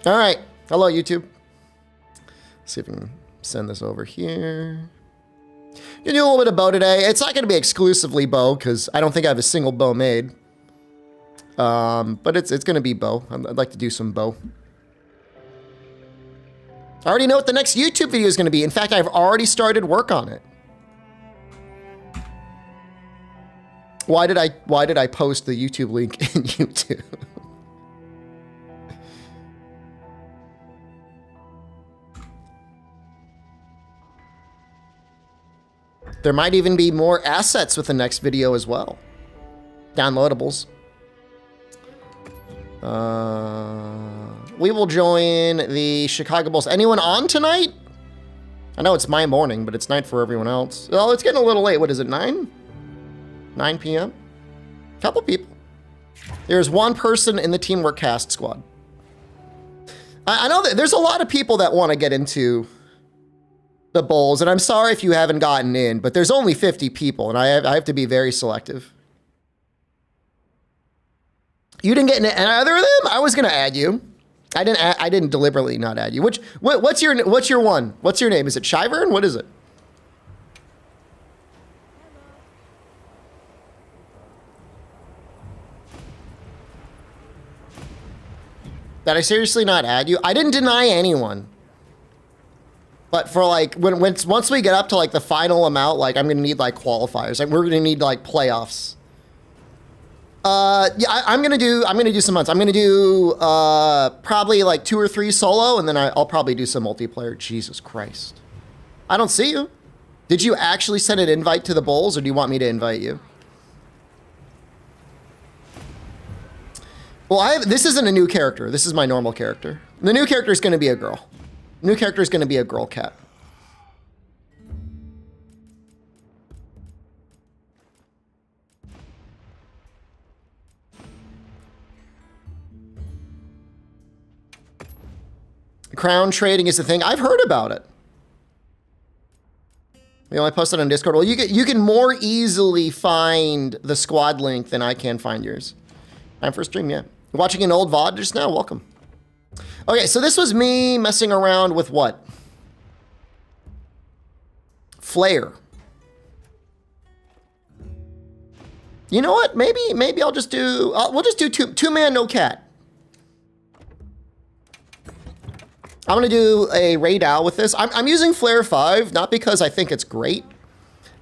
All right. Hello, YouTube. Let's see if we can send this over here. Gonna do a little bit of bow today. It's not gonna be exclusively bow because I don't think I have a single bow made. But it's gonna be bow. I'd like to do some bow. I already know what the next YouTube video is gonna be. In fact, I've already started work on it. Why did I post the YouTube link in YouTube? There might even be more assets with the next video as well. Downloadables. We will join the Chicago Bulls. Anyone on tonight? I know it's my morning, but it's night for everyone else. Oh, it's getting a little late. What is it, 9? 9 p.m.? Couple people. There's one person in the Teamwork Cast squad. I know that there's a lot of people that want to get into the Bulls, and I'm sorry if you haven't gotten in, but there's only 50 people, and I have to be very selective. You didn't get in either of them? I was gonna add you. I didn't deliberately not add you. What's your one? What's your name? Is it Shivern? What is it? Did I seriously not add you? I didn't deny anyone. But for like, once we get up to like the final amount, like I'm gonna need like qualifiers. Like we're gonna need like playoffs. Yeah, I'm gonna do some months. I'm gonna do probably like 2 or 3 solo, and then I'll probably do some multiplayer. Jesus Christ. I don't see you. Did you actually send an invite to the Bulls, or do you want me to invite you? Well, this isn't a new character. This is my normal character. The new character is gonna be a girl. New character is going to be a girl cat. Crown trading is the thing. I've heard about it. You know, I posted on Discord. Well, you can more easily find the squad link than I can find yours. Time for a stream, yeah. You're watching an old VOD just now? Welcome. Okay, so this was me messing around with what? Flare. You know what? Maybe I'll just do. We'll just do two man, no cat. I'm gonna do a raid owl with this. I'm using Flare 5 not because I think it's great,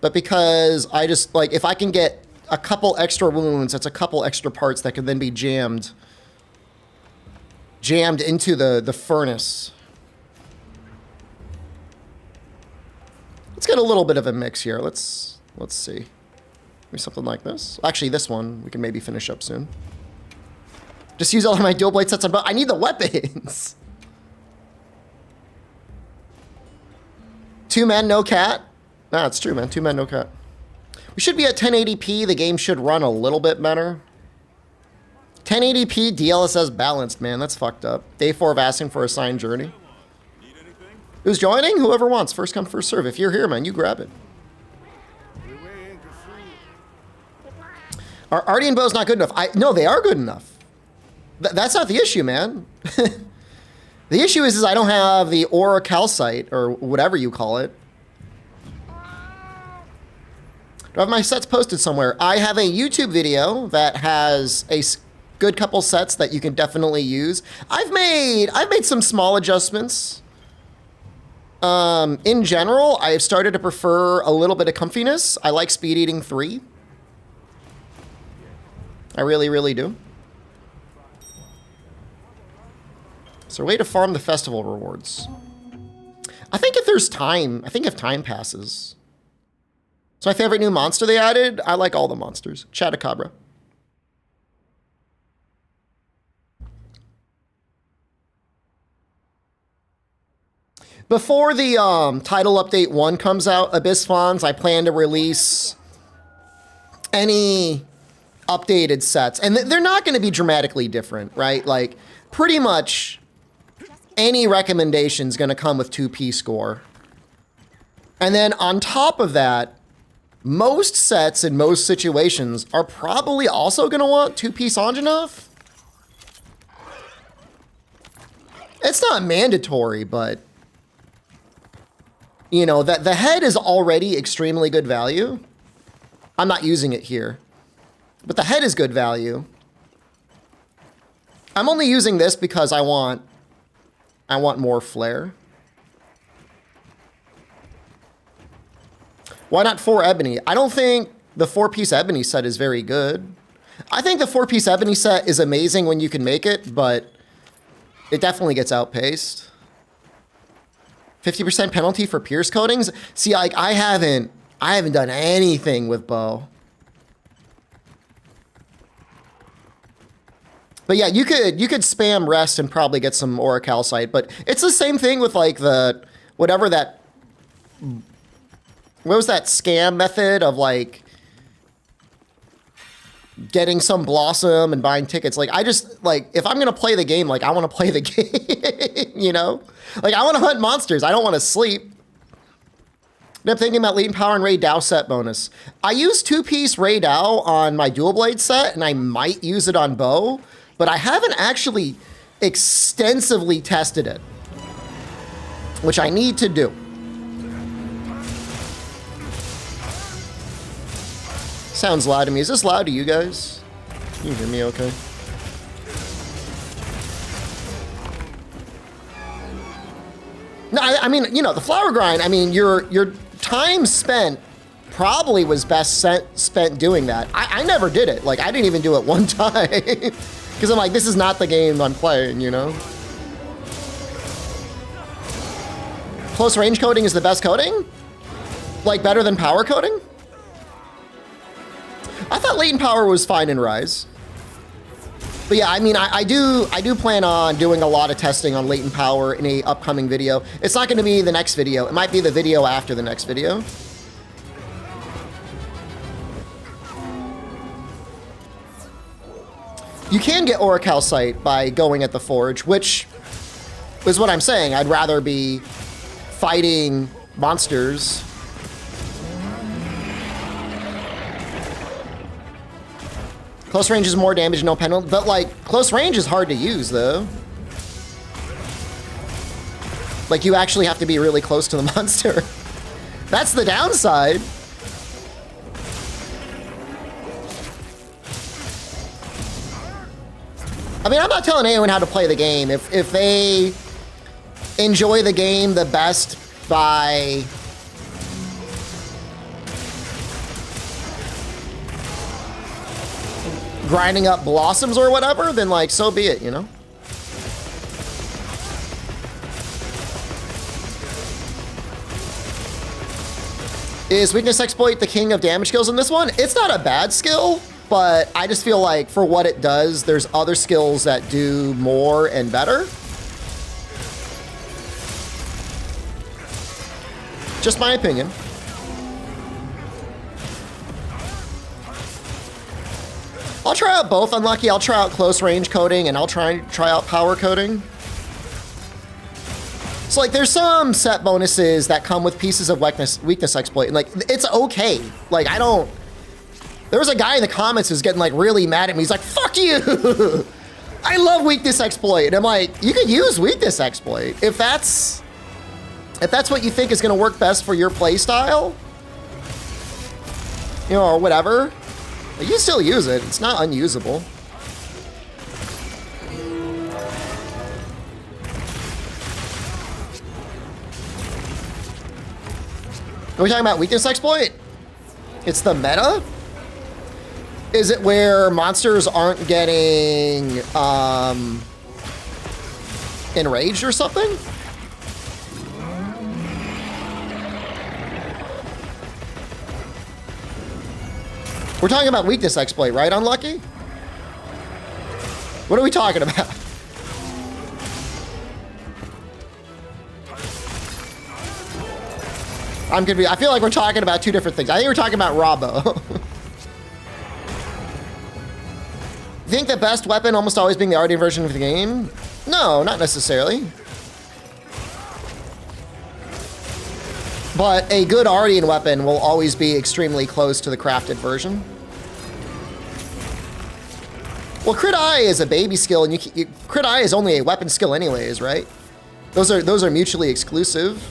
but because I just like if I can get a couple extra wounds, that's a couple extra parts that can then be jammed into the furnace. Let's get a little bit of a mix here. Let's see. Maybe something like this. Actually, this one we can maybe finish up soon. Just use all of my dual blade sets on, but I need the weapons. 2 men, no cat. Nah, it's true, man. 2 men, no cat. We should be at 1080p. The game should run a little bit better. 1080p DLSS balanced, man. That's fucked up. Day 4 of asking for a signed journey. Who's joining? Whoever wants. First come, first serve. If you're here, man, you grab it. Our Artian bow's not good enough. No, they are good enough. That's not the issue, man. The issue is I don't have the aura calcite, or whatever you call it. Do I have my sets posted somewhere? I have a YouTube video that has a good couple sets that you can definitely use. I've made some small adjustments. In general, I have started to prefer a little bit of comfiness. I like speed eating 3. I really, really do. Is there a way to farm the festival rewards? I think if there's time, if time passes. It's my favorite new monster they added. I like all the monsters. Chatacabra. Before the title update 1 comes out, Abyss Fawns, I plan to release any updated sets. And they're not going to be dramatically different, right? Like, pretty much any recommendation is going to come with 2P score. And then on top of that, most sets in most situations are probably also going to want 2P Sanjanov. It's not mandatory, but you know, that the head is already extremely good value. I'm not using it here, but the head is good value. I'm only using this because I want more flair. Why not 4 ebony? I don't think the 4-piece ebony set is very good. I think the 4-piece ebony set is amazing when you can make it, but it definitely gets outpaced. 50% penalty for pierce coatings? See, like I haven't done anything with bow. But yeah, you could spam rest and probably get some aura calcite, but it's the same thing with like the whatever that, what was that scam method of like getting some blossom and buying tickets? Like I just like, if I'm gonna play the game, like I want to play the game, you know? Like I want to hunt monsters. I don't want to sleep. I'm thinking about latent power and Ray Dow set bonus. I use 2-piece Ray Dow on my dual blade set and I might use it on bow, but I haven't actually extensively tested it, which I need to do. Sounds loud to me. Is this loud to you guys? Can you hear me okay? No, I mean, you know, the flower grind, I mean, your time spent probably was best spent doing that. I never did it. Like, I didn't even do it one time. Because I'm like, this is not the game I'm playing, you know? Close range coding is the best coding? Like, better than power coding? I thought latent power was fine in Rise. But yeah, I mean, I do plan on doing a lot of testing on latent power in a upcoming video. It's not going to be the next video. It might be the video after the next video. You can get aura calcite by going at the forge, which is what I'm saying. I'd rather be fighting monsters. Close range is more damage, no penalty. But like, close range is hard to use though. Like you actually have to be really close to the monster. That's the downside. I mean, I'm not telling anyone how to play the game. If they enjoy the game the best by grinding up blossoms or whatever, then like, so be it, you know? Is weakness exploit the king of damage skills in this one? It's not a bad skill, but I just feel like for what it does, there's other skills that do more and better. Just my opinion. I'll try out both, Unlucky. I'll try out close range coding and I'll try out power coding. So like there's some set bonuses that come with pieces of weakness exploit, and like it's okay. Like there was a guy in the comments who's getting like really mad at me. He's like, fuck you. I love weakness exploit. And I'm like, you could use weakness exploit if that's what you think is gonna work best for your play style, you know, or whatever. You can still use it. It's not unusable. Are we talking about weakness exploit? It's the meta? Is it where monsters aren't getting enraged or something? We're talking about weakness exploit, right, Unlucky? What are we talking about? I'm confused. I feel like we're talking about two different things. I think we're talking about Robbo. You think the best weapon almost always being the Ardian version of the game? No, not necessarily. But a good Ardian weapon will always be extremely close to the crafted version. Well, Crit Eye is a baby skill, and Crit Eye is only a weapon skill anyways, right? Those are mutually exclusive.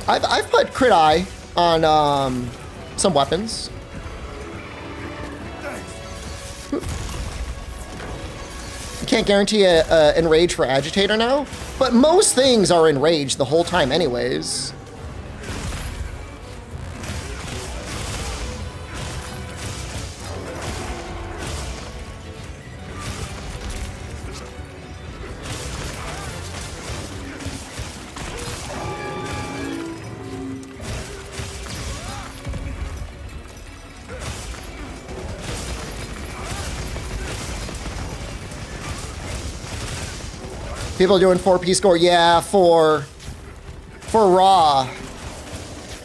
I've put crit eye on some weapons. You can't guarantee a enrage for agitator now, but most things are enraged the whole time anyways. People doing 4P score, yeah, for raw.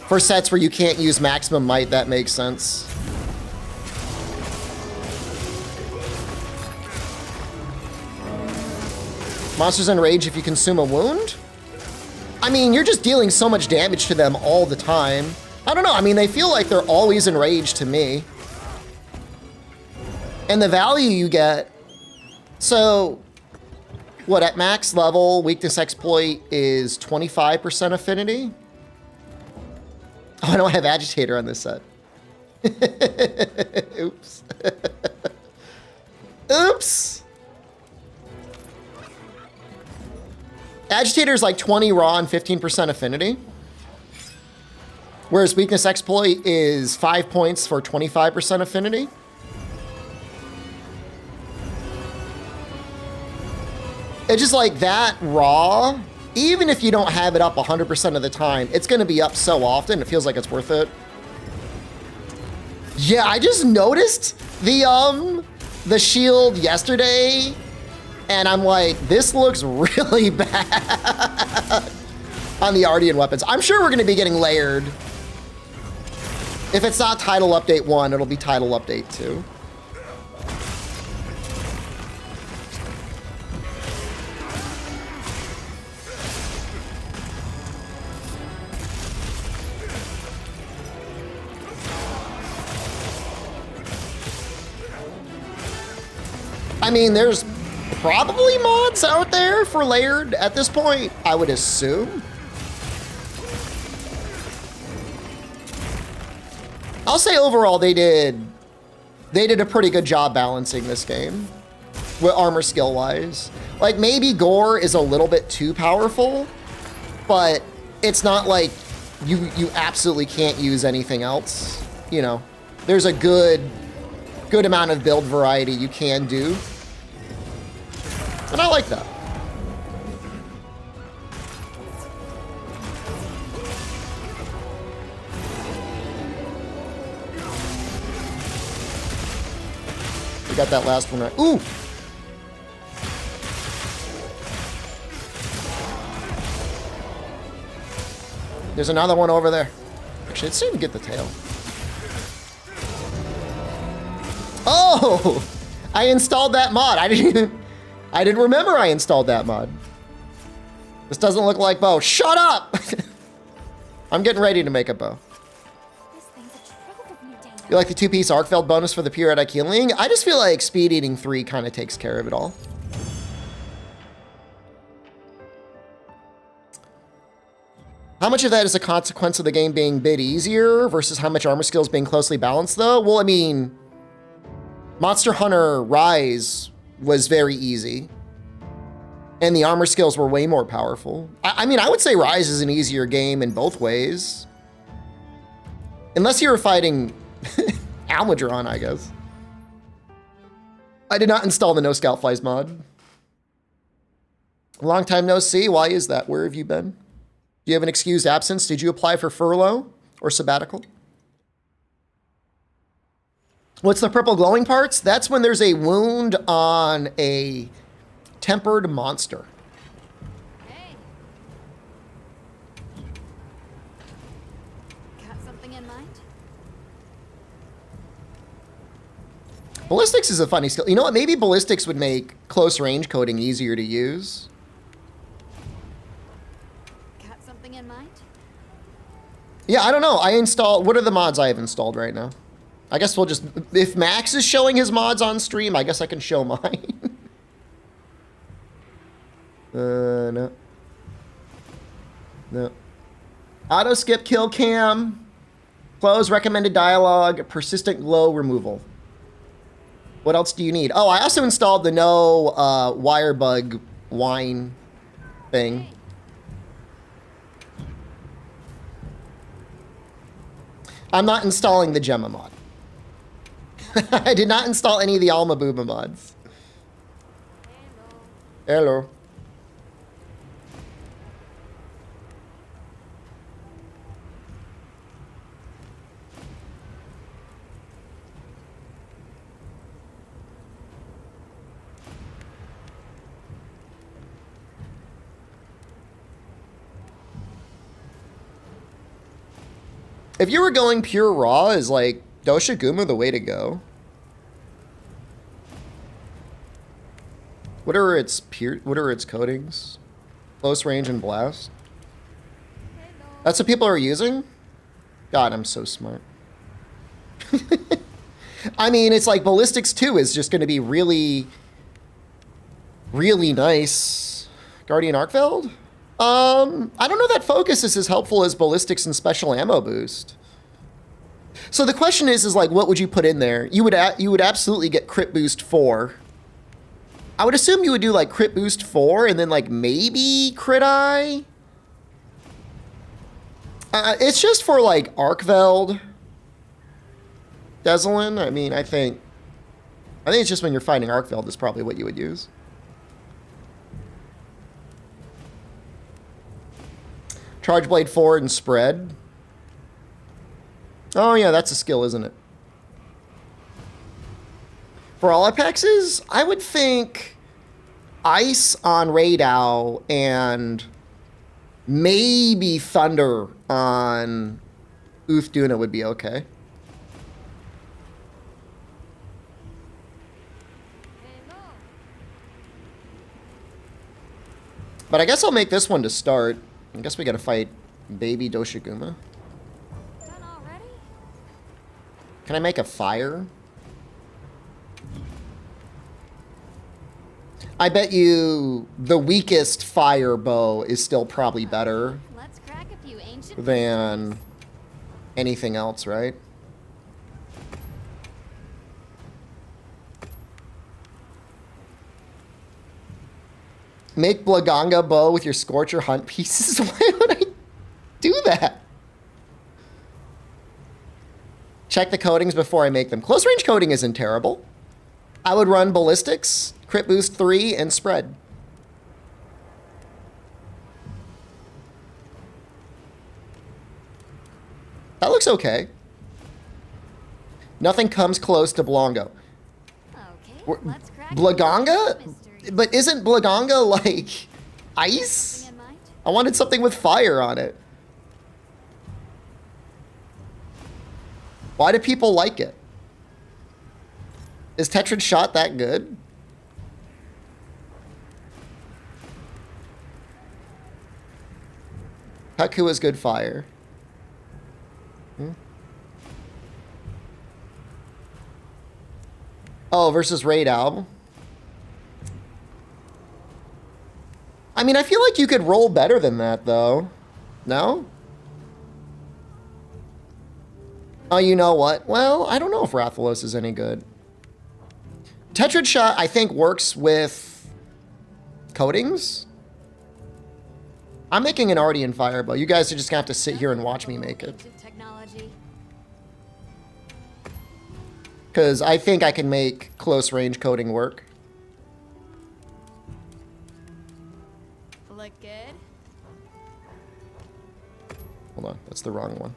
For sets where you can't use maximum might, that makes sense. Monsters enrage if you consume a wound? I mean, you're just dealing so much damage to them all the time. I don't know, I mean, they feel like they're always enraged to me. And the value you get, so what, at max level, weakness exploit is 25% affinity? Oh, I don't have agitator on this set. Oops. Oops. Agitator is like 20 raw and 15% affinity. Whereas weakness exploit is 5 points for 25% affinity. It's just like that raw, even if you don't have it up 100% of the time, it's gonna be up so often, it feels like it's worth it. Yeah, I just noticed the shield yesterday, and I'm like, this looks really bad on the Ardian weapons. I'm sure we're gonna be getting layered. If it's not title update 1, it'll be title update 2. I mean, there's probably mods out there for layered at this point, I would assume. I'll say overall they did a pretty good job balancing this game with armor skill wise. Like maybe gore is a little bit too powerful, but it's not like you absolutely can't use anything else. You know, there's a good amount of build variety you can do. And I like that. We got that last one right. Ooh! There's another one over there. Actually, let's see if we can get the tail. Oh! I installed that mod. I didn't remember I installed that mod. This doesn't look like bow. Shut up! I'm getting ready to make a bow. You like the 2-piece Arcfeld bonus for the periodic healing? I just feel like Speed Eating 3 kind of takes care of it all. How much of that is a consequence of the game being a bit easier versus how much armor skills being closely balanced though? Well, I mean, Monster Hunter Rise was very easy, and the armor skills were way more powerful. I mean, I would say Rise is an easier game in both ways. Unless you were fighting Almudron, I guess. I did not install the No Scout Flies mod. Long time no see. Why is that? Where have you been? Do you have an excused absence? Did you apply for furlough or sabbatical? What's the purple glowing parts? That's when there's a wound on a tempered monster. Hey. Got something in mind? Ballistics is a funny skill. You know what? Maybe Ballistics would make close range coding easier to use. Got something in mind? Yeah, I don't know. I installed... What are the mods I have installed right now? I guess we'll just... If Max is showing his mods on stream, I guess I can show mine. No. No. Auto skip kill cam. Close recommended dialogue. Persistent glow removal. What else do you need? Oh, I also installed the no wire bug wine thing. I'm not installing the Gemma mod. I did not install any of the Alma Booba mods. Hello. If you were going pure raw, is like Doshiguma the way to go? What are its coatings? Close range and blast. That's what people are using? God, I'm so smart. I mean, it's like Ballistics 2 is just going to be really, really nice. Guardian Arkfeld? I don't know that focus is as helpful as Ballistics and special ammo boost. So the question is like, what would you put in there? You would absolutely get crit boost 4. I would assume you would do like crit boost 4 and then like maybe crit eye. It's just for like Arkveld. Desolin. I mean, I think it's just when you're fighting Arkveld is probably what you would use. Charge Blade 4 and spread. Oh yeah, that's a skill, isn't it? For all apexes, I would think Ice on Raidao and maybe Thunder on Uthduna would be okay. But I guess I'll make this one to start. I guess we gotta fight baby Doshiguma. Done already? Can I make a fire? I bet you the weakest fire bow is still probably better Let's crack a few ancient than anything else, right? Make Blaganga bow with your Scorcher hunt pieces? Why would I do that? Check the coatings before I make them. Close range coating isn't terrible. I would run Ballistics, Crit Boost 3, and Spread. That looks okay. Nothing comes close to Blongo. Okay, let's crack Blaganga? mystery. But isn't Blaganga like ice? Something in mind? I wanted something with fire on it. Why do people like it? Is Tetrid shot that good? Haku is good fire. Oh, versus Raidao. I mean, I feel like you could roll better than that, though. No? Oh, you know what? Well, I don't know if Rathalos is any good. Tetrid shot, I think, works with coatings. I'm making an Ardean Firebow. You guys are just gonna have to sit here and watch me make it. Ancient technology. Because I think I can make close range coating work. Look good. Hold on, that's the wrong one.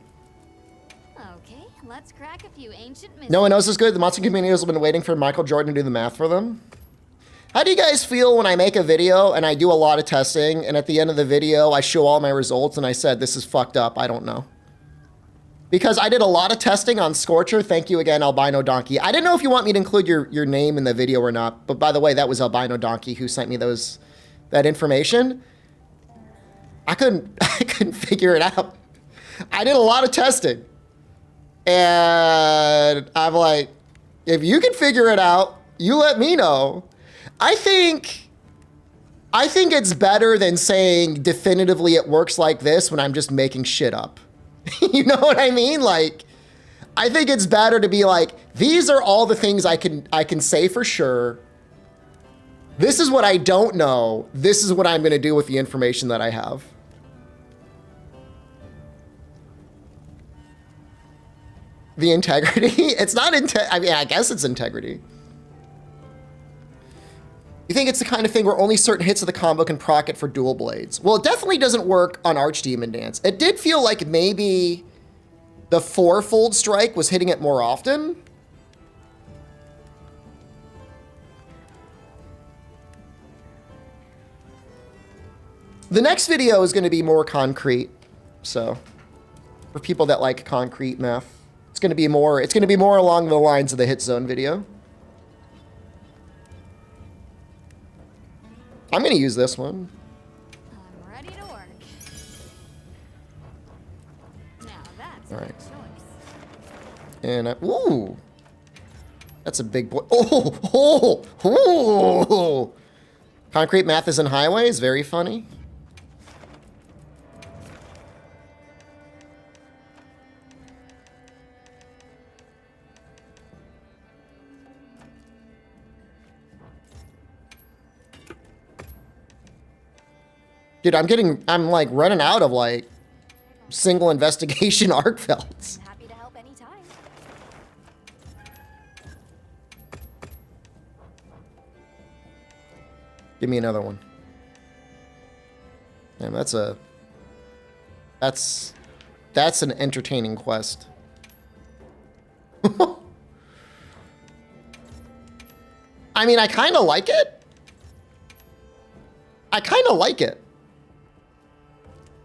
Okay, let's crack a few ancient mysteries. No one knows this good. The Monster community has been waiting for Michael Jordan to do the math for them. How do you guys feel when I make a video and I do a lot of testing and at the end of the video I show all my results and I said this is fucked up? I don't know. Because I did a lot of testing on Scorcher. Thank you again, Albino Donkey. I didn't know if you want me to include your name in the video or not, but by the way, that was Albino Donkey who sent me that information. I couldn't figure it out. I did a lot of testing. And I'm like, if you can figure it out, you let me know. I think it's better than saying definitively it works like this when I'm just making shit up. You know what I mean? Like, I think it's better to be like, these are all the things I can say for sure. This is what I don't know. This is what I'm going to do with the information that I have. The integrity? It's not I mean, I guess it's integrity. You think it's the kind of thing where only certain hits of the combo can proc it for dual blades? Well, it definitely doesn't work on Archdemon Dance. It did feel like maybe the fourfold strike was hitting it more often. The next video is going to be more concrete. So for people that like concrete math, it's going to be more along the lines of the hit zone video. I'm going to use this one. I'm ready to work. Now that's all right. Choice. And ooh, that's a big boy. Oh. Concrete math is in highways. Very funny. Dude, I'm like running out of like single investigation arc felts. Happy to help anytime. Give me another one. Damn, that's an entertaining quest. I mean, I kind of like it.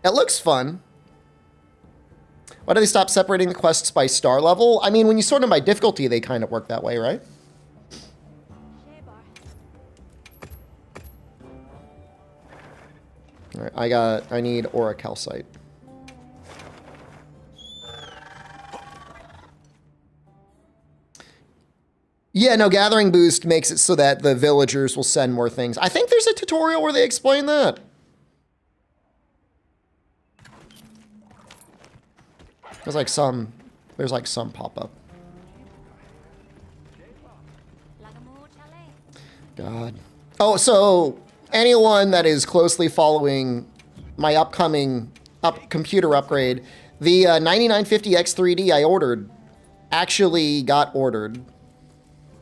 It looks fun. Why do they stop separating the quests by star level? I mean, when you sort them by difficulty, they kind of work that way, right? All right, I need Aura Calcite. Yeah, no, Gathering Boost makes it so that the villagers will send more things. I think there's a tutorial where they explain that. There's like some pop-up. God. Oh, so anyone that is closely following my upcoming computer upgrade, the 9950X3D I ordered actually got ordered.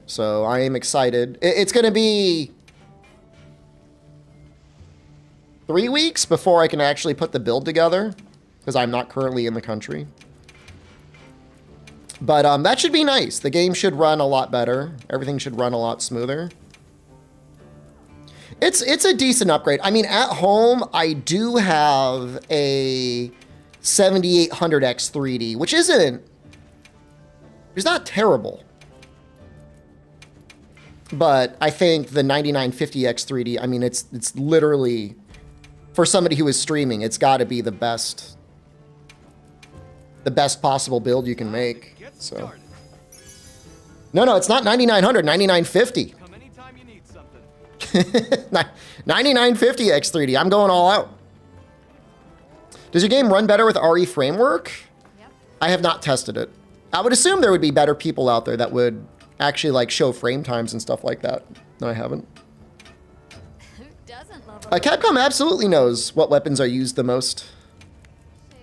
So I am excited. It's going to be 3 weeks before I can actually put the build together because I'm not currently in the country. But that should be nice. The game should run a lot better. Everything should run a lot smoother. It's a decent upgrade. I mean, at home, I do have a 7800X 3D, which it's not terrible. But I think the 9950X 3D, I mean, it's literally, for somebody who is streaming, it's got to be the best possible build you can make. So, no, it's not 9900, 9950. Come anytime you need something. 9950X 3D. I'm going all out. Does your game run better with RE framework? Yep. I have not tested it. I would assume there would be better people out there that would actually like show frame times and stuff like that. No, I haven't. Who doesn't love Capcom absolutely knows what weapons are used the most.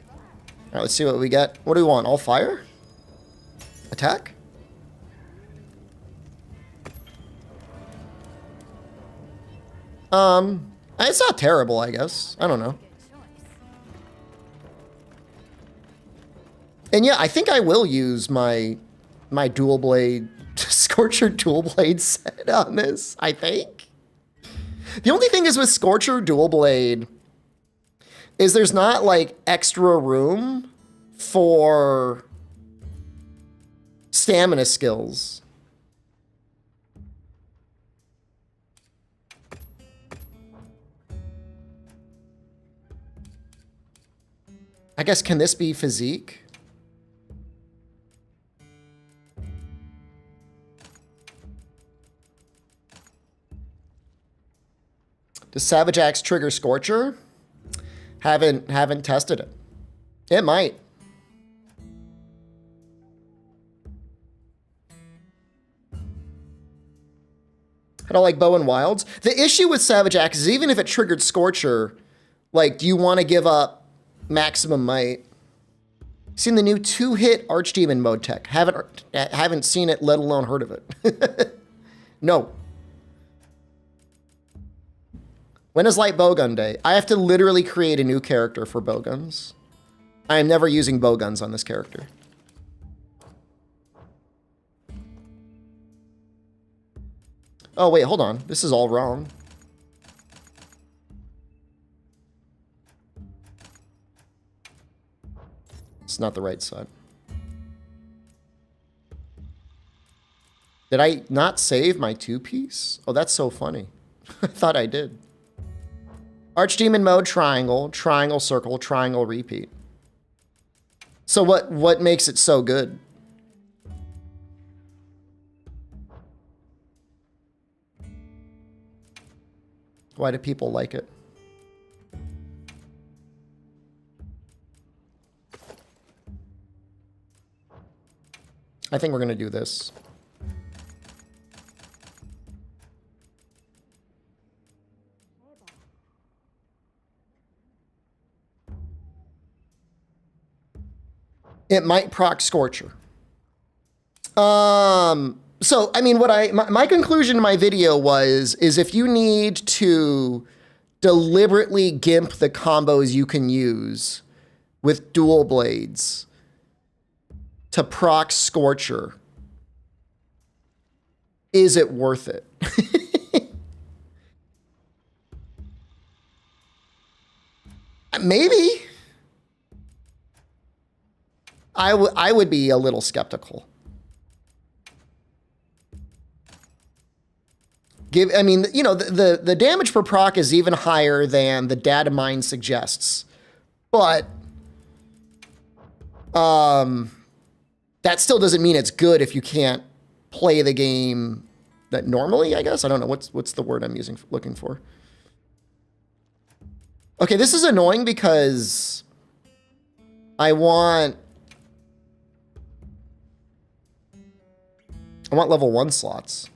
All right, let's see what we get. What do we want? All fire? Attack? It's not terrible, I guess. I don't know. And yeah, I think I will use my dual blade, Scorcher dual blade set on this, I think. The only thing is with Scorcher dual blade is there's not like extra room for stamina skills. I guess, can this be physique? Does Savage Axe trigger Scorcher? Haven't tested it. It might. I don't like Bow and Wilds. The issue with Savage Axe is even if it triggered Scorcher, like, do you want to give up maximum might? Seen the new 2-hit Archdemon mode tech. Haven't seen it, let alone heard of it. No. When is Light Bowgun Day? I have to literally create a new character for bowguns. I am never using bowguns on this character. Oh, wait, hold on. This is all wrong. It's not the right side. Did I not save my 2-piece? Oh, that's so funny. I thought I did. Archdemon mode, triangle, triangle, circle, triangle, repeat. So what makes it so good? Why do people like it? I think we're gonna do this. It might proc Scorcher. So, I mean, my conclusion in my video is if you need to deliberately gimp the combos you can use with dual blades to proc Scorcher, is it worth it? Maybe. I would be a little skeptical. I mean, you know, the damage per proc is even higher than the data mine suggests, but that still doesn't mean it's good if you can't play the game that normally, I guess. I don't know what's the word I'm looking for. Okay, this is annoying because I want level 1 slots.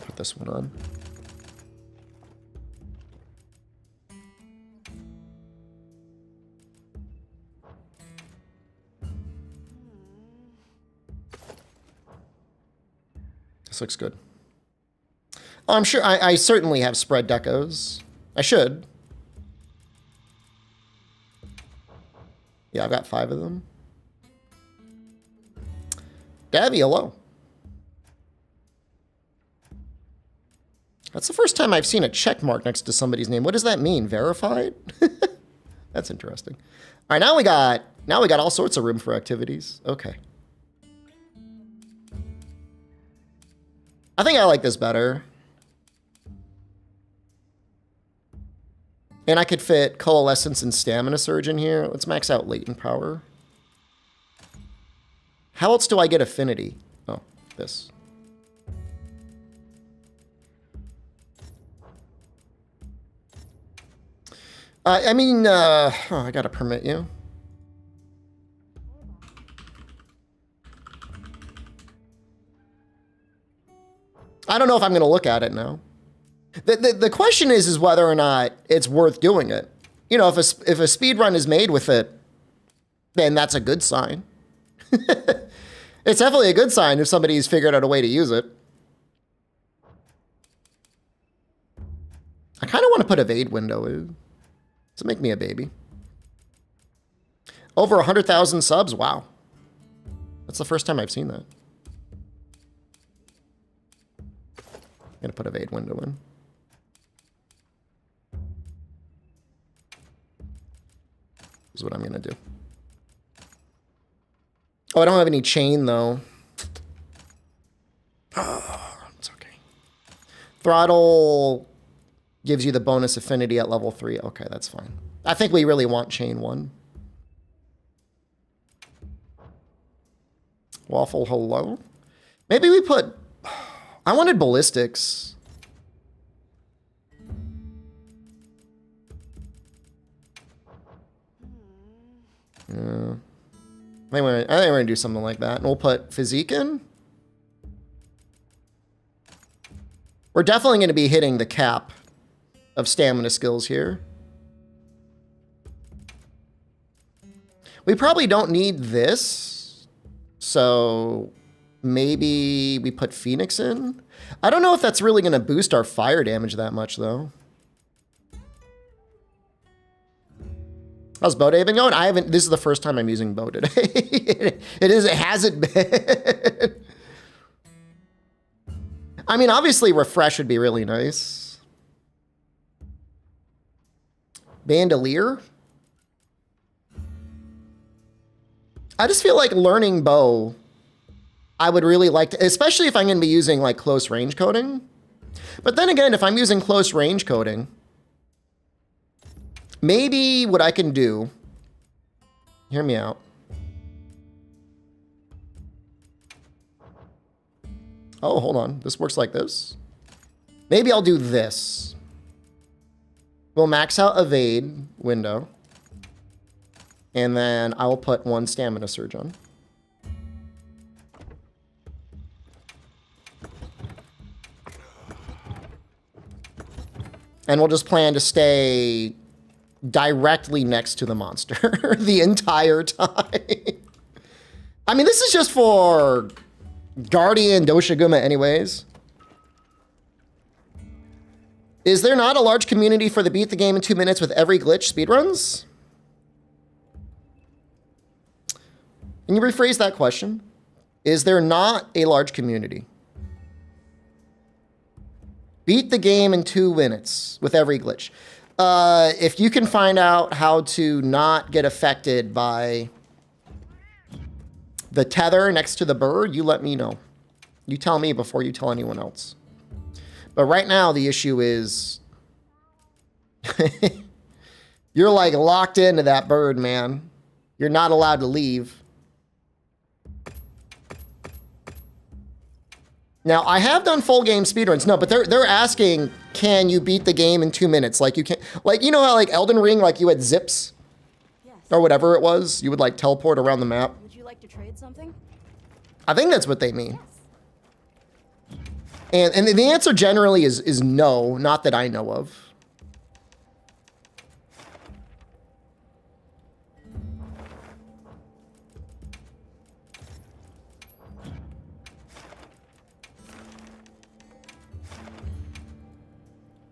Put this one on. This looks good. Oh, I'm sure I certainly have spread decos. I should. Yeah, I've got 5 of them. Davy, hello. That's the first time I've seen a check mark next to somebody's name. What does that mean? Verified? That's interesting. All right, now we got all sorts of room for activities. Okay. I think I like this better. And I could fit Coalescence and Stamina Surge in here. Let's max out Latent Power. How else do I get Affinity? Oh, this. I mean, oh, I gotta permit you. I don't know if I'm gonna look at it now. The question is whether or not it's worth doing it. You know, if a speed run is made with it, then that's a good sign. It's definitely a good sign if somebody's figured out a way to use it. I kind of want to put evade window in. Does it make me a baby? Over 100,000 subs? Wow. That's the first time I've seen that. I'm going to put evade window in. This is what I'm going to do. Oh, I don't have any chain, though. It's okay. Throttle gives you the bonus affinity at level 3. Okay, that's fine. I think we really want chain 1. Waffle, hello? Maybe we put... I wanted ballistics. Yeah. I think we're gonna do something like that. And we'll put physique in. We're definitely gonna be hitting the cap of stamina skills here. We probably don't need this. So maybe we put Phoenix in. I don't know if that's really gonna boost our fire damage that much though. How's bow day been going? I haven't, this is the first time I'm using bow today. it hasn't been. I mean, obviously refresh would be really nice. Bandolier. I just feel like learning bow, I would really like to, especially if I'm gonna be using like close range coding. But then again, if I'm using close range coding, maybe what I can do, hear me out. Oh, hold on. This works like this. Maybe I'll do this. We'll max out evade window. And then I'll put 1 stamina surge on. And we'll just plan to stay directly next to the monster the entire time. I mean, this is just for Guardian Doshiguma anyways. Is there not a large community for the beat the game in 2 minutes with every glitch speedruns? Can you rephrase that question? Is there not a large community? Beat the game in 2 minutes with every glitch. If you can find out how to not get affected by the tether next to the bird, you let me know. You tell me before you tell anyone else. But right now, the issue is you're like locked into that bird, man. You're not allowed to leave. Now, I have done full game speedruns. No, but they're asking, can you beat the game in 2 minutes? Like you can, like, you know how like Elden Ring, like you had zips? Yes. Or whatever it was. You would like teleport around the map. Would you like to trade something? I think that's what they mean. Yes. And the answer generally is no, not that I know of.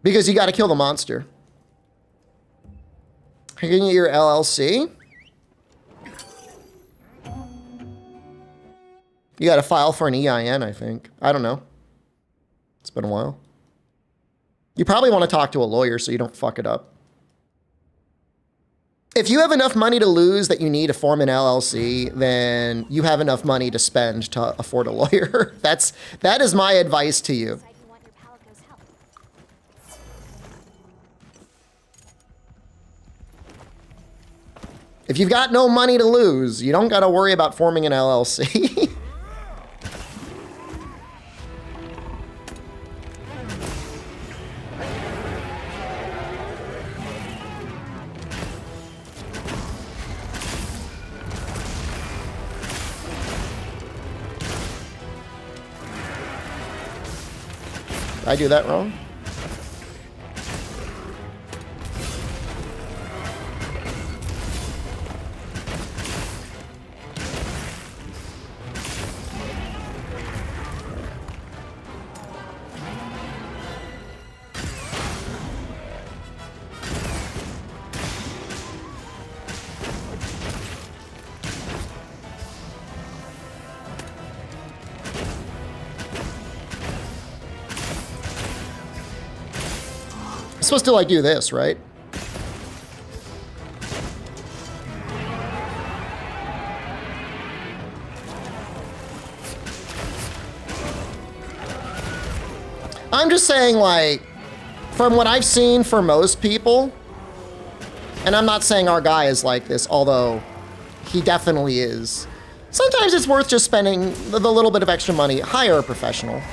Because you got to kill the monster. Can you get your LLC? You got to file for an EIN, I think. I don't know. It's been a while. You probably want to talk to a lawyer so you don't fuck it up. If you have enough money to lose that you need to form an LLC, then you have enough money to spend to afford a lawyer. That is my advice to you. If you've got no money to lose, you don't got to worry about forming an LLC. Did I do that wrong? Supposed to like do this, right? just saying, like, from what I've seen for most people, and I'm not saying our guy is like this, although he definitely is. Sometimes it's worth just spending the little bit of extra money. Hire a professional.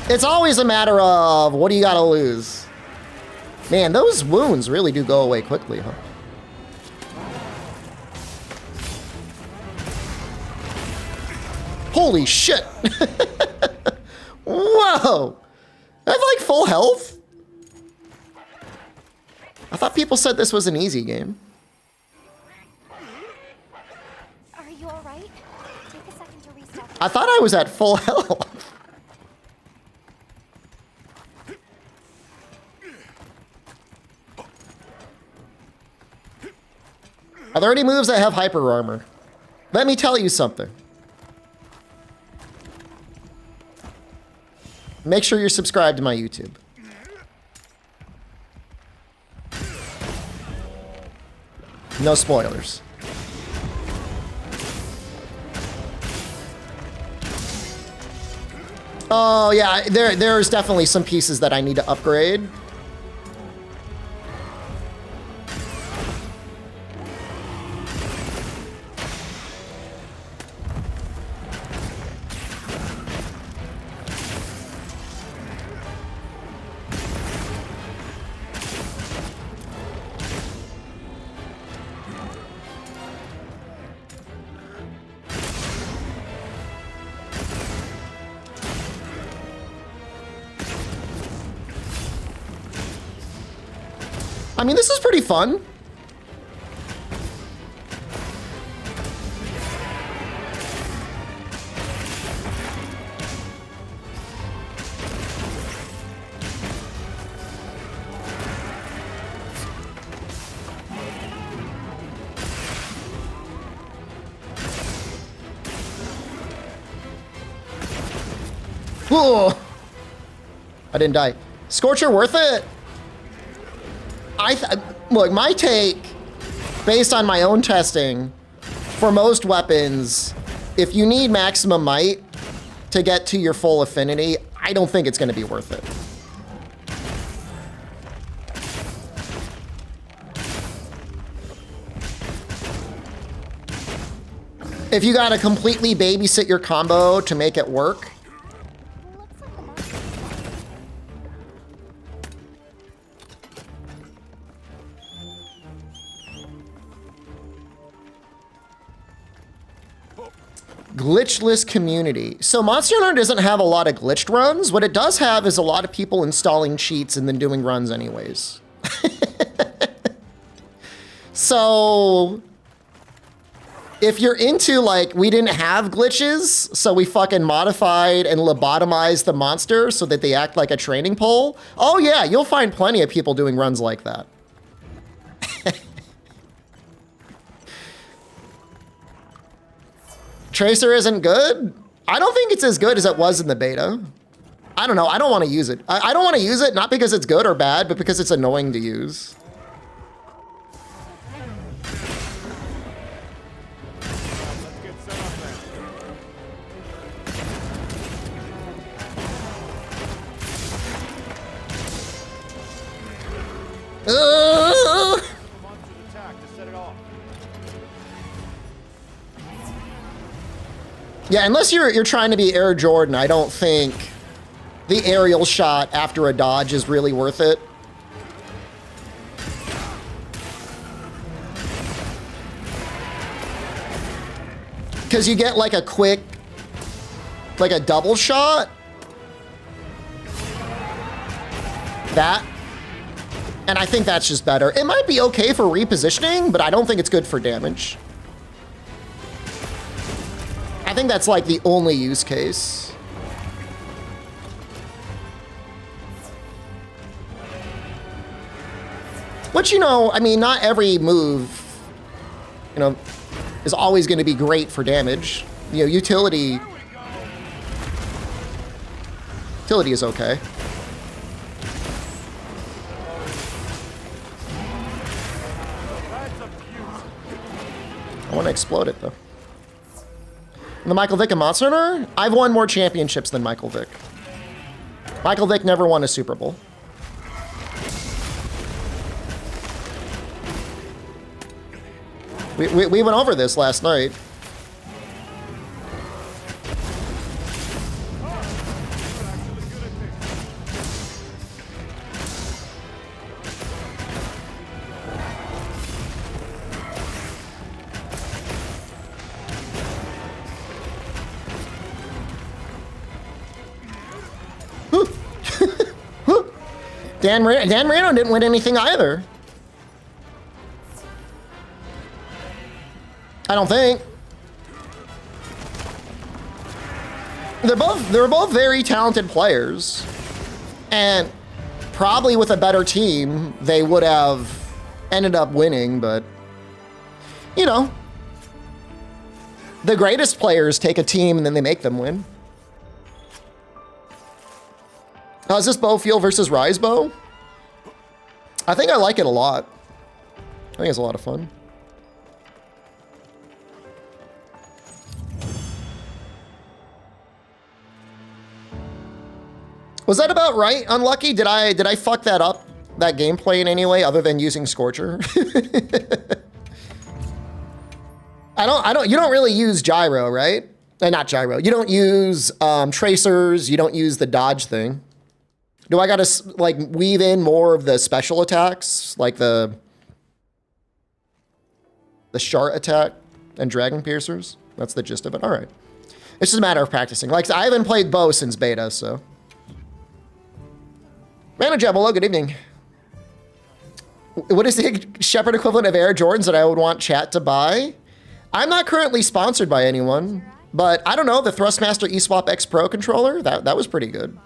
It's always a matter of what do you gotta lose? Man, those wounds really do go away quickly, huh? Holy shit! Whoa! I have like full health? I thought people said this was an easy game. Are you alright? Take a second to restock. I thought I was at full health. Are there any moves that have hyper armor? Let me tell you something. Make sure you're subscribed to my YouTube. No spoilers. Oh yeah, there's definitely some pieces that I need to upgrade. I mean, this is pretty fun. Whoa! I didn't die. Scorcher worth it? Look, my take, based on my own testing, for most weapons, if you need maximum might to get to your full affinity, I don't think it's going to be worth it. If you got to completely babysit your combo to make it work, glitchless community. So Monster Hunter doesn't have a lot of glitched runs. What it does have is a lot of people installing cheats and then doing runs anyways. So if you're into, like, we didn't have glitches, so we fucking modified and lobotomized the monster so that they act like a training pole. Oh yeah, you'll find plenty of people doing runs like that. Tracer isn't good? I don't think it's as good as it was in the beta. I don't know. I don't want to use it. I don't want to use it, not because it's good or bad, but because it's annoying to use. Yeah, unless you're trying to be Air Jordan, I don't think the aerial shot after a dodge is really worth it. Because you get like a quick, like a double shot. That. And I think that's just better. It might be okay for repositioning, but I don't think it's good for damage. I think that's like the only use case. Which, you know, I mean, not every move, you know, is always going to be great for damage. You know, utility is okay. I want to explode it, though. The Michael Vick and Monster Hunter? I've won more championships than Michael Vick. Michael Vick never won a Super Bowl. We went over this last night. Dan Marino didn't win anything either. I don't think. They were both very talented players, and probably with a better team they would have ended up winning, but you know, the greatest players take a team and then they make them win. How's this bow feel versus Rise bow? I think I like it a lot. I think it's a lot of fun. Was that about right, Unlucky? Did I fuck that up, that gameplay in any way other than using Scorcher? You don't really use gyro, right? Not gyro. You don't use tracers. You don't use the dodge thing. Do I gotta like weave in more of the special attacks, like the Shart attack and Dragon Piercers? That's the gist of it. All right. It's just a matter of practicing. Like, I haven't played bow since beta, so. Manager, hello, good evening. What is the Shepherd equivalent of Air Jordans that I would want chat to buy? I'm not currently sponsored by anyone, but I don't know, the Thrustmaster eSwap X Pro controller, that was pretty good.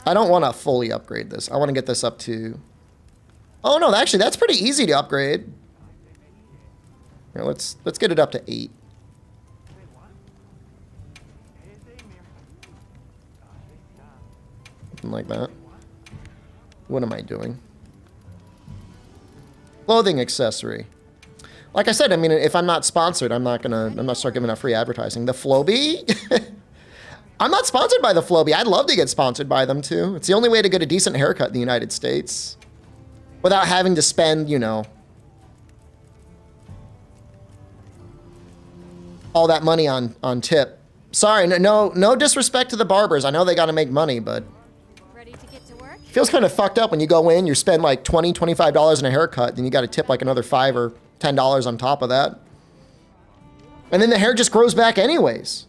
I don't want to fully upgrade this. I want to get this up to... Oh no, actually that's pretty easy to upgrade. Here, let's get it up to 8. Something like that. What am I doing? Clothing accessory. Like I said, I mean, if I'm not sponsored, I'm not start giving out free advertising. The Flowbee? I'm not sponsored by the Flowbee. I'd love to get sponsored by them too. It's the only way to get a decent haircut in the United States without having to spend, you know, all that money on tip. Sorry, no disrespect to the barbers. I know they got to make money, but ready to get to work? It feels kind of fucked up when you go in, you spend like $20, $25 in a haircut, then you got to tip like another $5 or $10 on top of that. And then the hair just grows back anyways.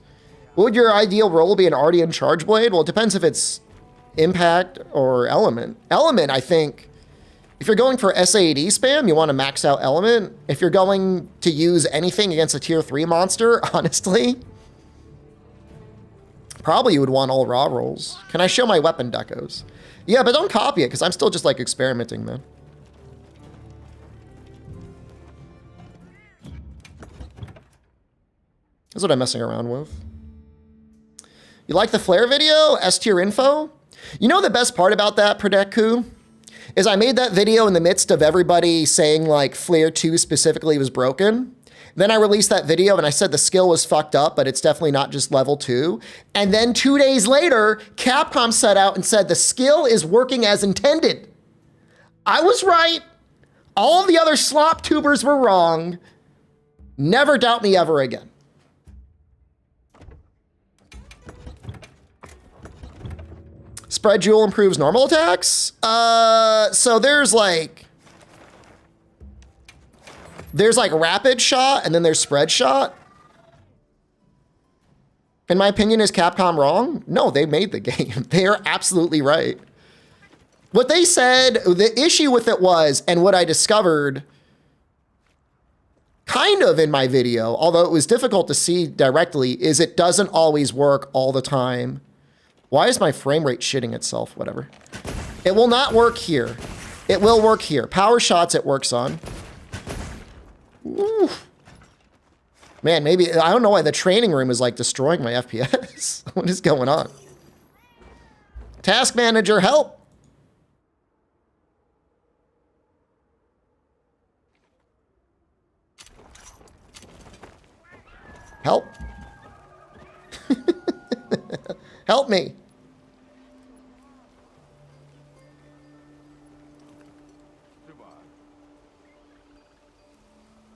What would your ideal role be, an Ardian Charge Blade? Well, it depends if it's Impact or Element. Element, I think, if you're going for SAD spam, you want to max out Element. If you're going to use anything against a tier 3 monster, honestly, probably you would want all raw rolls. Can I show my weapon decos? Yeah, but don't copy it, because I'm still just like experimenting, man. That's what I'm messing around with. You like the flare video? S tier info? You know the best part about that, Pradeku? Is I made that video in the midst of everybody saying like Flare 2 specifically was broken. Then I released that video and I said the skill was fucked up, but it's definitely not just level 2. And then 2 days later, Capcom set out and said the skill is working as intended. I was right. All of the other slop tubers were wrong. Never doubt me ever again. Spread Jewel improves normal attacks? So there's like rapid shot and then there's spread shot. In my opinion, is Capcom wrong? No, they made the game. They are absolutely right. What they said, the issue with it was, and what I discovered kind of in my video, although it was difficult to see directly, is it doesn't always work all the time. Why is my frame rate shitting itself? Whatever. It will not work here. It will work here. Power shots it works on. Ooh. Man, maybe, I don't know why the training room is like destroying my FPS. What is going on? Task manager, help. Help. Help me.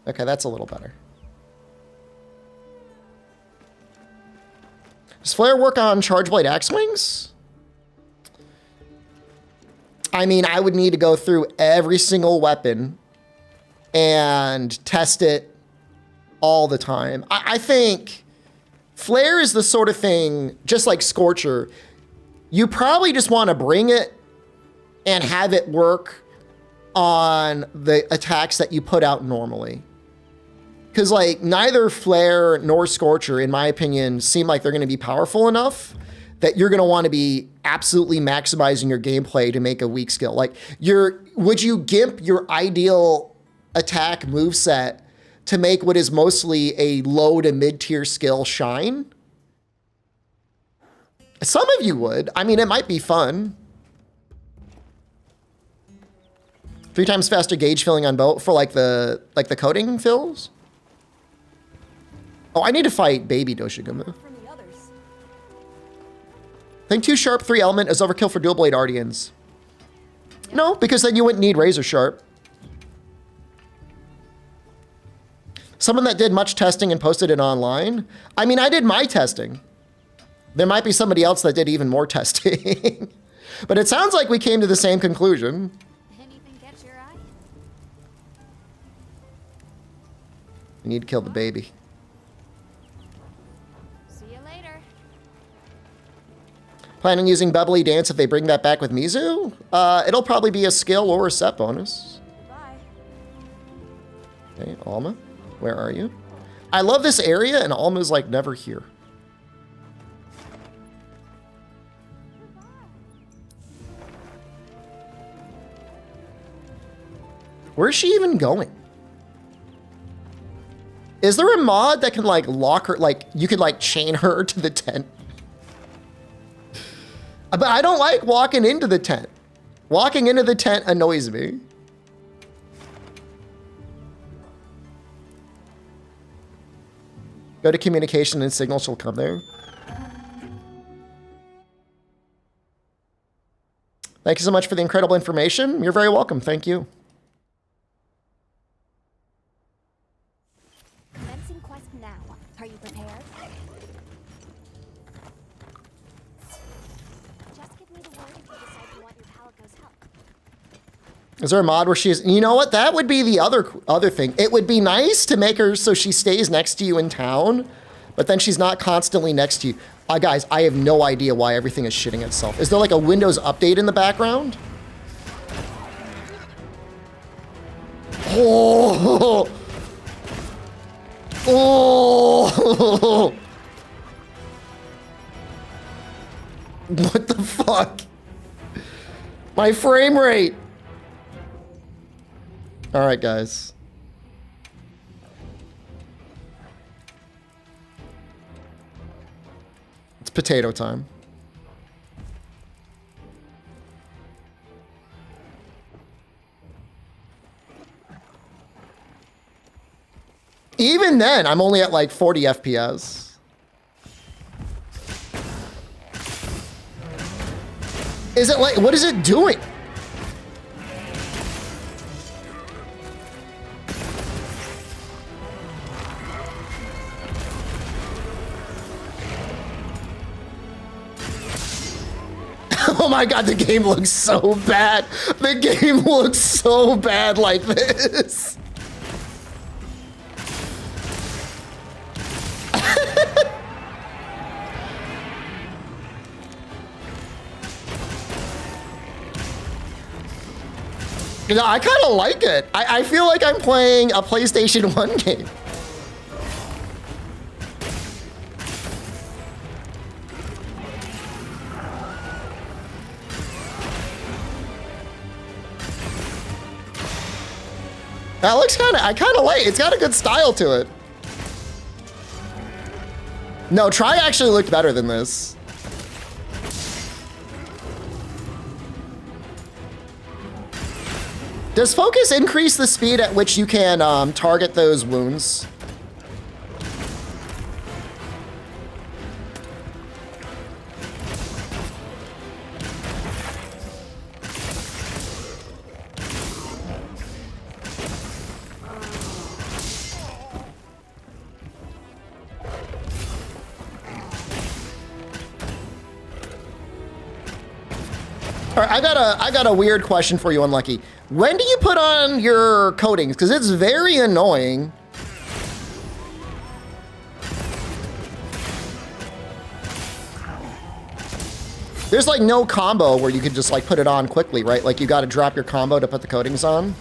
Okay, that's a little better. Does Flare work on Charge Blade Axe Wings? I mean, I would need to go through every single weapon and test it all the time. I think Flare is the sort of thing, just like Scorcher, you probably just want to bring it and have it work on the attacks that you put out normally. Because like neither Flare nor Scorcher, in my opinion, seem like they're going to be powerful enough that you're going to want to be absolutely maximizing your gameplay to make a weak skill. Like would you gimp your ideal attack moveset to make what is mostly a low to mid tier skill shine? Some of you would. I mean, it might be fun. 3 times faster gauge filling on boat for like the coating fills. Oh, I need to fight baby Doshigumu. Think 2 sharp, 3 element is overkill for dual blade Ardians. No, because then you wouldn't need razor sharp. Someone that did much testing and posted it online. I mean, I did my testing. There might be somebody else that did even more testing. But it sounds like we came to the same conclusion. Anything catch your eye? We need to kill the baby. See you later. Plan on using Bubbly Dance if they bring that back with Mizu? It'll probably be a skill or a set bonus. Bye. Okay, Alma, where are you? I love this area and Alma's like never here. Where's she even going? Is there a mod that can like lock her, like you could like chain her to the tent? But I don't like walking into the tent. Walking into the tent annoys me. Go to communication and signal, she'll come there. Thank you so much for the incredible information. You're very welcome. Thank you. Commencing quest now. Are you prepared? Just give me the word if you decide you want your Palico's help. Is there a mod where she is? You know what? That would be the other thing. It would be nice to make her so she stays next to you in town, but then she's not constantly next to you. Guys, I have no idea why everything is shitting itself. Is there like a Windows update in the background? Oh! Oh! What the fuck? My frame rate. All right, guys. It's potato time. Even then, I'm only at like 40 FPS. Is it like, what is it doing? Oh my god, the game looks so bad. The game looks so bad like this. You know, I kind of like it. I feel like I'm playing a PlayStation 1 game. That looks I kind of like it. It's got a good style to it. No, Try actually looked better than this. Does focus increase the speed at which you can target those wounds? All right, I got a weird question for you, Unlucky. When do you put on your coatings? Because it's very annoying. There's like no combo where you could just like put it on quickly, right? Like you got to drop your combo to put the coatings on.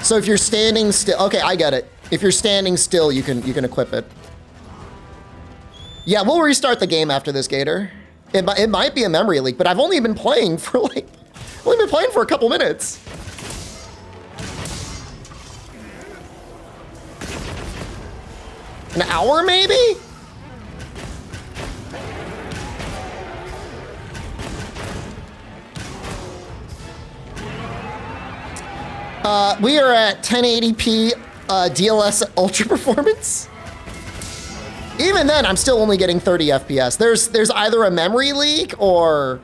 So if you're standing still, okay, I get it. If you're standing still, you can equip it. Yeah, we'll restart the game after this, Gator. It might be a memory leak, but I've only been playing for like, a couple minutes. An hour, maybe? We are at 1080p DLS Ultra Performance. Even then, I'm still only getting 30 FPS. There's either a memory leak or...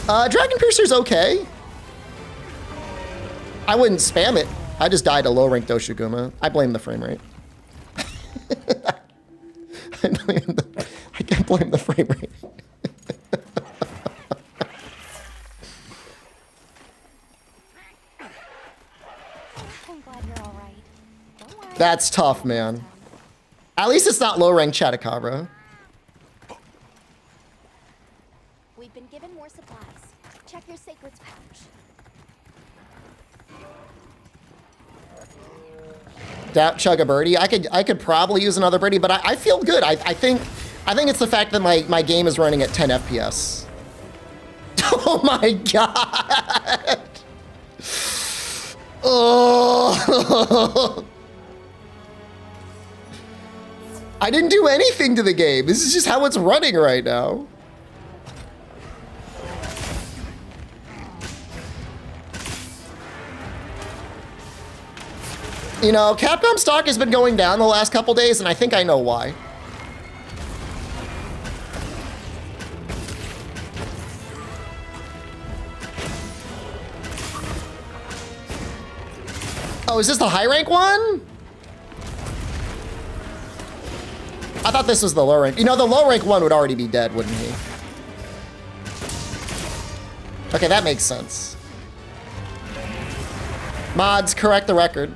Dragon Piercer's okay. I wouldn't spam it. I just died to low rank Doshiguma. I blame the frame rate. I can't blame the frame rate. That's tough, man. At least it's not low rank Chatakabra. We've been given more supplies. Check your sacred's pouch. Doubt chug a birdie. I could probably use another birdie, but I feel good. I think it's the fact that my game is running at 10 FPS. Oh my god. Oh. I didn't do anything to the game. This is just how it's running right now. You know, Capcom stock has been going down the last couple days, and I think I know why. Oh, is this the high rank one? I thought this was the low rank. You know, the low rank one would already be dead, wouldn't he? Okay, that makes sense. Mods, correct the record.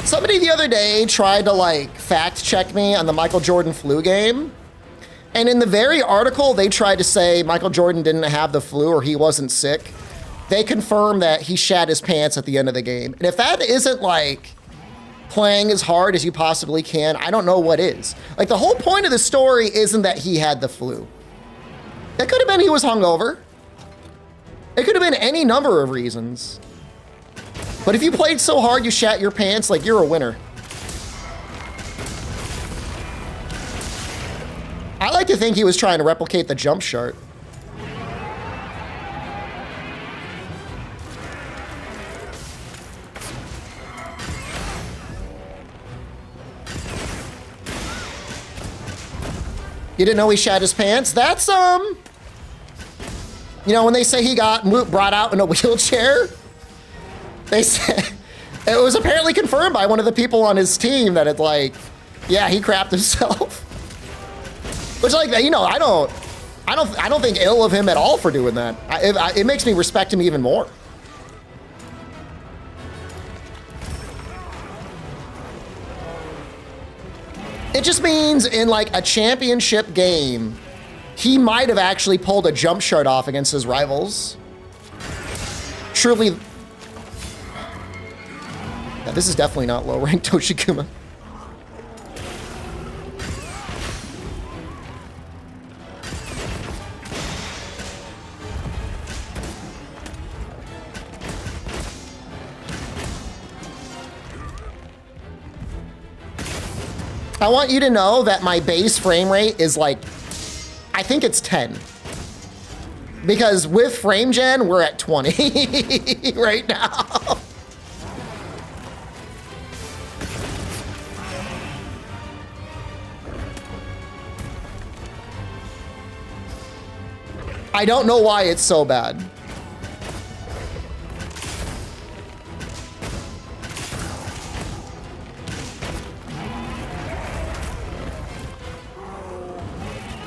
Somebody the other day tried to like fact check me on the Michael Jordan flu game. And in the very article, they tried to say Michael Jordan didn't have the flu or he wasn't sick. They confirmed that he shat his pants at the end of the game. And if that isn't like playing as hard as you possibly can, I don't know what is. Like the whole point of the story isn't that he had the flu. It could have been he was hungover. It could have been any number of reasons. But if you played so hard you shat your pants, like you're a winner. I like to think he was trying to replicate the jump shot. You didn't know he shat his pants? That's, you know, when they say he got brought out in a wheelchair, they said, it was apparently confirmed by one of the people on his team that it's like, yeah, he crapped himself. Which, like, you know, I don't think ill of him at all for doing that. It makes me respect him even more. It just means in like a championship game, he might have actually pulled a jump shot off against his rivals. Truly, yeah, this is definitely not low ranked Toshikuma. I want you to know that my base frame rate is like, I think it's 10. Because with frame gen, we're at 20 right now. I don't know why it's so bad.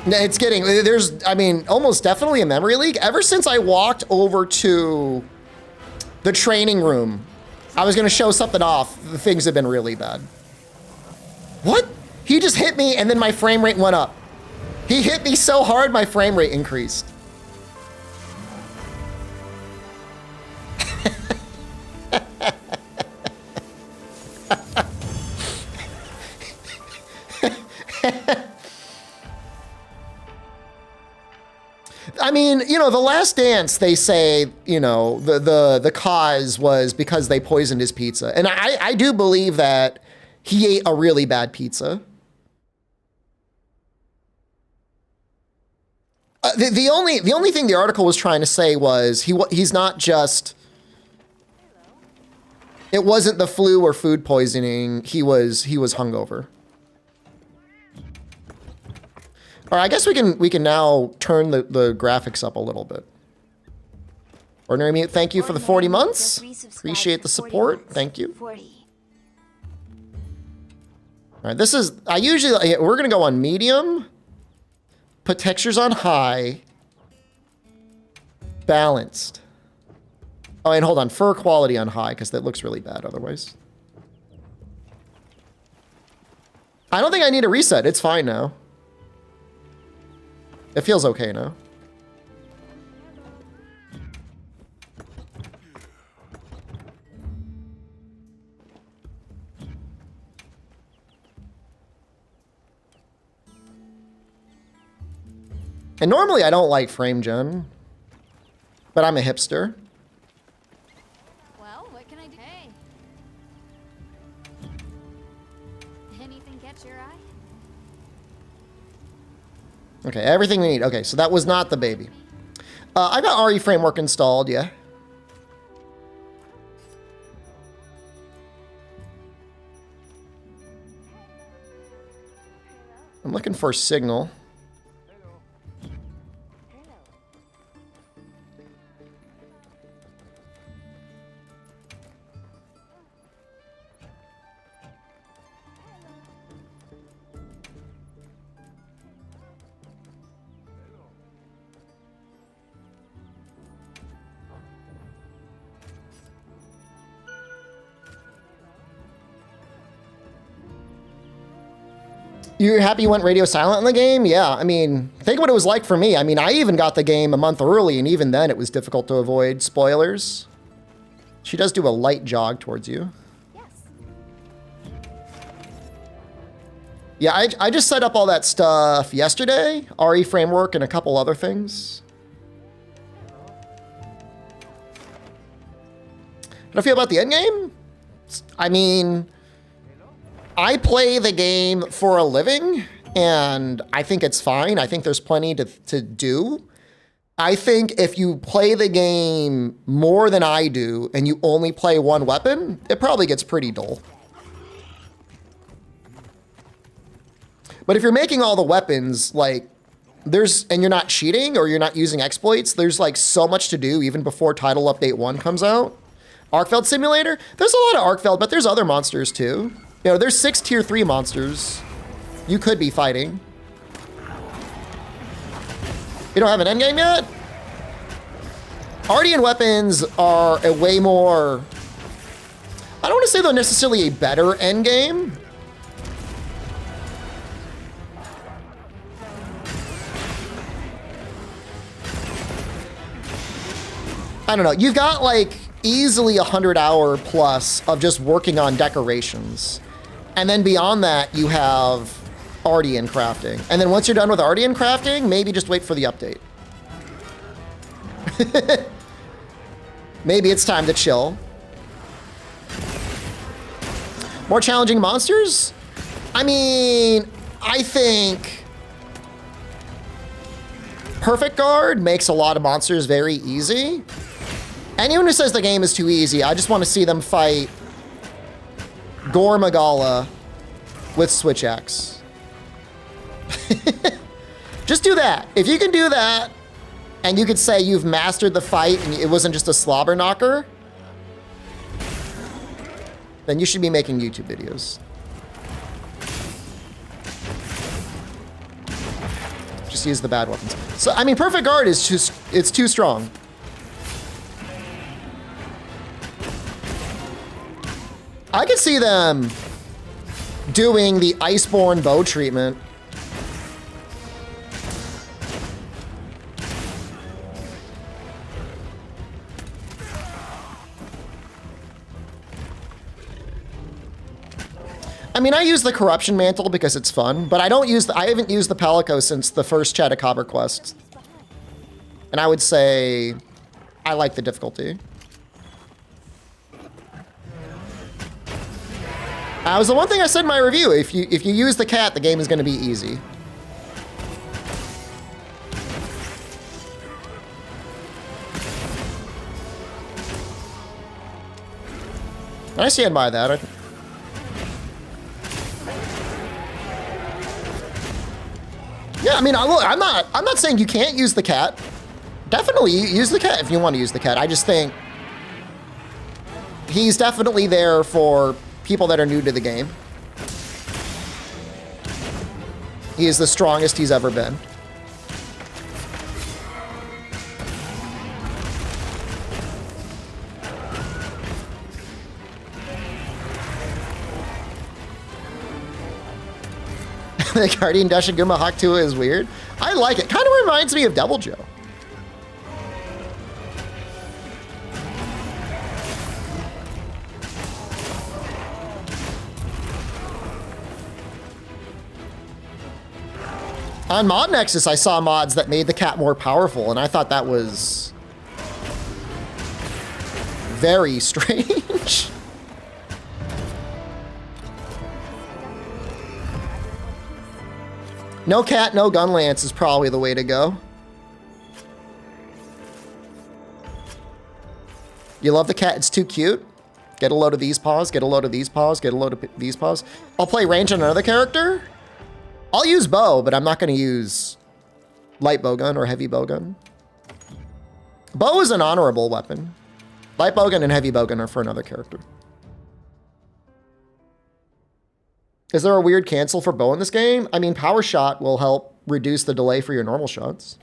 It's getting, there's, I mean, almost definitely a memory leak. Ever since I walked over to the training room, I was gonna show something off. The things have been really bad. What? He just hit me and then my frame rate went up. He hit me so hard, my frame rate increased. I mean, you know, the Last Dance, they say, you know, the cause was because they poisoned his pizza. And I do believe that he ate a really bad pizza. The only thing the article was trying to say was he's not just, it wasn't the flu or food poisoning, he was hungover. All right, I guess we can now turn the graphics up a little bit. Ordinary Mute, thank you for the 40 months. Appreciate the support. Thank you. All right, this is, we're gonna go on medium, put textures on high, balanced. Oh, and hold on, fur quality on high, because that looks really bad otherwise. I don't think I need a reset, it's fine now. It feels okay now. And normally I don't like frame gen, but I'm a hipster. Well, what can I do? Hey. Anything catch your eye? Okay, everything we need. Okay, so that was not the baby. I got RE framework installed, yeah. I'm looking for a signal. You're happy you went radio silent in the game? Yeah, I mean, think what it was like for me. I mean, I even got the game a month early, and even then it was difficult to avoid spoilers. She does do a light jog towards you. Yes. Yeah, I just set up all that stuff yesterday. RE framework and a couple other things. How do I feel about the endgame? I mean, I play the game for a living, and I think it's fine. I think there's plenty to do. I think if you play the game more than I do, and you only play one weapon, it probably gets pretty dull. But if you're making all the weapons, like, and you're not cheating, or you're not using exploits, there's like so much to do even before Title Update 1 comes out. Arkfeld Simulator, there's a lot of Arkfeld, but there's other monsters too. You know, there's 6 tier 3 monsters you could be fighting. You don't have an endgame yet? Ardian weapons are a way more, I don't want to say they're necessarily a better endgame. I don't know, you've got like easily 100 hour plus of just working on decorations. And then beyond that, you have Ardian crafting. And then once you're done with Ardian crafting, maybe just wait for the update. Maybe it's time to chill. More challenging monsters? I mean, I think Perfect Guard makes a lot of monsters very easy. Anyone who says the game is too easy, I just want to see them fight Gore Magala with Switch Axe. Just do that. If you can do that, and you could say you've mastered the fight and it wasn't just a slobber knocker, then you should be making YouTube videos. Just use the bad weapons. So, I mean, Perfect Guard is just, it's too strong. I could see them doing the Iceborne bow treatment. I mean, I use the Corruption Mantle because it's fun, but I haven't used the Palico since the first Chatacabra quest. And I would say I like the difficulty. That was the one thing I said in my review. If you use the cat, the game is going to be easy. And I stand by that. Yeah, I mean, I'm not saying you can't use the cat. Definitely use the cat if you want to use the cat. I just think he's definitely there for people that are new to the game. He is the strongest he's ever been. The Guardian Dashiguma Hakutua is weird. I like it. Kind of reminds me of Devil Joe. On Mod Nexus, I saw mods that made the cat more powerful, and I thought that was very strange. No cat, no gun lance is probably the way to go. You love the cat, it's too cute. Get a load of these paws, get a load of these paws, get a load of these paws. I'll play range on another character. I'll use bow, but I'm not going to use light bowgun or heavy bowgun. Bow is an honorable weapon. Light bowgun and heavy bowgun are for another character. Is there a weird cancel for bow in this game? I mean, power shot will help reduce the delay for your normal shots.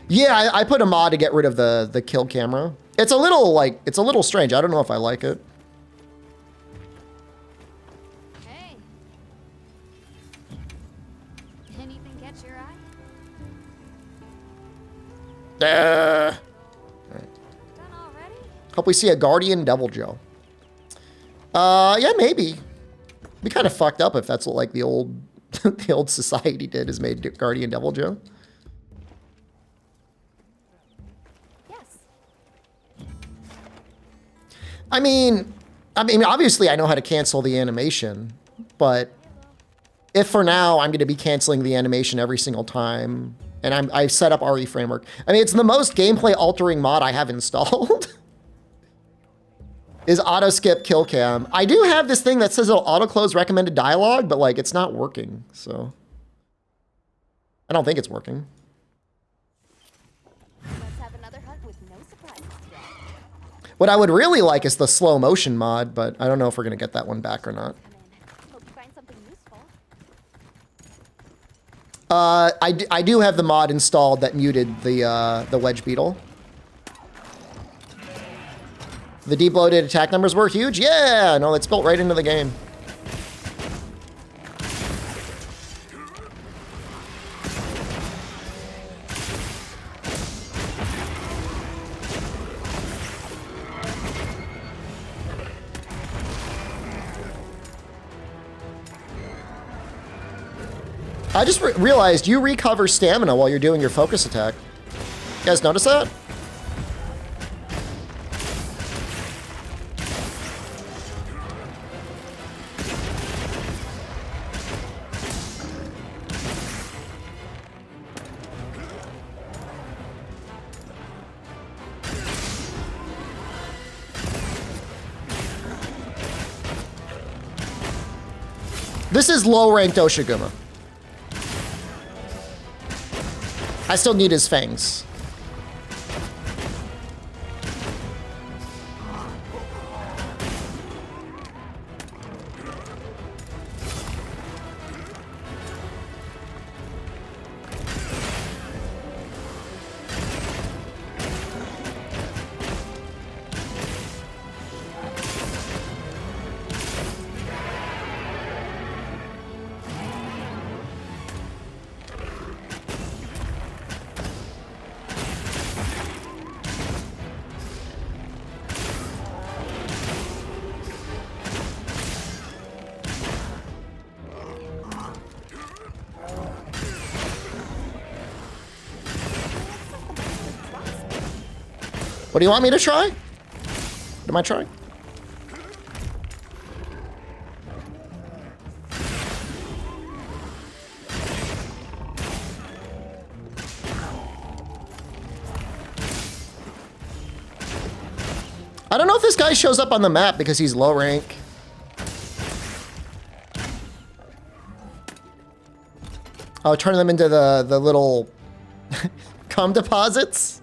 Yeah, I put a mod to get rid of the kill camera. It's a little strange. I don't know if I like it. Hey. Anything catch your eye? Right. Done already? Hope we see a Guardian Devil Joe. Yeah, maybe. Be kind of fucked up if that's what like the old the old society did, is made Guardian Devil Joe. Yes. I mean, obviously I know how to cancel the animation, but if for now I'm going to be canceling the animation every single time, and I've set up RE Framework. I mean, it's the most gameplay altering mod I have installed. Is auto skip kill cam. I do have this thing that says it'll auto close recommended dialogue, but like it's not working, so I don't think it's working. Let's have another hunt with no surprises today. What I would really like is the slow motion mod, but I don't know if we're gonna get that one back or not. Hope you find something useful. I do have the mod installed that muted the wedge beetle. The deep loaded attack numbers were huge. Yeah, no, it's built right into the game. I just realized you recover stamina while you're doing your focus attack. You guys notice that? This is low-ranked Oshiguma. I still need his fangs. What do you want me to try? What am I trying? I don't know if this guy shows up on the map because he's low rank. Oh, turn them into the little cum deposits.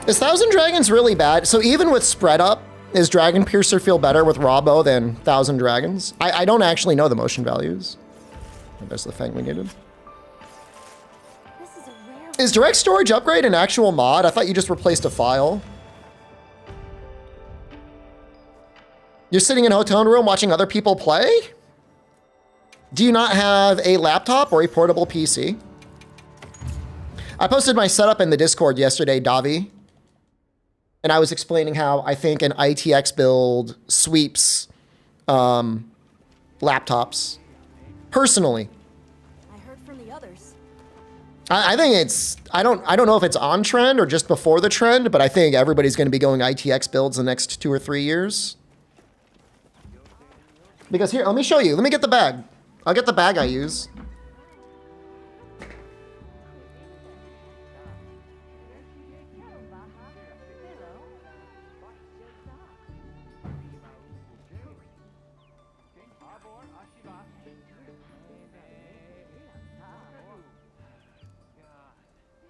Is Thousand Dragons really bad? So even with spread up, is Dragon Piercer feel better with Rabo than Thousand Dragons? I don't actually know the motion values. There's the thing we needed. Is Direct Storage Upgrade an actual mod? I thought you just replaced a file. You're sitting in a hotel room watching other people play? Do you not have a laptop or a portable PC? I posted my setup in the Discord yesterday, Davi. And I was explaining how I think an ITX build sweeps laptops. Personally. I heard from the others. I think it's, I don't know if it's on trend or just before the trend, but I think everybody's going to be going ITX builds the next 2 or 3 years. Because here, let me show you. Let me get the bag. I'll get the bag I use.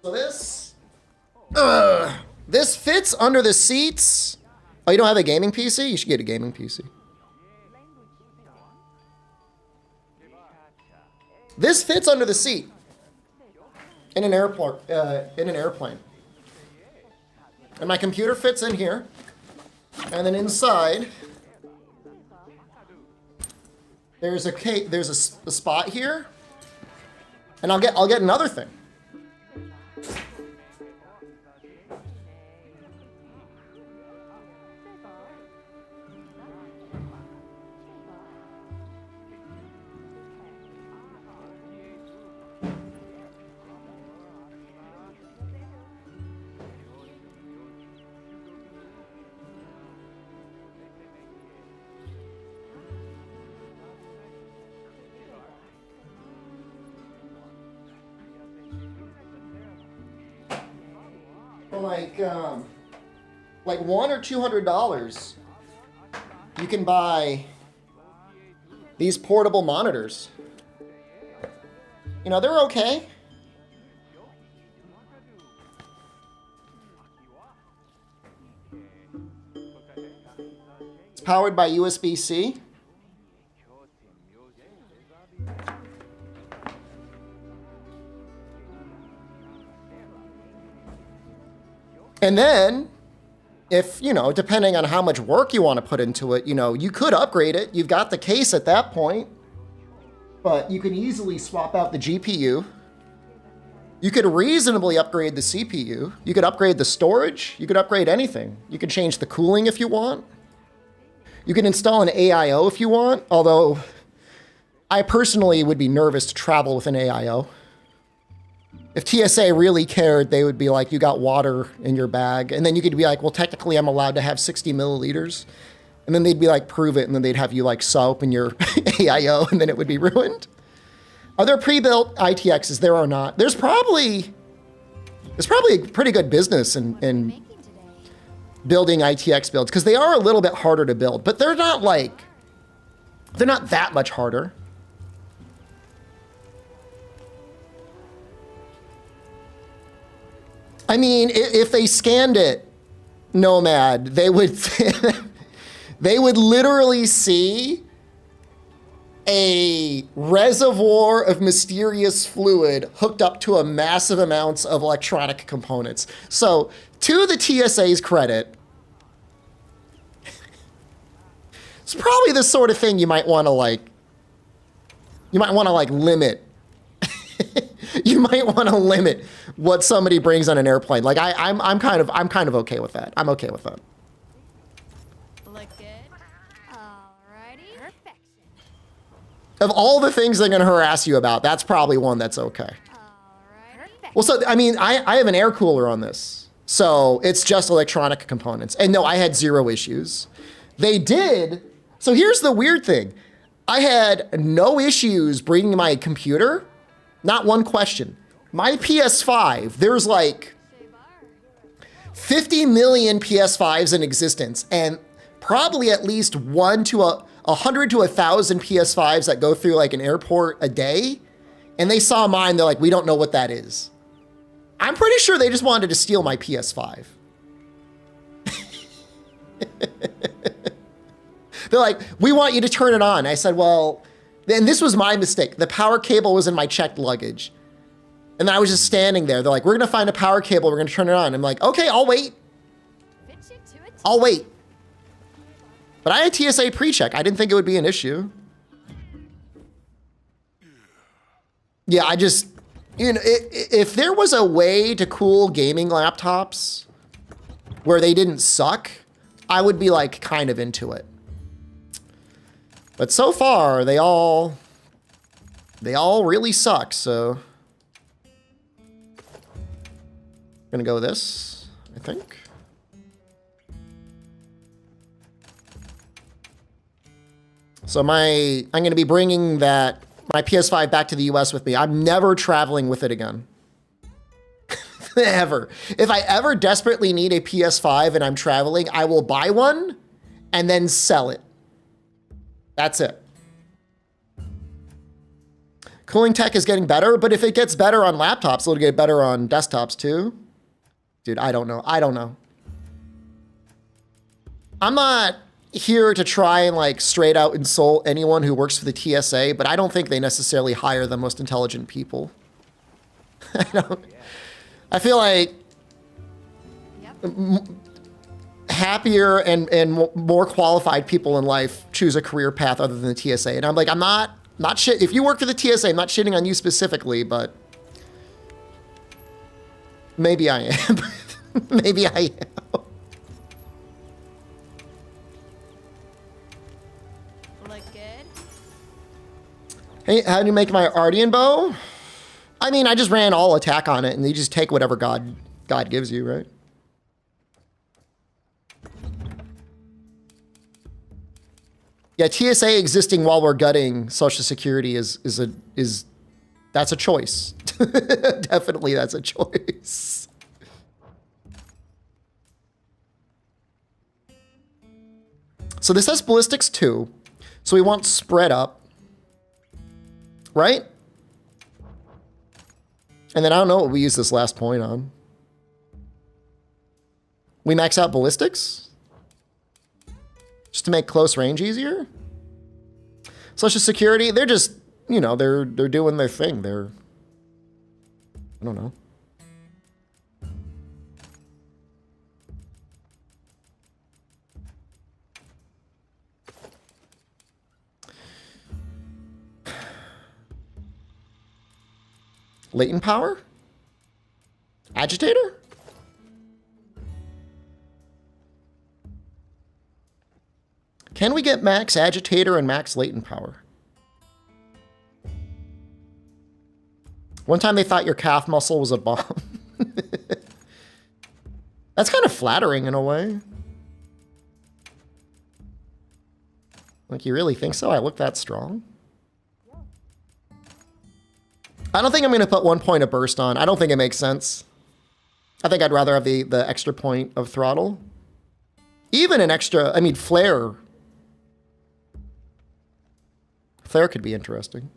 So this fits under the seats. Oh, you don't have a gaming PC? You should get a gaming PC. This fits under the seat in an airplane. And my computer fits in here. And then inside, there's a spot here. And I'll get another thing. Like $100 or $200, you can buy these portable monitors. You know, they're okay. It's powered by USB-C. And then, if, you know, depending on how much work you want to put into it, you know, you could upgrade it. You've got the case at that point, but you can easily swap out the GPU. You could reasonably upgrade the CPU. You could upgrade the storage. You could upgrade anything. You could change the cooling if you want. You can install an AIO if you want, although I personally would be nervous to travel with an AIO. If TSA really cared, they would be like, you got water in your bag. And then you could be like, well, technically I'm allowed to have 60 milliliters. And then they'd be like, prove it. And then they'd have you like sew open your AIO and then it would be ruined. Are there pre-built ITXs? There are not. There's probably a pretty good business in building ITX builds because they are a little bit harder to build, but they're not that much harder. I mean, if they scanned it, Nomad, they would they would literally see a reservoir of mysterious fluid hooked up to a massive amounts of electronic components. So, to the TSA's credit, it's probably the sort of thing you might want to limit. You might want to limit what somebody brings on an airplane. Like I'm kind of okay with that. I'm okay with that. Look good. Alrighty. Perfection. Of all the things they're going to harass you about, that's probably one that's okay. Alrighty. Well, so, I mean, I have an air cooler on this. So it's just electronic components. And no, I had 0 issues. They did. So here's the weird thing. I had no issues bringing my computer. Not one question. My PS5, there's like 50 million PS5s in existence, and probably at least 100 to 1,000 PS5s that go through like an airport a day. And they saw mine, they're like, we don't know what that is. I'm pretty sure they just wanted to steal my PS5. They're like, we want you to turn it on. I said, well, and this was my mistake. The power cable was in my checked luggage. And I was just standing there. They're like, we're going to find a power cable. We're going to turn it on. I'm like, okay, I'll wait. I'll wait. But I had TSA pre-check. I didn't think it would be an issue. Yeah, I just, you know, if there was a way to cool gaming laptops where they didn't suck, I would be like kind of into it. But so far, they all really suck, so I'm gonna go with this, I think. So I'm gonna be bringing my PS5 back to the US with me. I'm never traveling with it again. Ever. If I ever desperately need a PS5 and I'm traveling, I will buy one and then sell it. That's it. Cooling tech is getting better, but if it gets better on laptops, it'll get better on desktops too. Dude, I don't know. I'm not here to try and like straight out insult anyone who works for the TSA, but I don't think they necessarily hire the most intelligent people. I feel like happier and more qualified people in life choose a career path other than the TSA. And I'm like, I'm not shit. If you work for the TSA, I'm not shitting on you specifically, but maybe I am. Maybe I am. Look good. Hey, how do you make my Ardian bow? I mean, I just ran all attack on it, and you just take whatever God gives you, right? Yeah, TSA existing while we're gutting Social Security is that's a choice. Definitely, that's a choice. So this has Ballistics 2. So we want spread up, right? And then I don't know what we use this last point on. We max out Ballistics? Just to make close range easier? Social Security, they're just, you know, they're doing their thing. I don't know. Latent power? Agitator? Can we get max agitator and max latent power? One time they thought your calf muscle was a bomb. That's kind of flattering in a way. Like, you really think so? I look that strong? I don't think I'm going to put 1 point of burst on. I don't think it makes sense. I think I'd rather have the extra point of throttle. Even an extra, I mean, flare. Flare could be interesting.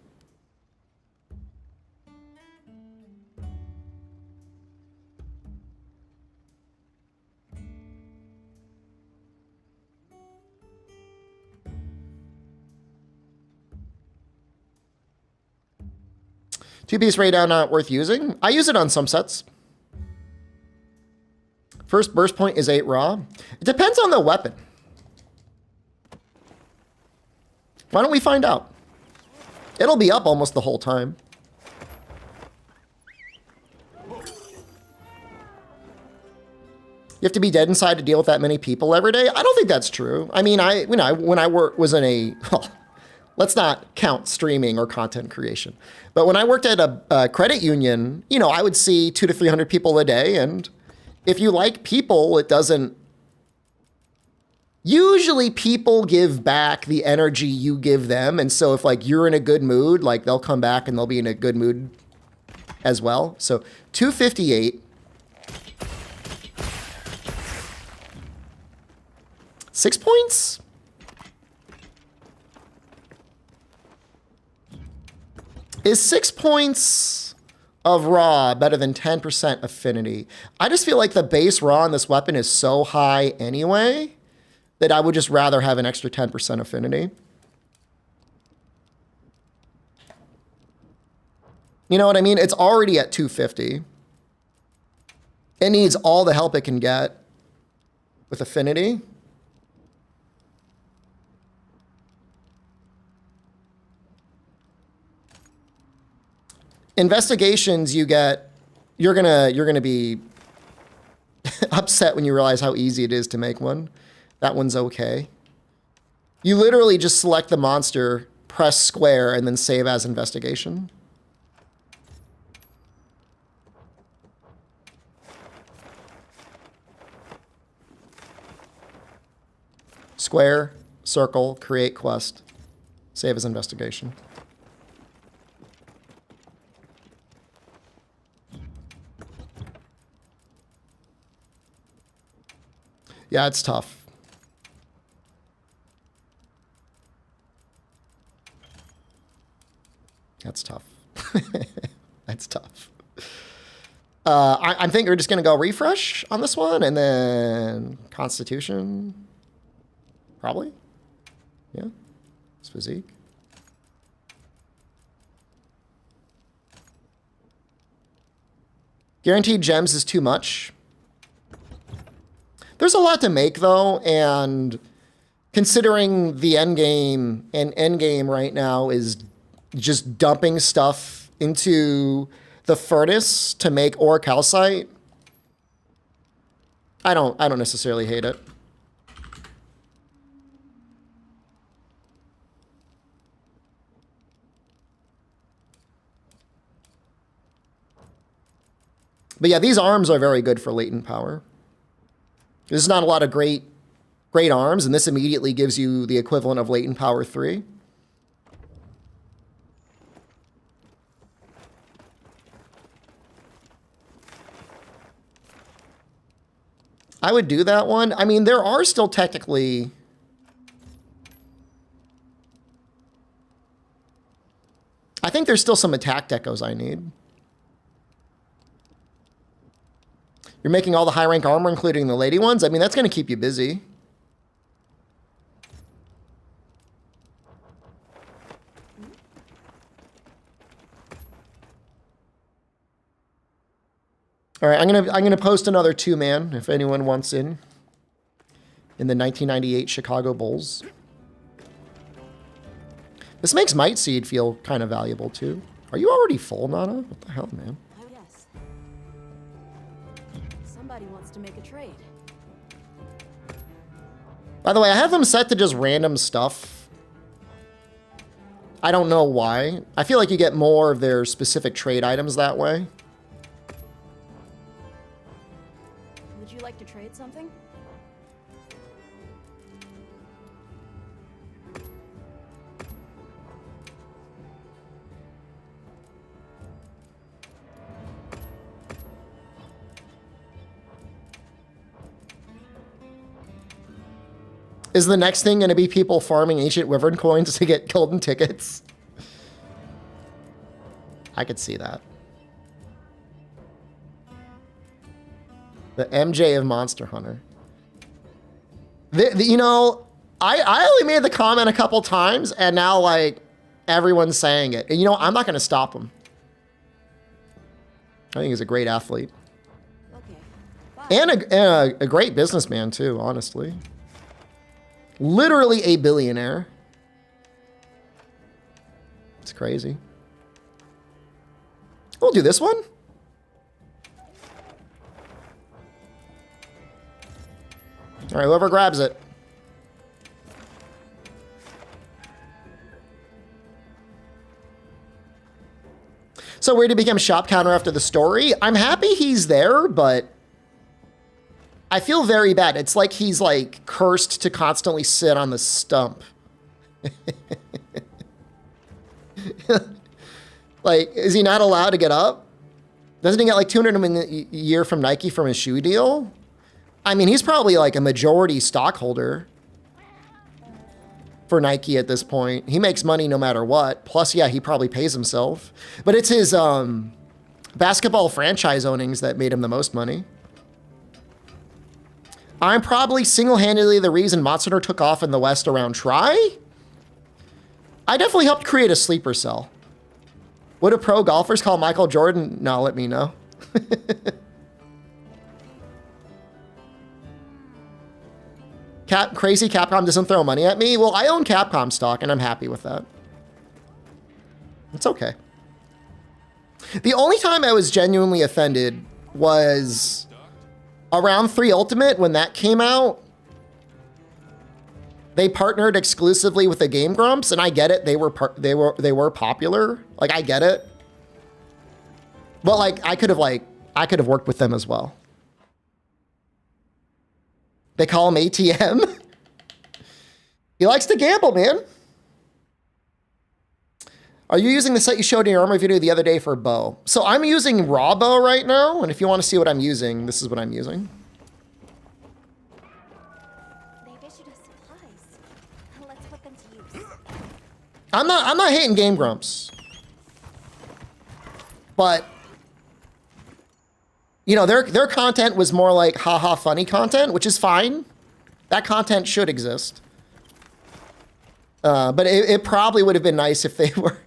Two-piece radar not worth using. I use it on some sets. First burst point is 8 raw. It depends on the weapon. Why don't we find out? It'll be up almost the whole time. You have to be dead inside to deal with that many people every day? I don't think that's true. I mean, when I was in a... Well, let's not count streaming or content creation. But when I worked at a credit union, you know, I would see 200 to 300 people a day. And if you like people, it doesn't... Usually people give back the energy you give them. And so if like you're in a good mood, like they'll come back and they'll be in a good mood as well. So 258. 6 points? Is 6 points of raw better than 10% affinity? I just feel like the base raw on this weapon is so high anyway that I would just rather have an extra 10% affinity. You know what I mean? It's already at 250. It needs all the help it can get with affinity. Investigations you get, you're gonna be upset when you realize how easy it is to make one. That one's okay. You literally just select the monster, press square, and then save as investigation. Square, circle, create quest, save as investigation. Yeah, it's tough. That's tough. That's tough. I think we're just going to go refresh on this one and then Constitution. Probably. Yeah. It's physique. Guaranteed gems is too much. There's a lot to make, though, and considering the endgame, and endgame right now is just dumping stuff into the furnace to make ore calcite, I don't necessarily hate it. But yeah, these arms are very good for latent power. There's not a lot of great arms, and this immediately gives you the equivalent of latent power 3. I would do that one. I mean, there are still technically... I think there's still some attack decos I need. You're making all the high rank armor, including the lady ones? I mean, that's going to keep you busy. All right, I'm gonna post another 2-man if anyone wants in the 1998 Chicago Bulls. This makes Might Seed feel kind of valuable too. Are you already full, Nana? What the hell, man? Oh yes. Somebody wants to make a trade. By the way, I have them set to just random stuff. I don't know why. I feel like you get more of their specific trade items that way. Would you like to trade something? Is the next thing going to be people farming ancient wyvern coins to get golden tickets? I could see that. The MJ of Monster Hunter. You know, I only made the comment a couple times, and now, like, everyone's saying it. And, you know, I'm not going to stop him. I think he's a great athlete. Okay. Bye. And a great businessman, too, honestly. Literally a billionaire. It's crazy. We'll do this one. All right, whoever grabs it. So where did he become shop counter after the story? I'm happy he's there, but I feel very bad. It's like he's like cursed to constantly sit on the stump. Like, is he not allowed to get up? Doesn't he get like $200 a year from Nike from his shoe deal? I mean, he's probably like a majority stockholder for Nike at this point. He makes money no matter what. Plus, yeah, he probably pays himself. But it's his basketball franchise ownings that made him the most money. I'm probably single-handedly the reason Monster Hunter took off in the West around Try. I definitely helped create a sleeper cell. Would a pro golfers call Michael Jordan? No, let me know. Crazy Capcom doesn't throw money at me. Well, I own Capcom stock, and I'm happy with that. It's okay. The only time I was genuinely offended was around 3 Ultimate when that came out. They partnered exclusively with the Game Grumps, and I get it. They were popular. Like, I get it. But like I could have worked with them as well. They call him ATM. He likes to gamble, man. Are you using the set you showed in your armor video the other day for bow? So I'm using raw bow right now, and if you want to see what I'm using, this is what I'm using. They've issued us supplies. Let's put them to use. I'm not hating Game Grumps. But you know, their content was more like haha funny content, which is fine. That content should exist. But it probably would have been nice if they were,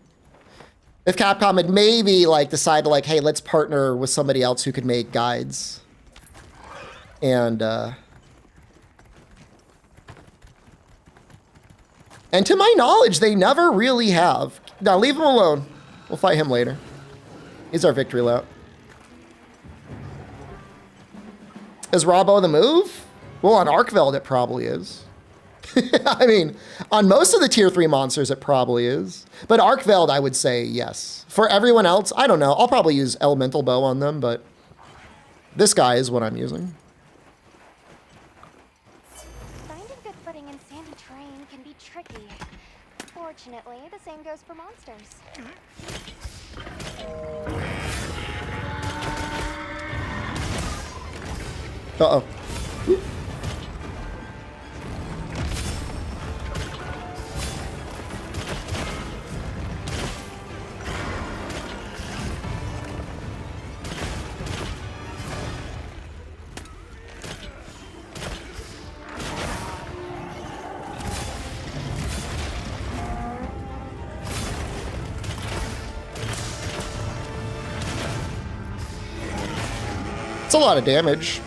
if Capcom had maybe like decided like, hey, let's partner with somebody else who could make guides. And to my knowledge, they never really have. Now leave him alone. We'll fight him later. He's our victory lap. Is Robbo the move? Well, on Arkveld it probably is. I mean, on most of the tier 3 monsters it probably is. But Arkveld, I would say yes. For everyone else, I don't know. I'll probably use Elemental Bow on them, but this guy is what I'm using. Finding good footing in sandy terrain can be tricky. Fortunately, the same goes for monsters. Uh-oh. It's a lot of damage.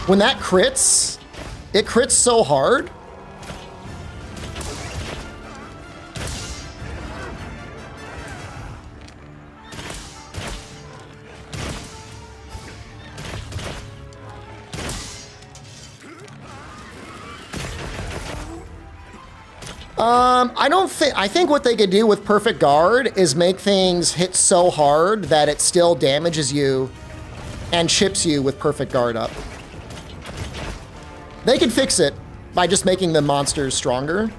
When that crits, it crits so hard. I think what they could do with Perfect Guard is make things hit so hard that it still damages you and chips you with Perfect Guard up. They could fix it by just making the monsters stronger.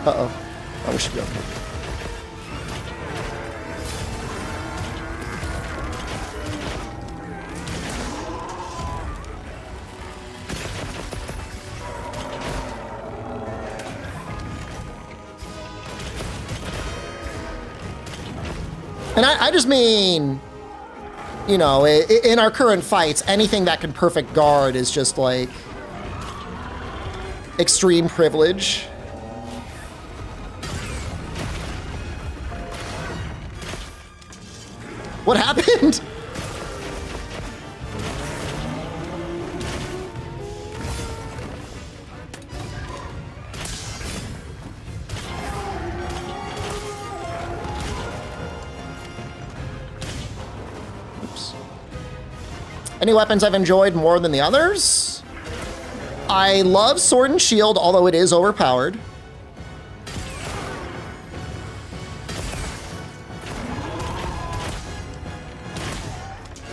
Uh-oh. Oh, we should be okay. And I just mean, you know, in our current fights, anything that can perfect guard is just like extreme privilege. What happened? Oops. Any weapons I've enjoyed more than the others? I love Sword and Shield, although it is overpowered.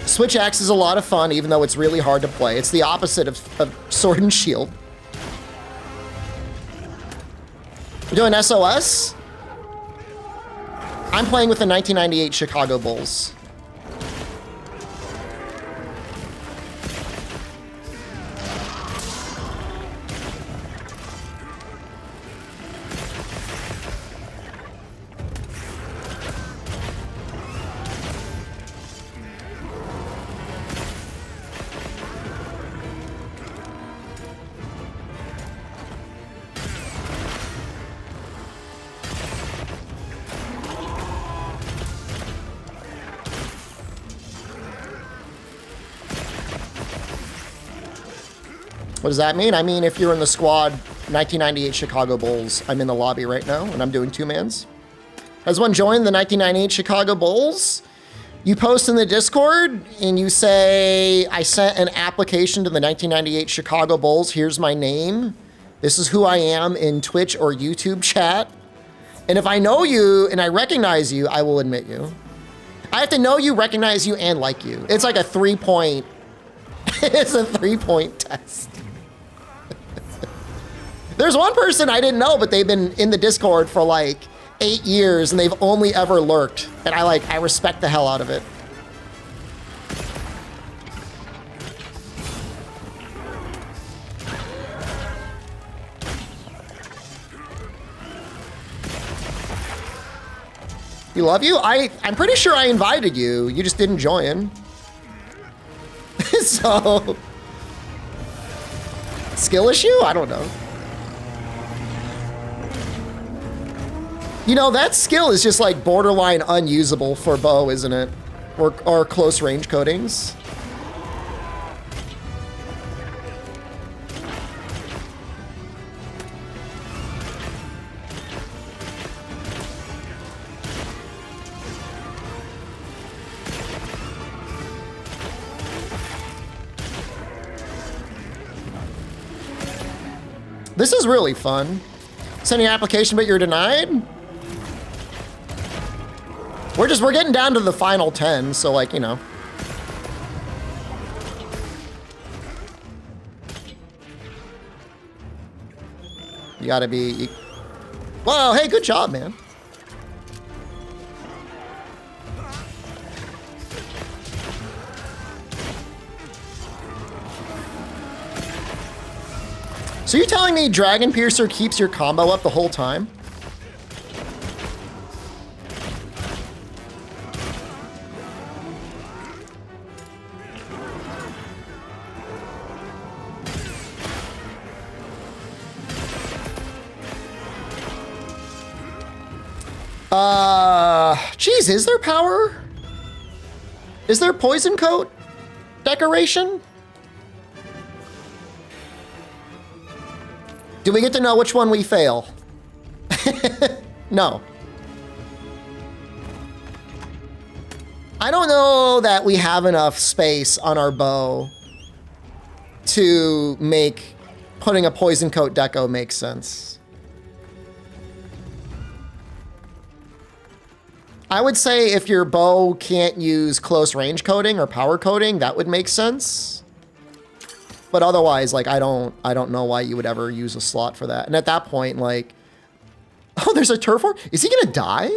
Switch Axe is a lot of fun, even though it's really hard to play. It's the opposite of Sword and Shield. We're doing SOS? I'm playing with the 1998 Chicago Bulls. What does that mean? I mean, if you're in the squad 1998 Chicago Bulls, I'm in the lobby right now, and I'm doing two-mans. Has one joined the 1998 Chicago Bulls? You post in the Discord, and you say, I sent an application to the 1998 Chicago Bulls. Here's my name. This is who I am in Twitch or YouTube chat. And if I know you and I recognize you, I will admit you. I have to know you, recognize you, and like you. It's like a 3-point, it's a 3-point test. There's one person I didn't know, but they've been in the Discord for like 8 years and they've only ever lurked. And I respect the hell out of it. You love you? I'm pretty sure I invited you. You just didn't join. So, skill issue? I don't know. You know, that skill is just like borderline unusable for bow, isn't it? Or close range coatings. This is really fun. Sending an application, but you're denied? We're getting down to the final 10, so like, you know. You gotta be... Whoa, hey, good job, man. So you're telling me Dragon Piercer keeps your combo up the whole time? Geez, is there power? Is there poison coat decoration? Do we get to know which one we fail? No. I don't know that we have enough space on our bow to make putting a poison coat deco make sense. I would say if your bow can't use close range coating or power coating, that would make sense. But otherwise, like, I don't know why you would ever use a slot for that. And at that point, like, oh, there's a turf war? Is he gonna die?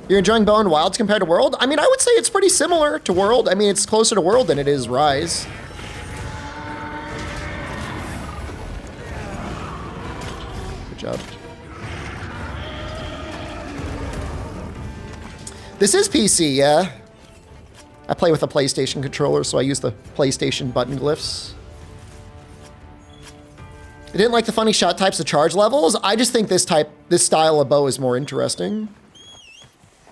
You're enjoying Bow and Wilds compared to World? I mean, I would say it's pretty similar to World. I mean, it's closer to World than it is Rise. Good job. This is PC, yeah. I play with a PlayStation controller, so I use the PlayStation button glyphs. I didn't like the funny shot types of charge levels. I just think this style of bow is more interesting.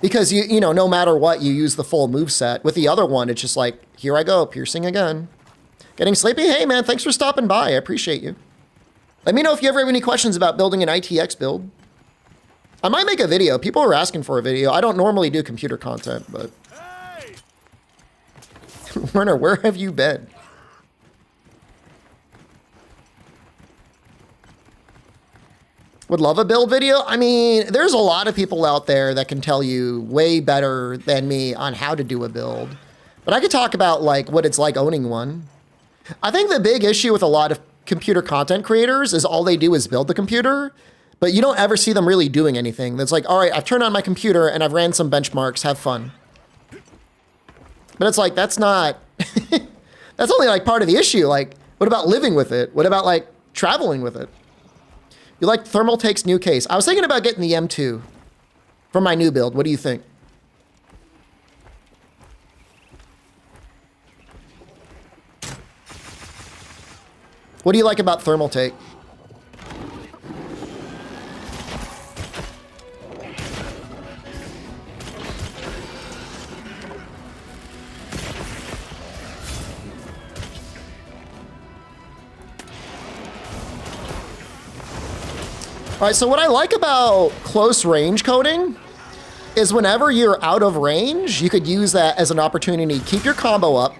Because, you know, no matter what, you use the full moveset. With the other one, it's just like, here I go, piercing again. Getting sleepy? Hey, man, thanks for stopping by. I appreciate you. Let me know if you ever have any questions about building an ITX build. I might make a video. People are asking for a video. I don't normally do computer content, but... Hey! Werner, where have you been? Would love a build video. I mean, there's a lot of people out there that can tell you way better than me on how to do a build. But I could talk about like what it's like owning one. I think the big issue with a lot of computer content creators is all they do is build the computer, but you don't ever see them really doing anything. That's like, all right, I've turned on my computer and I've ran some benchmarks, have fun. But it's like, that's not, that's only like part of the issue. Like, what about living with it? What about like traveling with it? You like Thermaltake's new case? I was thinking about getting the M2 for my new build. What do you think? What do you like about Thermaltake? All right, so what I like about close range coating is whenever you're out of range, you could use that as an opportunity to keep your combo up.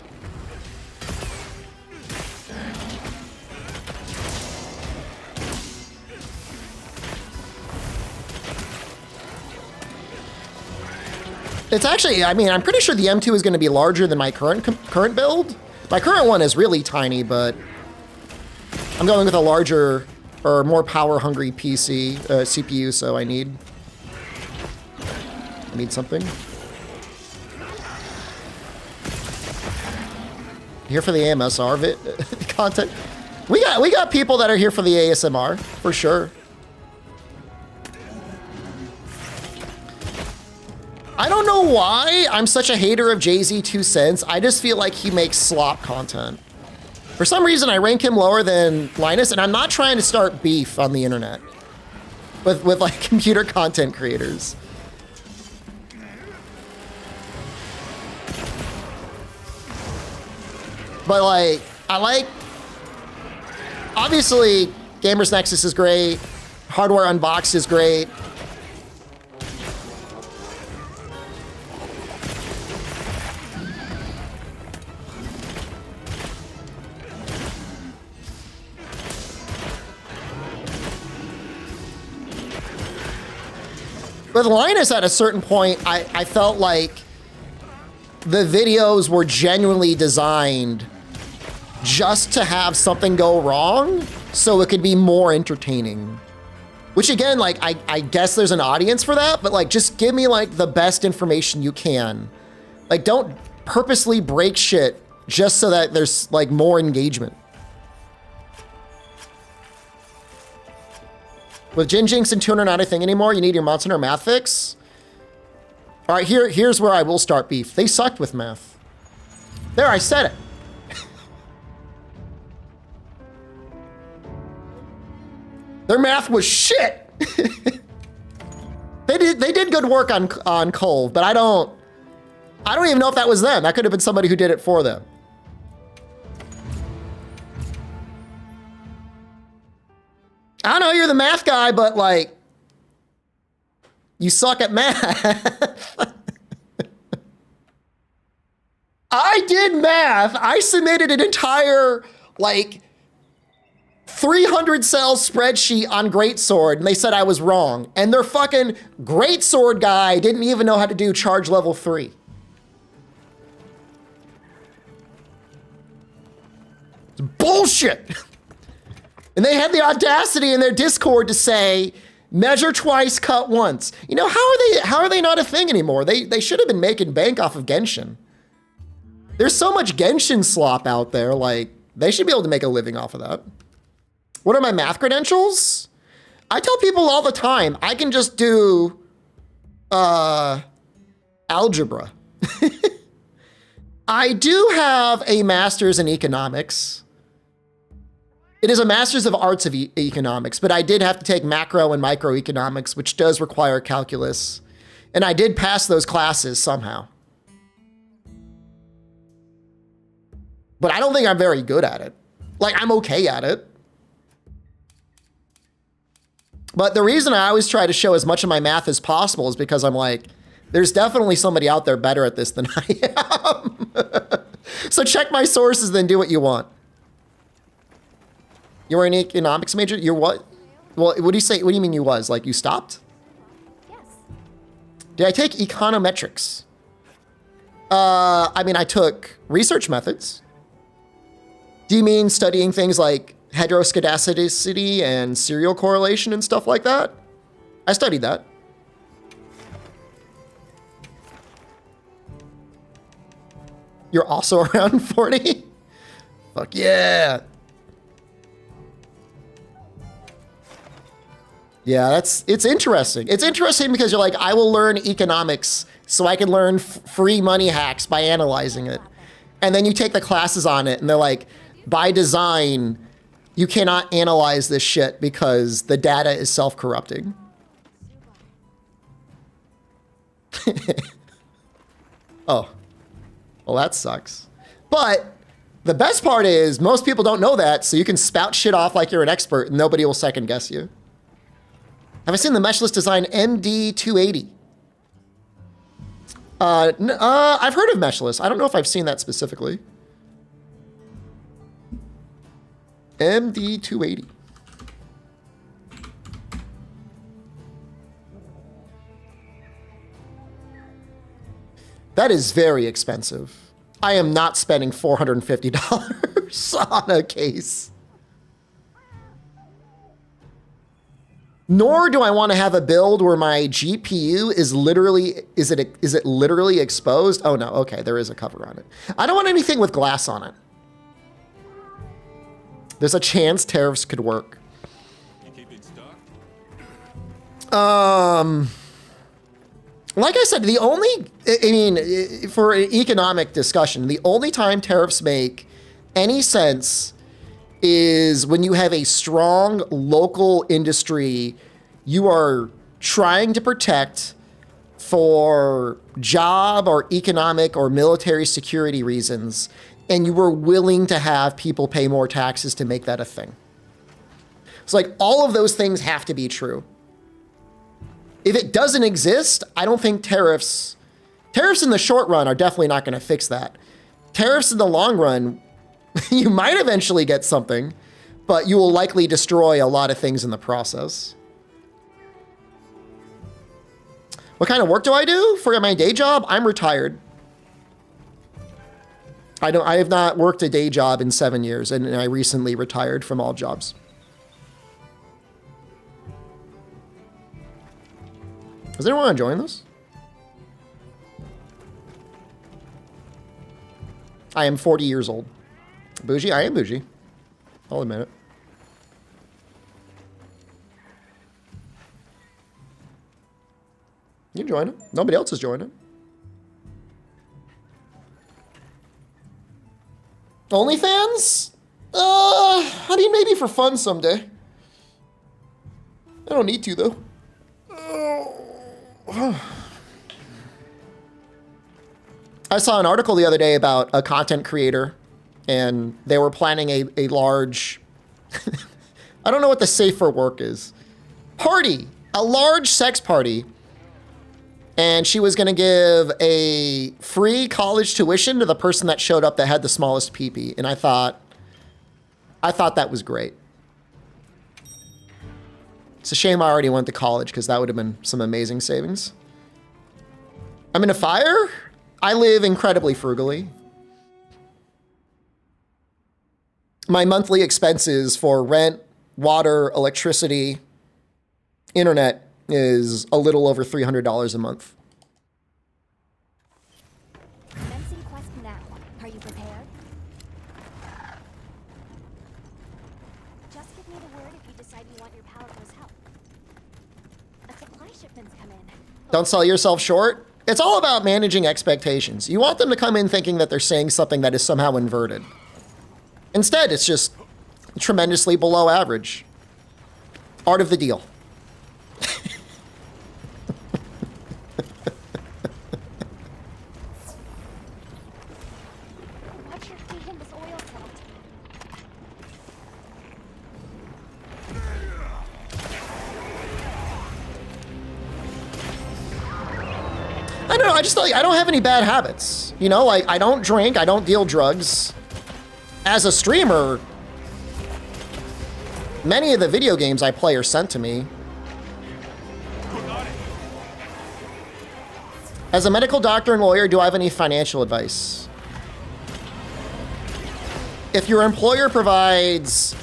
It's actually, I mean, I'm pretty sure the M2 is going to be larger than my current build. My current one is really tiny, but I'm going with a larger or more power-hungry CPU, so I need something. Here for the AMSR content. We got people that are here for the ASMR, for sure. I don't know why I'm such a hater of Jay-Z 2 Cents. I just feel like he makes slop content. For some reason, I rank him lower than Linus, and I'm not trying to start beef on the internet with like computer content creators. But like, obviously, Gamers Nexus is great. Hardware Unboxed is great. With Linus, at a certain point, I felt like the videos were genuinely designed just to have something go wrong so it could be more entertaining. Which again, like, I guess there's an audience for that, but like, just give me like the best information you can. Like, don't purposely break shit just so that there's like more engagement. With Jin Jinx and Tuner not a thing anymore, you need your Monster Hunter math fix? All right, here's where I will start beef. They sucked with math. There, I said it. Their math was shit. They did good work on Cove, but I don't I don't even know if that was them. That could have been somebody who did it for them. I don't know, you're the math guy, but like, you suck at math. I did math. I submitted an entire, like, 300 cell spreadsheet on Greatsword, and they said I was wrong. And their fucking Greatsword guy didn't even know how to do charge level 3. It's bullshit. And they had the audacity in their Discord to say, measure twice, cut once. You know, how are they not a thing anymore? They should have been making bank off of Genshin. There's so much Genshin slop out there, like, they should be able to make a living off of that. What are my math credentials? I tell people all the time, I can just do algebra. I do have a master's in economics. It is a master's of arts of economics, but I did have to take macro and microeconomics, which does require calculus. And I did pass those classes somehow. But I don't think I'm very good at it. Like, I'm okay at it. But the reason I always try to show as much of my math as possible is because I'm like, there's definitely somebody out there better at this than I am. So check my sources, then do what you want. You were an economics major? You're what? Well, what do you say? What do you mean you was? Like, you stopped? Yes. Did I take econometrics? I mean, I took research methods. Do you mean studying things like heteroscedasticity and serial correlation and stuff like that? I studied that. You're also around 40? Fuck yeah. Yeah, it's interesting. It's interesting because you're like, I will learn economics so I can learn free money hacks by analyzing it. And then you take the classes on it and they're like, by design, you cannot analyze this shit because the data is self-corrupting. Oh, well, that sucks. But the best part is most people don't know that, so you can spout shit off like you're an expert and nobody will second guess you. Have I seen the meshless design MD280? I've heard of meshless. I don't know if I've seen that specifically. MD280. That is very expensive. I am not spending $450 on a case. Nor do I want to have a build where my GPU is literally, is it literally exposed? Oh no, okay, there is a cover on it. I don't want anything with glass on it. There's a chance tariffs could work. Like I said, for an economic discussion, the only time tariffs make any sense is when you have a strong local industry you are trying to protect for job or economic or military security reasons, and you were willing to have people pay more taxes to make that a thing. So like all of those things have to be true. If it doesn't exist, I don't think tariffs in the short run are definitely not going to fix that. Tariffs in the long run, you might eventually get something, but you will likely destroy a lot of things in the process. What kind of work do I do for my day job? I'm retired. I have not worked a day job in 7 years, and I recently retired from all jobs. Does anyone want to join this? I am 40 years old. Bougie? I am bougie. I'll admit it. You can join it. Nobody else is joining it. OnlyFans? I mean, maybe for fun someday. I don't need to, though. I saw an article the other day about a content creator, and they were planning a large, I don't know what the safe for work is, party, a large sex party. And she was gonna give a free college tuition to the person that showed up that had the smallest pee-pee. And I thought that was great. It's a shame I already went to college because that would have been some amazing savings. I'm in a fire? I live incredibly frugally. My monthly expenses for rent, water, electricity, internet is a little over $300 a month. Commencing quest now. Are you prepared? Just give me the word if you decide you want your powerful's help. A supply shipment's come in. Don't sell yourself short. It's all about managing expectations. You want them to come in thinking that they're saying something that is somehow inverted. Instead, it's just tremendously below average. Art of the deal. Watch your feet in this oil salt. I don't know, I just like, I don't have any bad habits. You know, like I don't drink, I don't deal drugs. As a streamer, many of the video games I play are sent to me. As a medical doctor and lawyer, do I have any financial advice? If your employer provides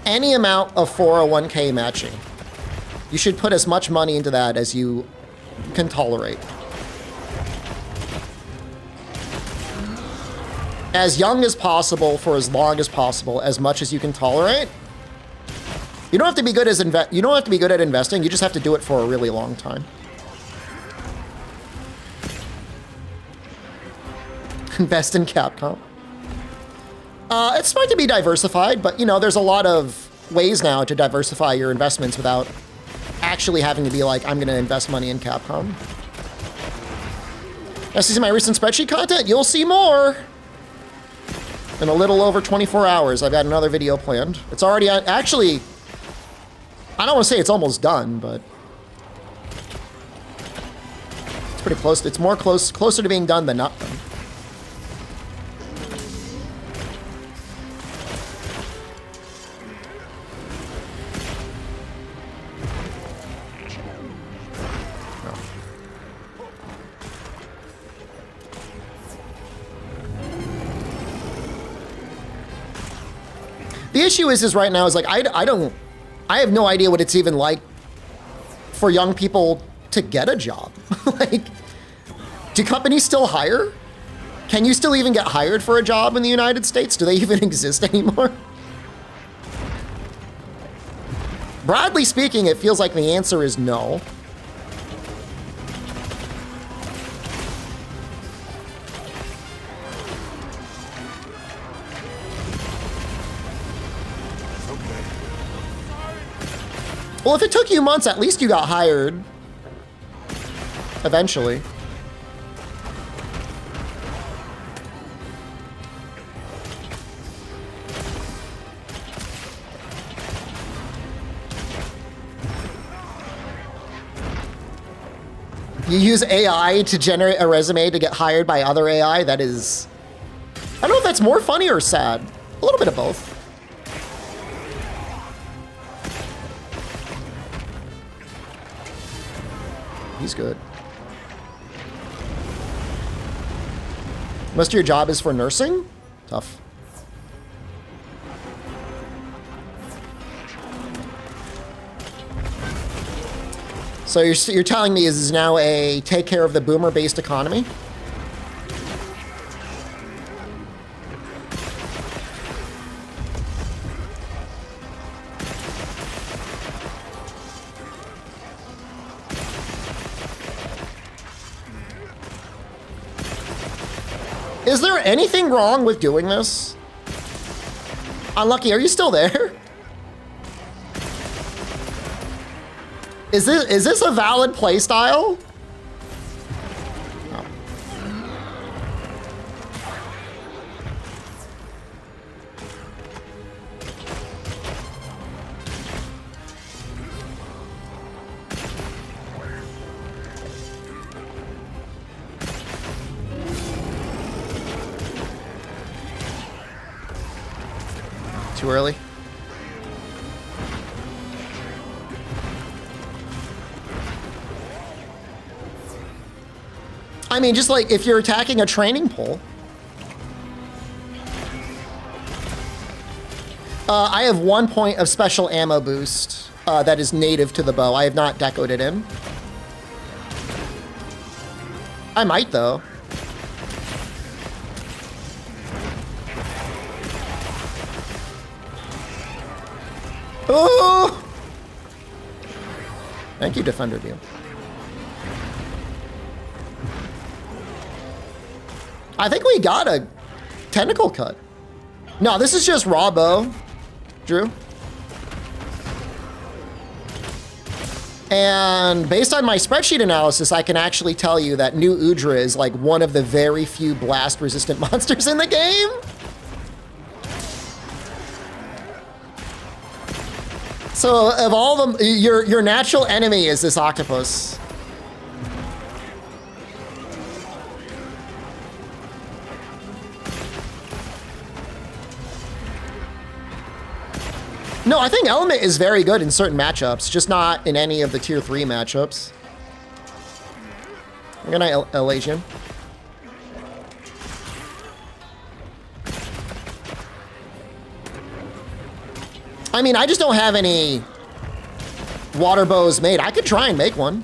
any amount of 401k matching, you should put as much money into that as you can tolerate. As young as possible for as long as possible, as much as you can tolerate. You don't have to be good you don't have to be good at investing. You just have to do it for a really long time. Invest in Capcom. It's smart to be diversified, but you know, there's a lot of ways now to diversify your investments without actually having to be like, I'm gonna invest money in Capcom. Now, see my recent spreadsheet content? You'll see more. In a little over 24 hours, I've got another video planned. It's already, actually, I don't want to say it's almost done, but it's pretty close. It's more closer to being done than not done. The issue is right now is like, I have no idea what it's even like for young people to get a job. Like, do companies still hire? Can you still even get hired for a job in the United States? Do they even exist anymore? Broadly speaking, it feels like the answer is no. Well, if it took you months, at least you got hired. Eventually. You use AI to generate a resume to get hired by other AI? That is... I don't know if that's more funny or sad. A little bit of both. He's good. Most of your job is for nursing? Tough. So you're telling me this is now a take care of the boomer-based economy? Is there anything wrong with doing this? Unlucky, are you still there? Is this a valid playstyle? No. too early. I mean, just like if you're attacking a training pole. I have 1 point of special ammo boost that is native to the bow. I have not decoed it in. I might, though. Oh! Thank you, Defender View. I think we got a tentacle cut. No, this is just raw bow, Drew. And based on my spreadsheet analysis, I can actually tell you that New Udra is like one of the very few blast-resistant monsters in the game. So of all them, your natural enemy is this octopus. No, I think Element is very good in certain matchups, just not in any of the tier 3 matchups. Good night, Elasian. I mean, I just don't have any water bows made. I could try and make one.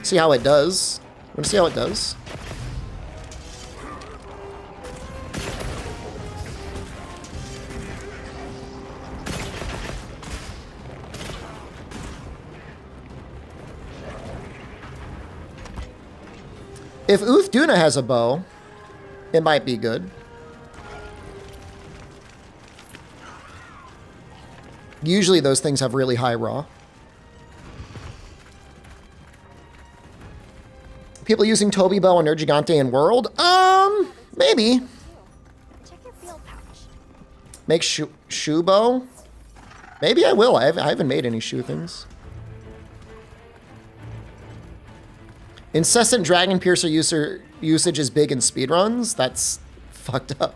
See how it does. Want to see how it does? If Duna has a bow, it might be good. Usually those things have really high raw. People using Toby bow and Urgigante in World? Maybe. Check your field pouch. Make shoe bow? Maybe I will. I haven't made any shoe things. Incessant Dragon Piercer usage is big in speedruns? That's fucked up.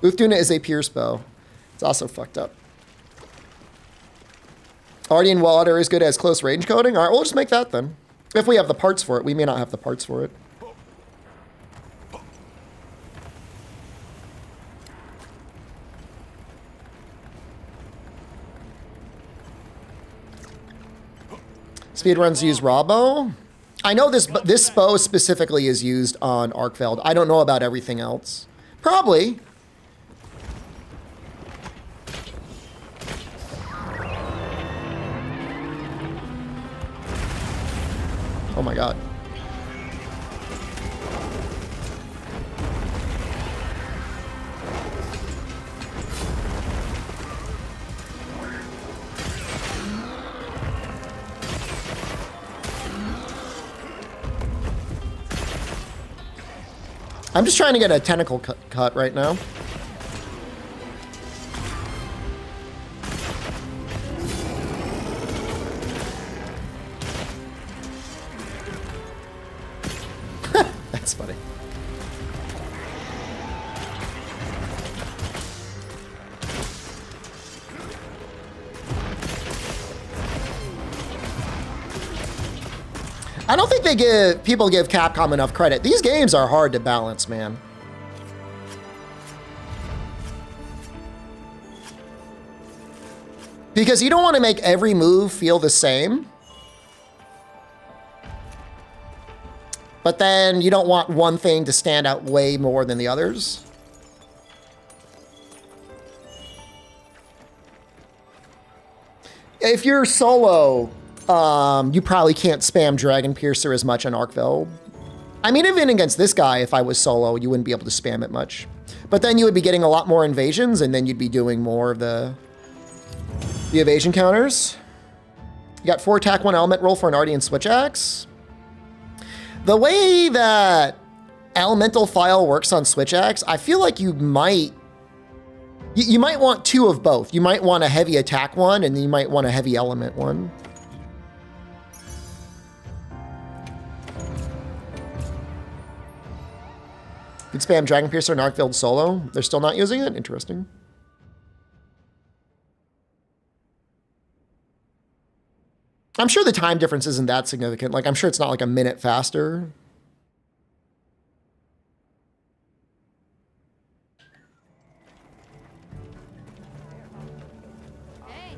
Uthduna is a pierce bow. It's also fucked up. Ardian Water is good as close range coding? Alright, we'll just make that then. If we have the parts for it. We may not have the parts for it. Speedruns use raw bow. I know this bow specifically is used on Arkfeld. I don't know about everything else. Probably. Oh my god. I'm just trying to get a tentacle cut right now. That's funny. I don't think people give Capcom enough credit. These games are hard to balance, man. Because you don't want to make every move feel the same. But then you don't want one thing to stand out way more than the others. If you're solo, you probably can't spam Dragon Piercer as much on Arkfeld. I mean, even against this guy, if I was solo, you wouldn't be able to spam it much. But then you would be getting a lot more invasions, and then you'd be doing more of the evasion counters. You got 4 attack, 1 element roll for an Ardian Switch Axe. The way that Elemental File works on Switch Axe, I feel like you might want 2 of both. You might want a heavy attack one, and you might want a heavy element one. You'd spam Dragon Piercer and Arkfield solo. They're still not using it? Interesting. I'm sure the time difference isn't that significant. Like, I'm sure it's not like a minute faster. Hey.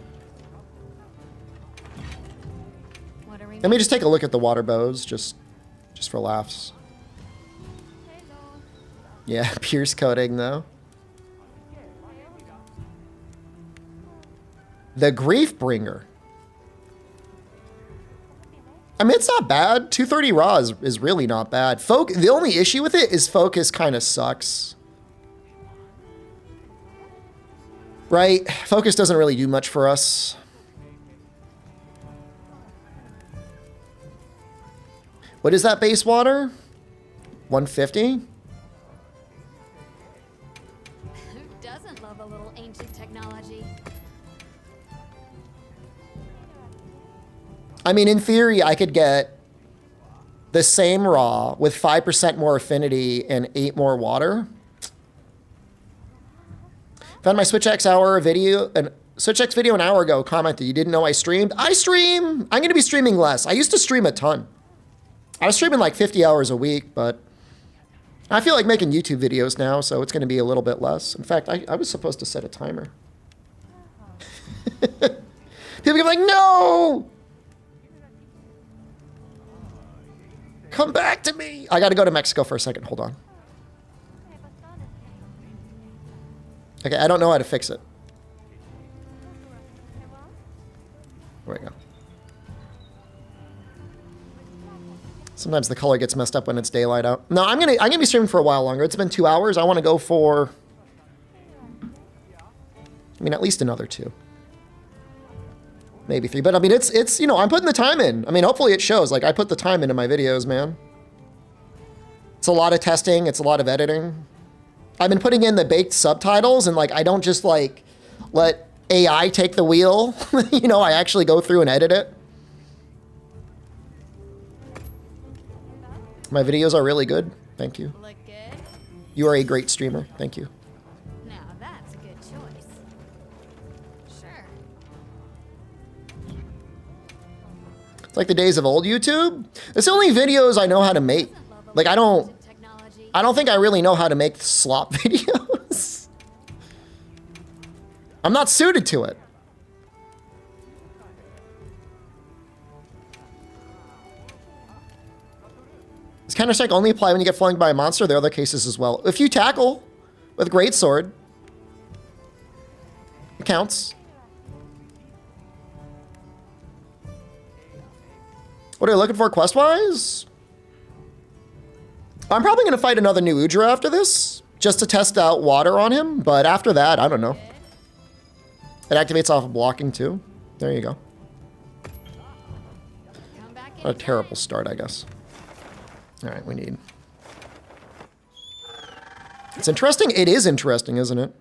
What are we Let me just take a look at the water bows, just for laughs. Hello. Yeah, Pierce coating though. The Grief Bringer. I mean, it's not bad. 230 raw is really not bad. The only issue with it is focus kind of sucks. Right? Focus doesn't really do much for us. What is that base water? 150? Who doesn't love a little ancient technology? I mean, in theory, I could get the same raw with 5% more affinity and 8 more water. Found my SwitchX SwitchX video an hour ago, commented, you didn't know I streamed? I stream! I'm gonna be streaming less. I used to stream a ton. I was streaming like 50 hours a week, but I feel like making YouTube videos now, so it's gonna be a little bit less. In fact, I was supposed to set a timer. People get like, no! Come back to me. I got to go to Mexico for a second. Hold on. Okay, I don't know how to fix it. There we go. Sometimes the color gets messed up when it's daylight out. No, I'm gonna be streaming for a while longer. It's been 2 hours. I want to go for, I mean, at least another 2. Maybe 3, but I mean, it's you know, I'm putting the time in. I mean, hopefully it shows. Like, I put the time into my videos, man. It's a lot of testing. It's a lot of editing. I've been putting in the baked subtitles, and like, I don't just like let AI take the wheel. You know, I actually go through and edit it. My videos are really good. Thank you. Look good? You are a great streamer. Thank you. Now that's a good choice. Sure. It's like the days of old YouTube. It's the only videos I know how to make. Like, I don't think I really know how to make slop videos. I'm not suited to it. Does Counter-Strike only apply when you get flanked by a monster? There are other cases as well. If you tackle with Greatsword, it counts. What are you looking for quest-wise? I'm probably going to fight another new Udra after this, just to test out water on him. But after that, I don't know. It activates off of blocking too. There you go. What a terrible start, I guess. All right, we need. It's interesting. It is interesting, isn't it?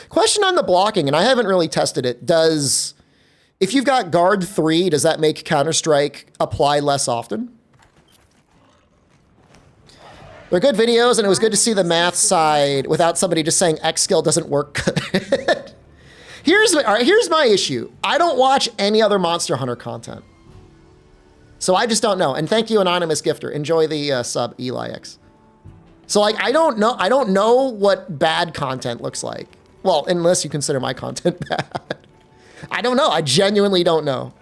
Question on the blocking, and I haven't really tested it. If you've got guard 3, does that make Counter-Strike apply less often? They're good videos, and it was good to see the math side without somebody just saying X skill doesn't work good. Here's my issue. I don't watch any other Monster Hunter content. So I just don't know. And thank you, Anonymous Gifter. Enjoy the sub, Eli X. So like, I don't know what bad content looks like. Well, unless you consider my content bad. I don't know. I genuinely don't know.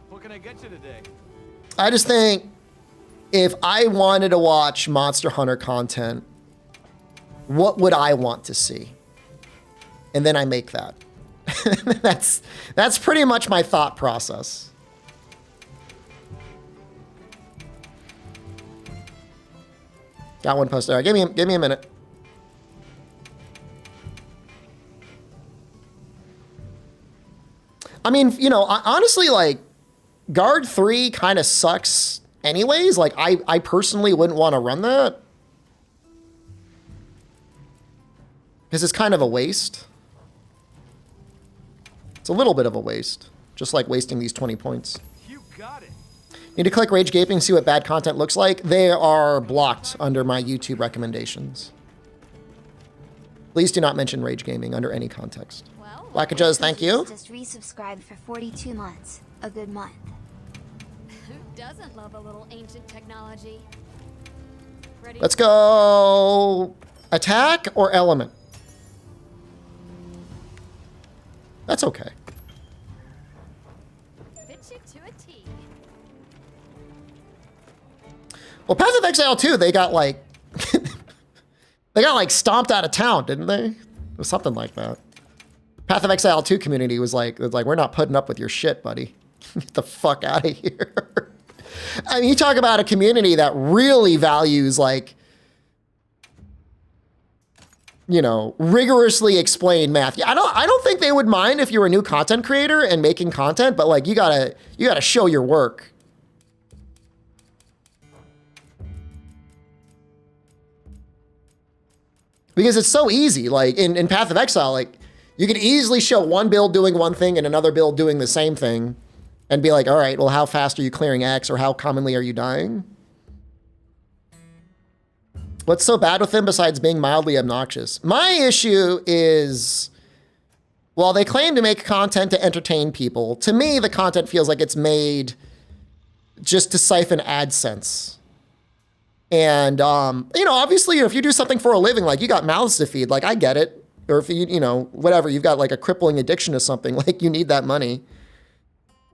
What can I get you today? I just think if I wanted to watch Monster Hunter content, what would I want to see? And then I make that. That's pretty much my thought process. Got one post there. Give me a minute. I mean, you know, honestly, like, guard 3 kind of sucks anyways. Like, I personally wouldn't want to run that. Because it's kind of a waste. It's a little bit of a waste. Just like wasting these 20 points. You got it. Need to click Rage Gaping, see what bad content looks like. They are blocked under my YouTube recommendations. Please do not mention Rage Gaming under any context. Well, Wackajoes, thank you. Just resubscribed for 42 months. A good month. who doesn't love a little ancient technology? Ready? Let's go attack or element. That's okay. Fit you to a T. Well, Path of Exile 2, they got like they got like stomped out of town, didn't they? It was something like that. Path of Exile 2 community was like we're not putting up with your shit, buddy. Get the fuck out of here. I mean, you talk about a community that really values like, you know, rigorously explained math. Yeah, I don't think they would mind if you were a new content creator and making content, but like you gotta show your work. Because it's so easy. Like in Path of Exile, like you could easily show one build doing one thing and another build doing the same thing and be like, all right, well, how fast are you clearing X or how commonly are you dying? What's so bad with them besides being mildly obnoxious? My issue is, while they claim to make content to entertain people, to me, the content feels like it's made just to siphon AdSense. And, you know, obviously, if you do something for a living, like you got mouths to feed, like I get it. Or if you know, whatever, you've got like a crippling addiction to something, like you need that money.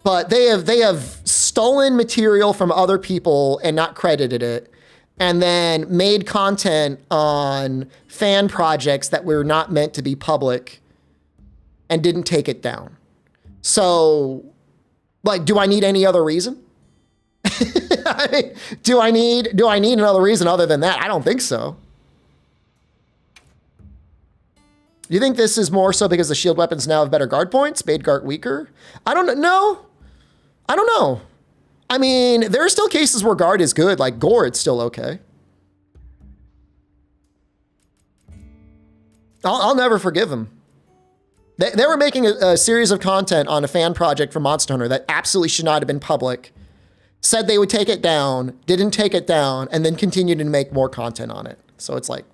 But they have stolen material from other people and not credited it. And then made content on fan projects that were not meant to be public and didn't take it down. So, like, do I need any other reason? I mean, do I need another reason other than that? I don't think so. Do you think this is more so because the shield weapons now have better guard points, made guard weaker? I don't know. I don't know. I mean, there are still cases where guard is good, like gore, it's still okay. I'll never forgive him. They were making a series of content on a fan project for Monster Hunter that absolutely should not have been public. Said they would take it down, didn't take it down, and then continued to make more content on it. So it's like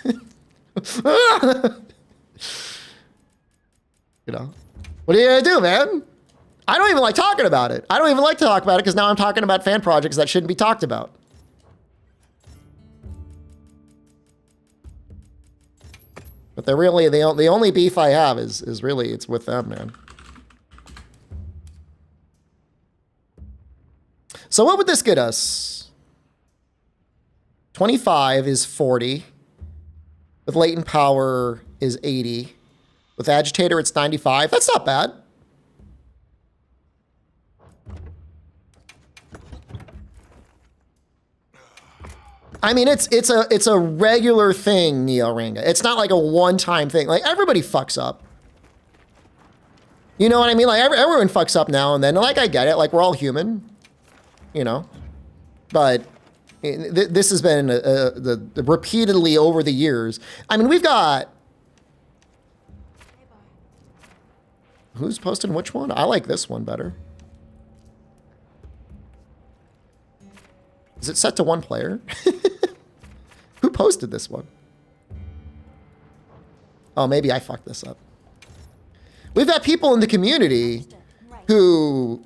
you know, what are you gonna do, man? I don't even like talking about it. I don't even like to talk about it because now I'm talking about fan projects that shouldn't be talked about. But they're really, the only beef I have is really, it's with them, man. So what would this get us? 25 is 40. With latent power is 80. With agitator, it's 95. That's not bad. I mean, it's a regular thing, Neo Ranga. It's not like a one-time thing. Like, everybody fucks up. You know what I mean? Like, everyone fucks up now and then. Like, I get it. Like, we're all human. You know? But this has been repeatedly over the years. I mean, we've got... Who's posting which one? I like this one better. Is it set to one player? Who posted this one? Oh, maybe I fucked this up. We've got people in the community who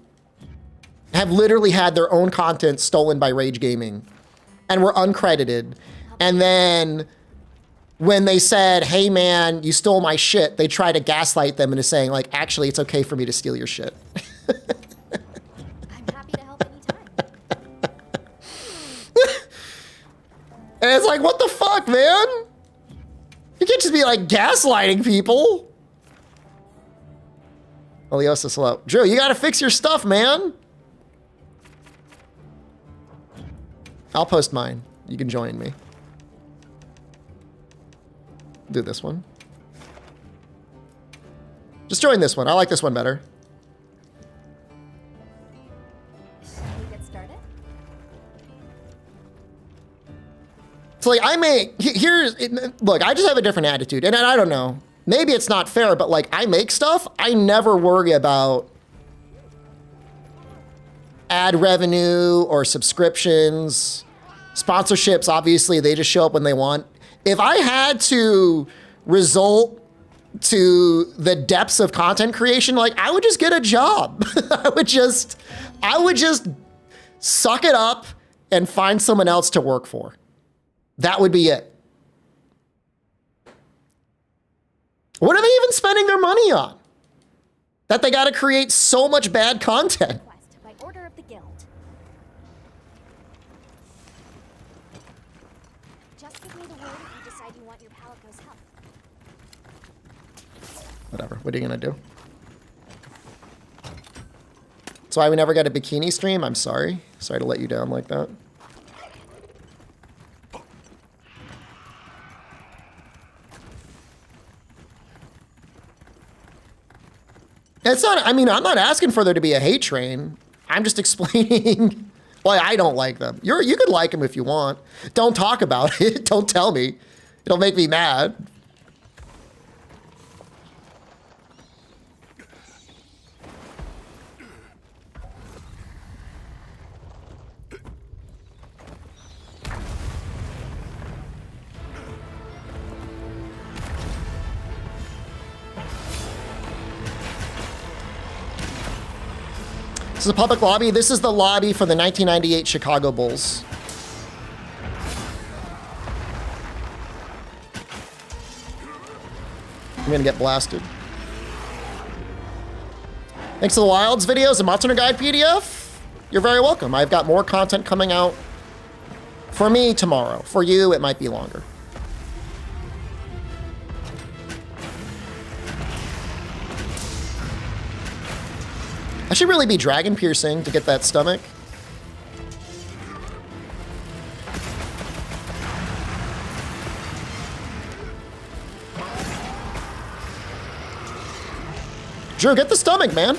have literally had their own content stolen by Rage Gaming and were uncredited. And then when they said, hey man, you stole my shit, they try to gaslight them into saying like, actually, it's okay for me to steal your shit. I'm happy to help anytime. And it's like, what the fuck, man? You can't just be like gaslighting people. Eliosa slow. Drew, you gotta fix your stuff, man. I'll post mine. You can join me. Do this one. Just join this one. I like this one better. Should we get started? So like look, I just have a different attitude and I don't know, maybe it's not fair, but like I make stuff, I never worry about ad revenue or subscriptions. Sponsorships, obviously, they just show up when they want. If I had to result to the depths of content creation, like I would just get a job. I would just suck it up and find someone else to work for. That would be it. What are they even spending their money on? That they got to create so much bad content. By order of the guild. Just give me the word if you decide you want your Palico's help. Whatever. What are you gonna do? That's why we never got a bikini stream. I'm sorry. Sorry to let you down like that. It's not, I mean, I'm not asking for there to be a hate train. I'm just explaining why I don't like them. You could like them if you want. Don't talk about it. Don't tell me. It'll make me mad. This is a public lobby. This is the lobby for the 1998 Chicago Bulls. I'm gonna get blasted. Thanks to the Wilds videos and Monster Hunter Guide PDF. You're very welcome. I've got more content coming out for me tomorrow. For you, it might be longer. I should really be dragon piercing to get that stomach. Drew, get the stomach, man.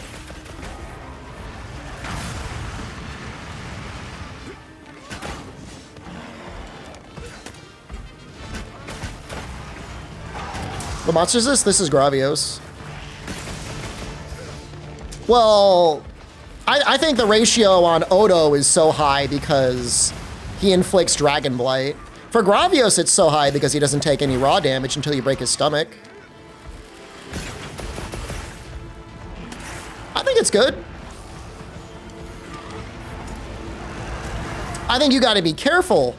What monster is this? This is Gravios. Well, I think the ratio on Odo is so high because he inflicts Dragon Blight. For Gravios, it's so high because he doesn't take any raw damage until you break his stomach. I think it's good. I think you got to be careful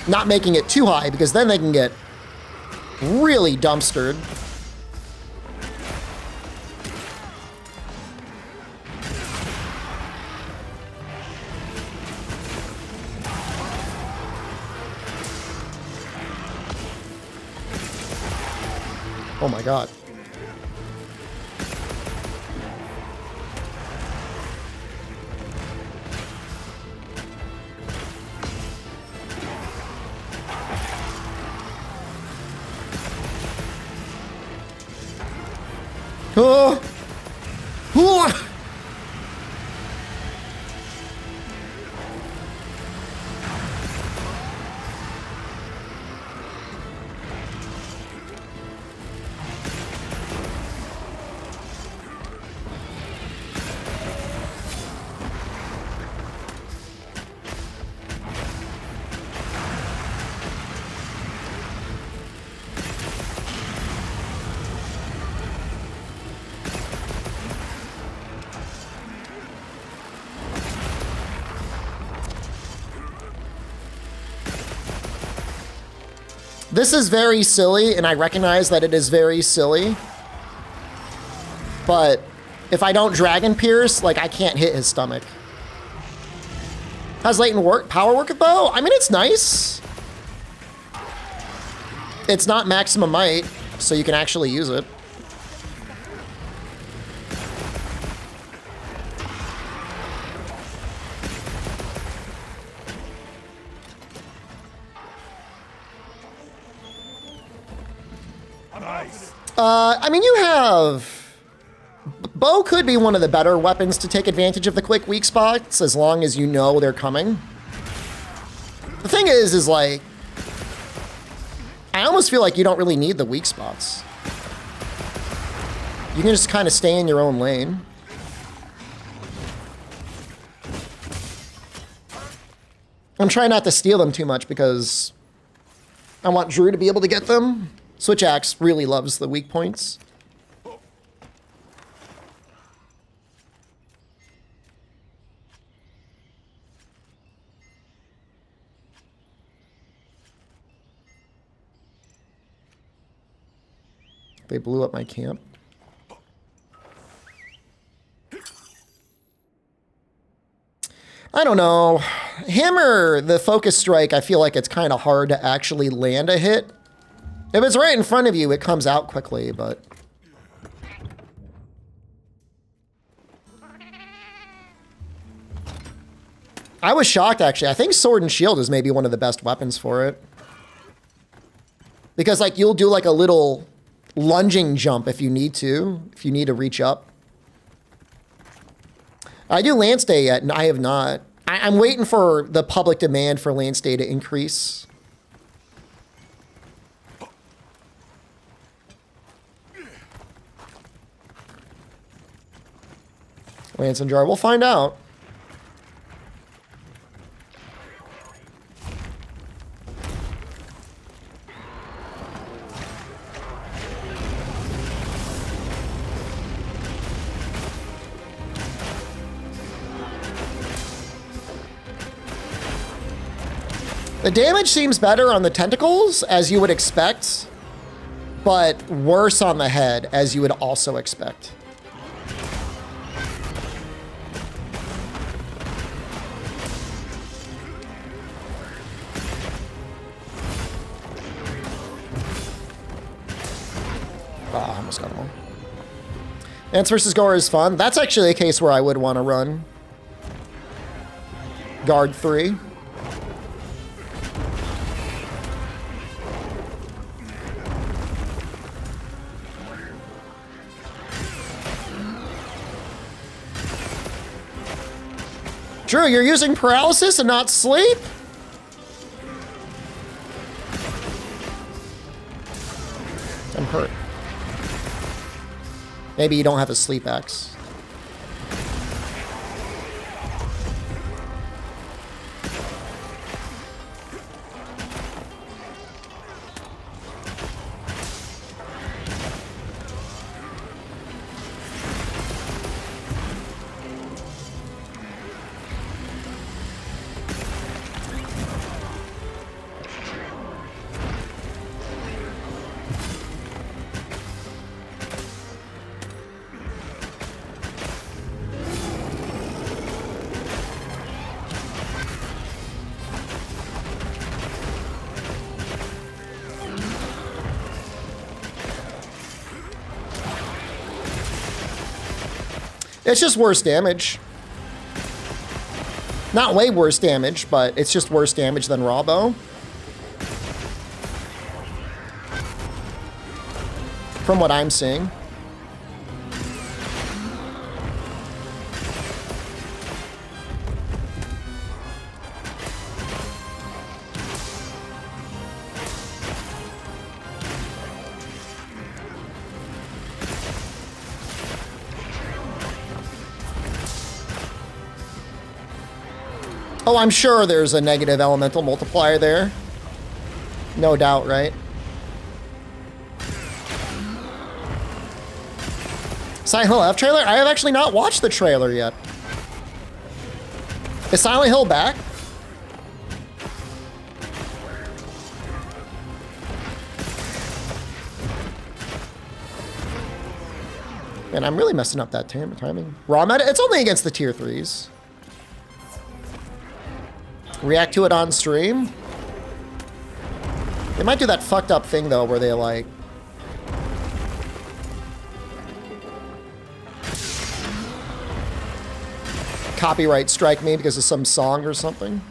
not making it too high because then they can get really dumpstered. Oh my god. Oh. Oh. This is very silly, and I recognize that it is very silly. But if I don't Dragon Pierce, like, I can't hit his stomach. How's latent power work with bow? I mean, it's nice. It's not maximum might, so you can actually use it. I mean, you have... Bow could be one of the better weapons to take advantage of the quick weak spots, as long as you know they're coming. The thing is like... I almost feel like you don't really need the weak spots. You can just kind of stay in your own lane. I'm trying not to steal them too much because I want Drew to be able to get them. Switch Axe really loves the weak points. They blew up my camp. I don't know. Hammer, the focus strike, I feel like it's kind of hard to actually land a hit. If it's right in front of you, it comes out quickly, but... I was shocked, actually. I think Sword and Shield is maybe one of the best weapons for it. Because, like, you'll do, like, a little lunging jump if you need to reach up. I do Lance Day yet, and I have not. I'm waiting for the public demand for Lance Day to increase. Lance and Jar, we'll find out. The damage seems better on the tentacles, as you would expect, but worse on the head, as you would also expect. Ah, I almost got him all. Ants versus Gore is fun. That's actually a case where I would want to run Guard 3. Drew, you're using paralysis and not sleep? I'm hurt. Maybe you don't have a sleep axe. It's just worse damage. Not way worse damage, but it's just worse damage than raw bow. From what I'm seeing. Oh, I'm sure there's a negative elemental multiplier there. No doubt, right? Silent Hill F trailer? I have actually not watched the trailer yet. Is Silent Hill back? Man, I'm really messing up that timing. Raw meta? It's only against the tier 3s. React to it on stream. They might do that fucked up thing though where they like copyright strike me because of some song or something.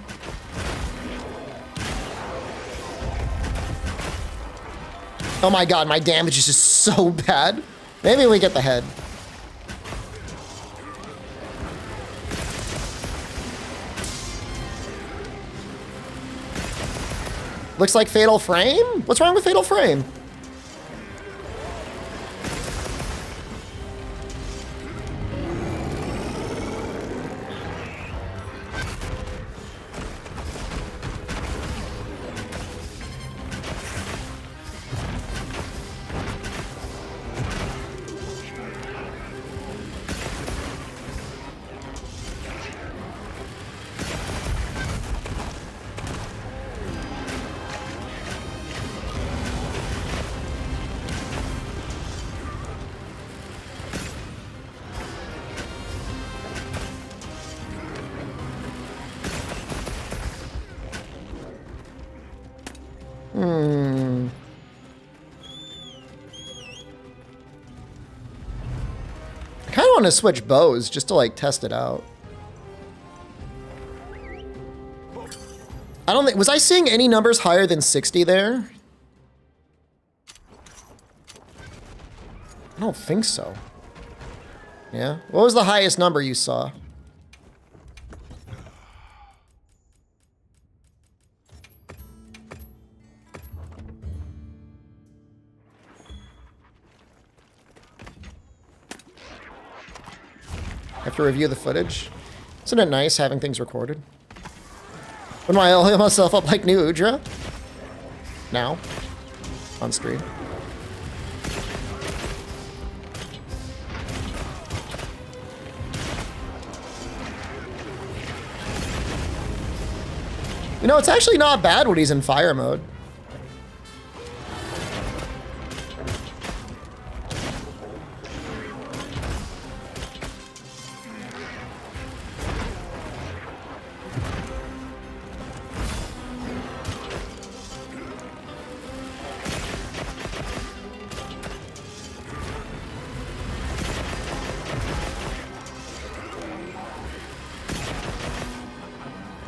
Oh my god, my damage is just so bad. Maybe we get the head. Looks like Fatal Frame? What's wrong with Fatal Frame? want to switch bows just to like test it out. I don't think, was I seeing any numbers higher than 60 there? I don't think so. Yeah? What was the highest number you saw? I have to review the footage. Isn't it nice having things recorded? When I heal myself up like New Udra? Now. On stream. You know, it's actually not bad when he's in fire mode.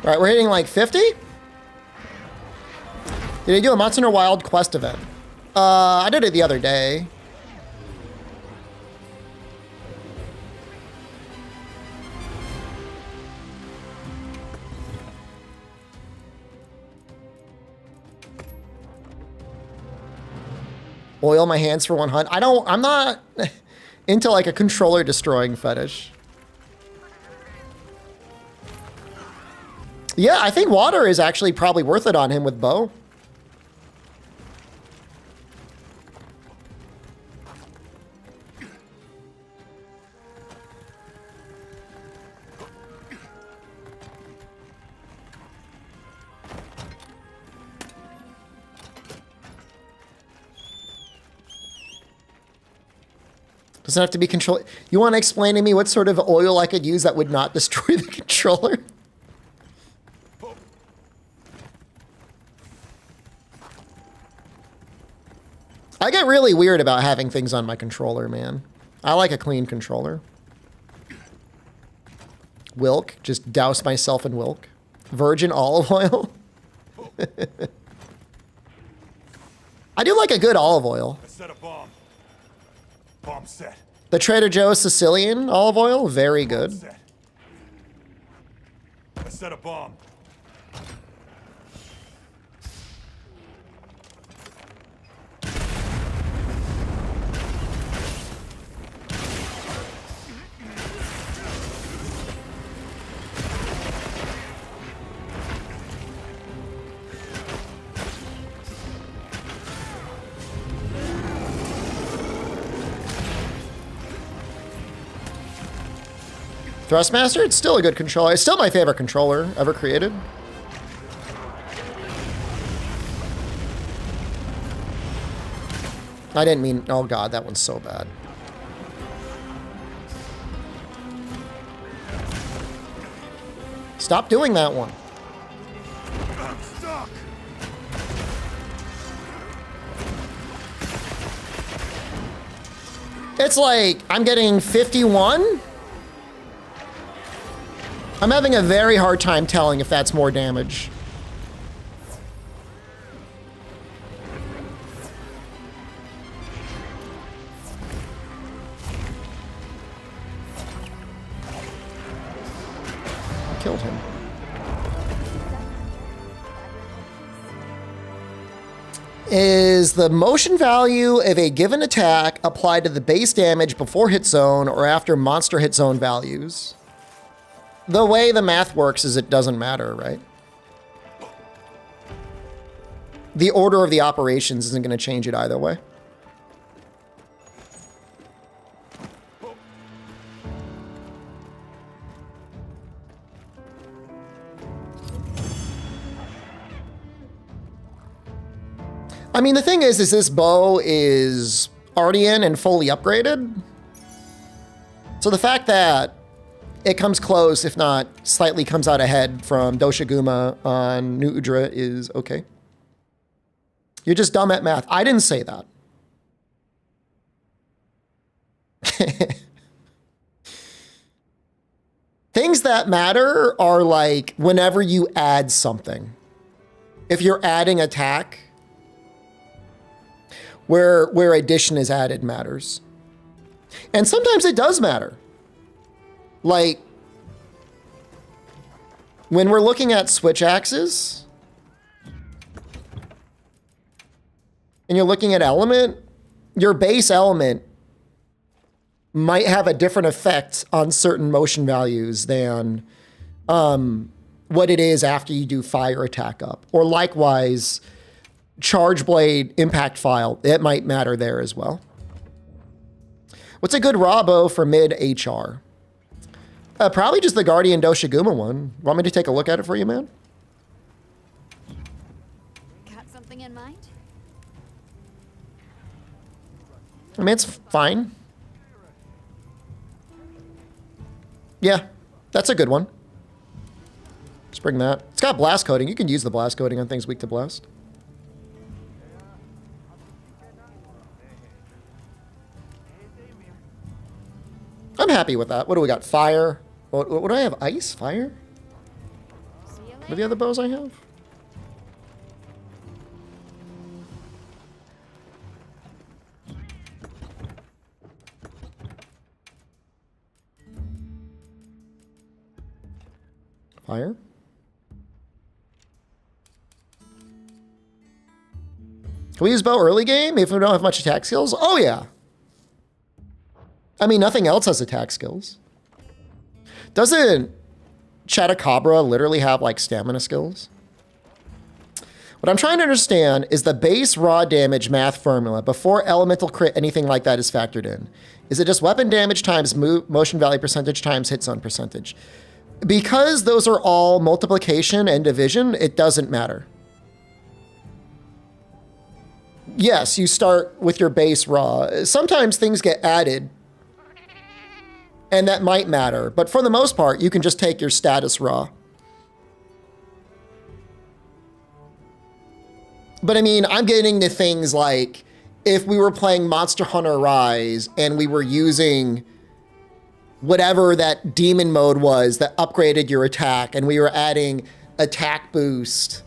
All right, we're hitting like 50? Did I do a Monster Hunter Wild quest event? I did it the other day. Oil my hands for one hunt. I'm not into like a controller destroying fetish. Yeah, I think water is actually probably worth it on him with bow. Doesn't have to be control. You want to explain to me what sort of oil I could use that would not destroy the controller? I get really weird about having things on my controller, man. I like a clean controller. Wilk, just douse myself in Wilk. Virgin olive oil. I do like a good olive oil. I set a bomb. Bomb set. The Trader Joe's Sicilian olive oil, very good. Set. I set a bomb. Thrustmaster, it's still a good controller. It's still my favorite controller ever created. I didn't mean, oh god, that one's so bad. Stop doing that one. I'm stuck. It's like, I'm getting 51? I'm having a very hard time telling if that's more damage. Killed him. Is the motion value of a given attack applied to the base damage before hit zone or after monster hit zone values? The way the math works is it doesn't matter, right? The order of the operations isn't going to change it either way. I mean, the thing is this bow is already in and fully upgraded. So the fact that it comes close, if not slightly comes out ahead from Doshiguma on New Udra is okay. You're just dumb at math. I didn't say that. things that matter are like whenever you add something. If you're adding attack, where addition is added matters. And sometimes it does matter. Like, when we're looking at switch axes, and you're looking at element, your base element might have a different effect on certain motion values than what it is after you do fire attack up. Or likewise, charge blade impact file, it might matter there as well. What's a good Rabo for mid HR? Probably just the Guardian Doshiguma one. Want me to take a look at it for you, man? Got something in mind? I mean, it's fine. Yeah, that's a good one. Just bring that. It's got blast coating. You can use the blast coating on things weak to blast. I'm happy with that. What do we got? Fire. What do I have? Ice? Fire? See you What are the other bows I have? Fire? Can we use bow early game if we don't have much attack skills? Oh yeah. I mean, nothing else has attack skills. Doesn't Chatacabra literally have like stamina skills? What I'm trying to understand is the base raw damage math formula before elemental crit, anything like that is factored in. Is it just weapon damage times motion value percentage times hit zone percentage? Because those are all multiplication and division, it doesn't matter. Yes, you start with your base raw. Sometimes things get added, and that might matter. But for the most part, you can just take your status raw. But I mean, I'm getting to things like if we were playing Monster Hunter Rise and we were using whatever that demon mode was that upgraded your attack, and we were adding attack boost,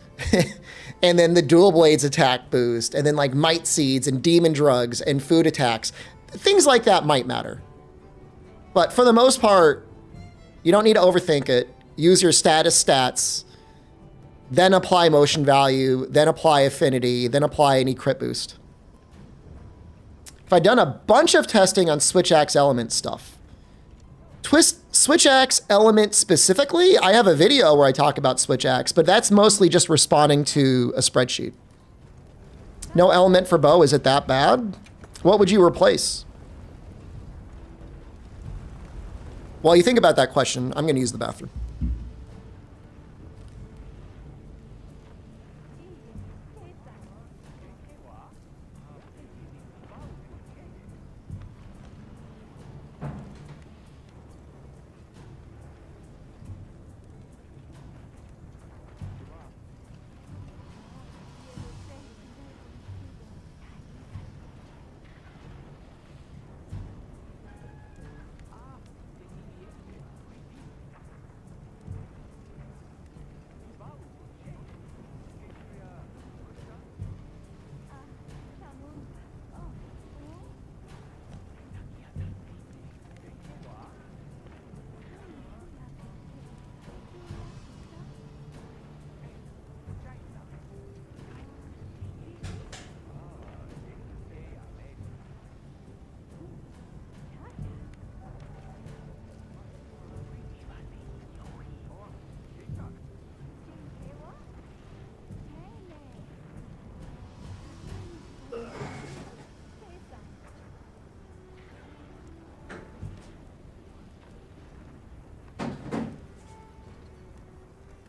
and then the dual blades attack boost, and then like might seeds and demon drugs and food attacks, things like that might matter. But for the most part, you don't need to overthink it. Use your status stats, then apply motion value, then apply affinity, then apply any crit boost. If I'd done a bunch of testing on switch axe element stuff, switch axe element specifically, I have a video where I talk about switch axe, but that's mostly just responding to a spreadsheet. No element for bow, is it that bad? What would you replace? While you think about that question, I'm going to use the bathroom.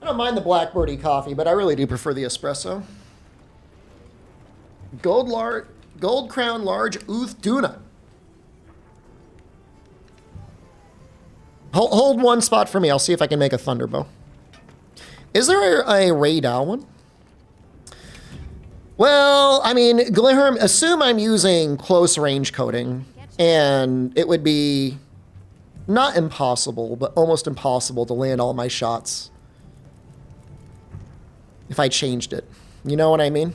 I don't mind the Blackbirdie coffee, but I really do prefer the espresso. Gold Crown Large Uth Duna. Hold one spot for me. I'll see if I can make a Thunderbow. Is there a Ray Dow one? Well, I mean, assume I'm using close range coding, and it would be not impossible, but almost impossible to land all my shots if I changed it. You know what I mean?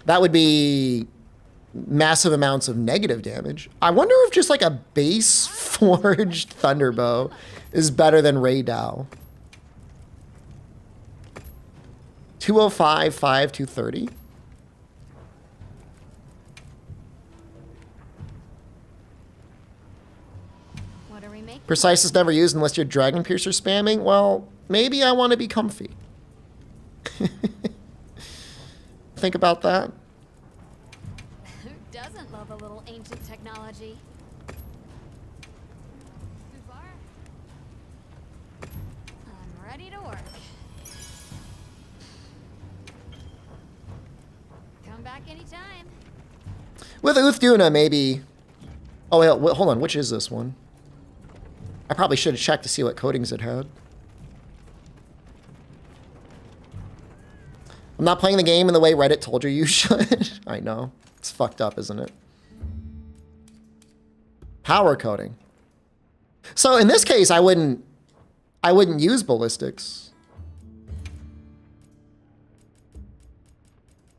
That would be massive amounts of negative damage. I wonder if just like a base forged Thunderbow is better than Ray Dow. 205, 5, 230. What are we making? Precise is never used unless you're Dragon Piercer spamming. Well, maybe I want to be comfy. Think about that. Who doesn't love a little ancient technology? Too far? I'm ready to work. Come back anytime. With Uthduna, maybe. Oh, wait, hold on. Which is this one? I probably should have checked to see what coatings it had. I'm not playing the game in the way Reddit told you should. I know. It's fucked up, isn't it? Power coating. So in this case, I wouldn't use ballistics.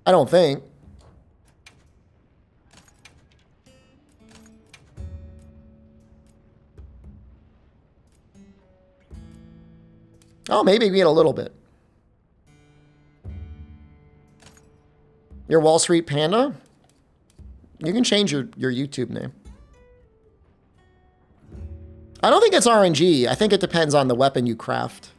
I don't think. Oh, maybe get a little bit. Your Wall Street Panda? You can change your YouTube name. I don't think it's RNG. I think it depends on the weapon you craft.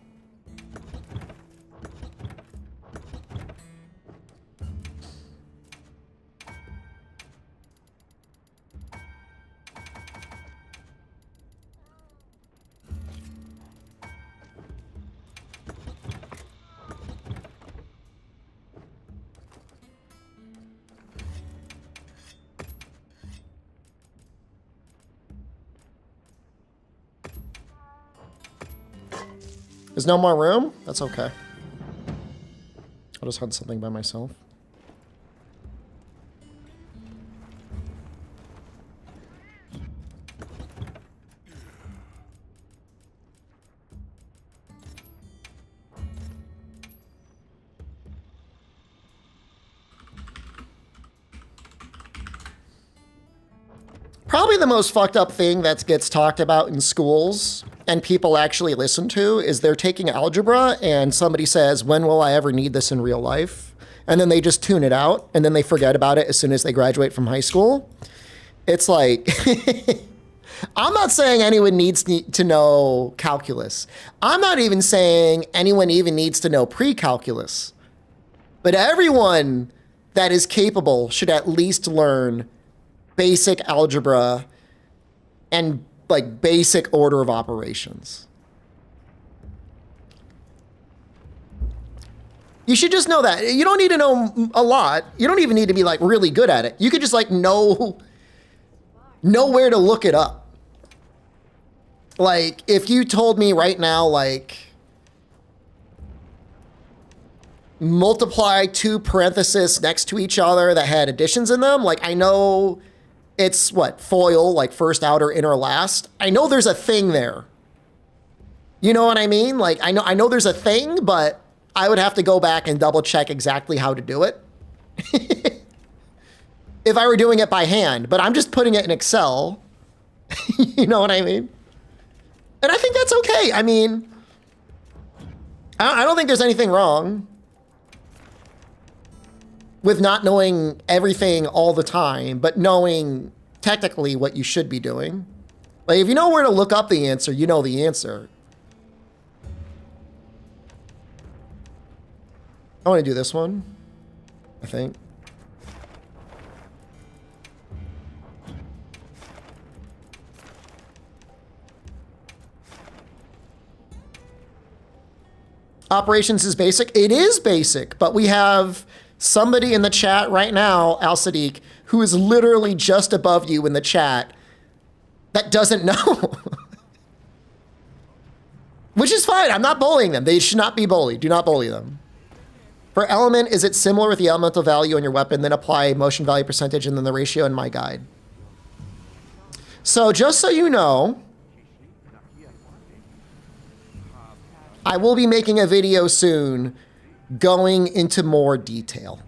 There's no more room? That's okay. I'll just hunt something by myself. Probably the most fucked up thing that gets talked about in schools and people actually listen to is they're taking algebra and somebody says, when will I ever need this in real life? And then they just tune it out and then they forget about it as soon as they graduate from high school. It's like, I'm not saying anyone needs to know calculus. I'm not even saying anyone even needs to know pre-calculus. But everyone that is capable should at least learn basic algebra and like basic order of operations. You should just know that. You don't need to know a lot. You don't even need to be like really good at it. You could just like know where to look it up. Like if you told me right now, like multiply two parentheses next to each other that had additions in them, like I know it's what, FOIL, like first, outer, inner, last. I know there's a thing there. You know what I mean? Like I know there's a thing, but I would have to go back and double check exactly how to do it. If I were doing it by hand, but I'm just putting it in Excel. You know what I mean? And I think that's okay. I mean, I don't think there's anything wrong with not knowing everything all the time, but knowing technically what you should be doing. Like if you know where to look up the answer, you know the answer. I want to do this one, I think. Operations is basic. It is basic, but we have somebody in the chat right now, Al Sadiq, who is literally just above you in the chat that doesn't know. Which is fine. I'm not bullying them. They should not be bullied. Do not bully them. For element, is it similar with the elemental value on your weapon, then apply motion value percentage and then the ratio in my guide? So just so you know, I will be making a video soon going into more detail.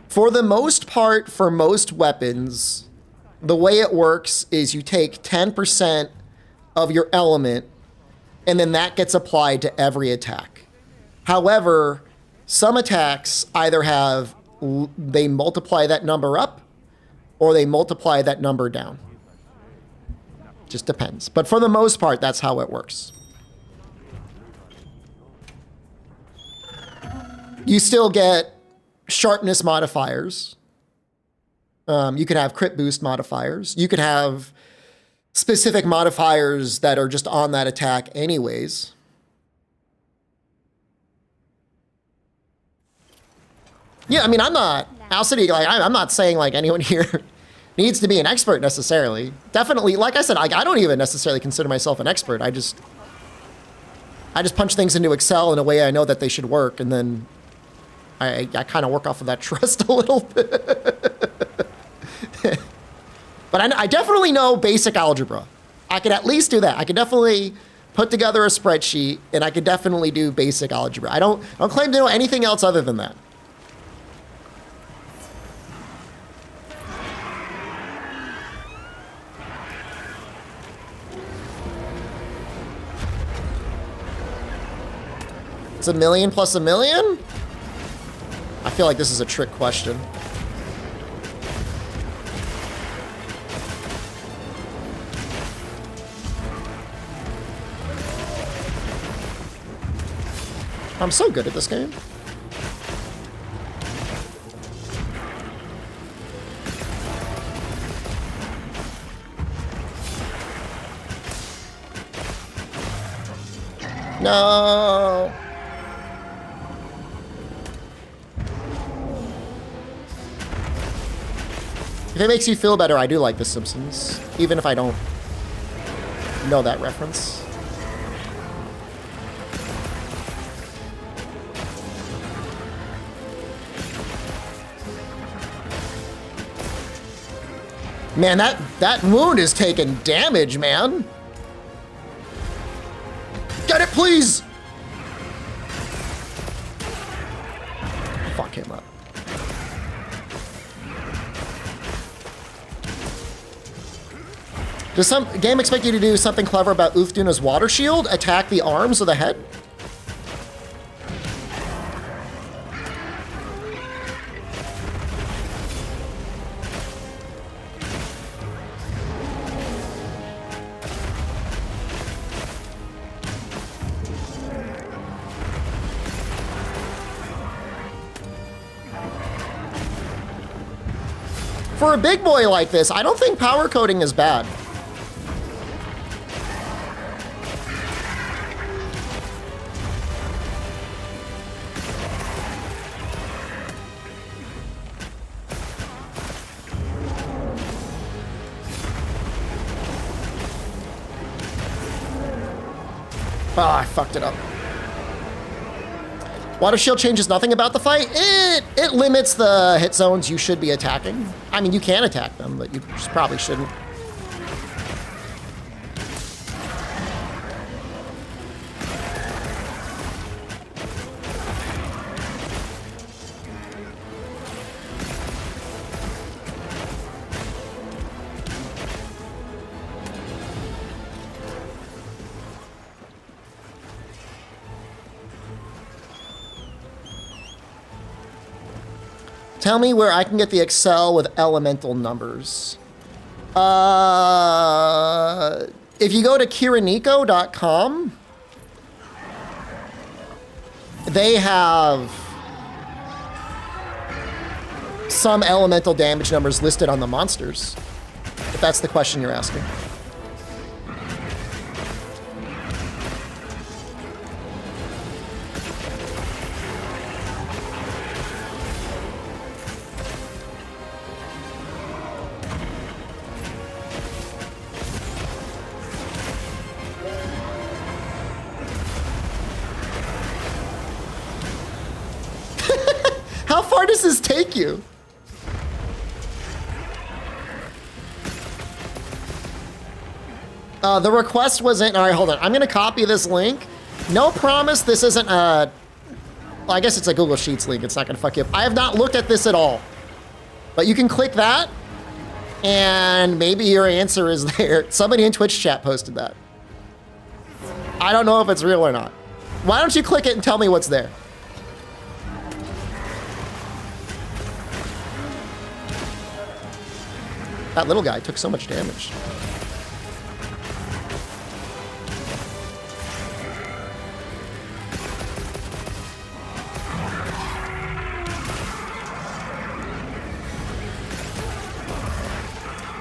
For the most part, for most weapons, the way it works is you take 10% of your element and then that gets applied to every attack. However, some attacks either have, they multiply that number up or they multiply that number down. Just depends. But for the most part, that's how it works. You still get sharpness modifiers. You could have crit boost modifiers. You could have specific modifiers that are just on that attack anyways. Yeah, I mean, I'm not, Alcity, like, I'm not saying like anyone here needs to be an expert necessarily. Definitely, like I said, I don't even necessarily consider myself an expert. I just punch things into Excel in a way I know that they should work, and then I kind of work off of that trust a little bit. But I definitely know basic algebra. I could at least do that. I could definitely put together a spreadsheet, and I could definitely do basic algebra. I don't claim to know anything else other than that. It's a million plus a million? I feel like this is a trick question. I'm so good at this game. No. If it makes you feel better, I do like The Simpsons, even if I don't know that reference. Man, that wound is taking damage, man. Get it, please! Fuck him up. Does some game expect you to do something clever about Ufduna's water shield? Attack the arms or the head? For a big boy like this, I don't think power coding is bad. Oh, I fucked it up. Water shield changes nothing about the fight. It limits the hit zones you should be attacking. I mean, you can attack them, but you just probably shouldn't. Tell me where I can get the Excel with elemental numbers. If you go to kiriniko.com, they have some elemental damage numbers listed on the monsters, if that's the question you're asking. How far does this take you? The request wasn't, all right, hold on. I'm gonna copy this link. No promise this isn't a, well, I guess it's a Google Sheets link. It's not gonna fuck you up. I have not looked at this at all. But you can click that and maybe your answer is there. Somebody in Twitch chat posted that. I don't know if it's real or not. Why don't you click it and tell me what's there? That little guy took so much damage.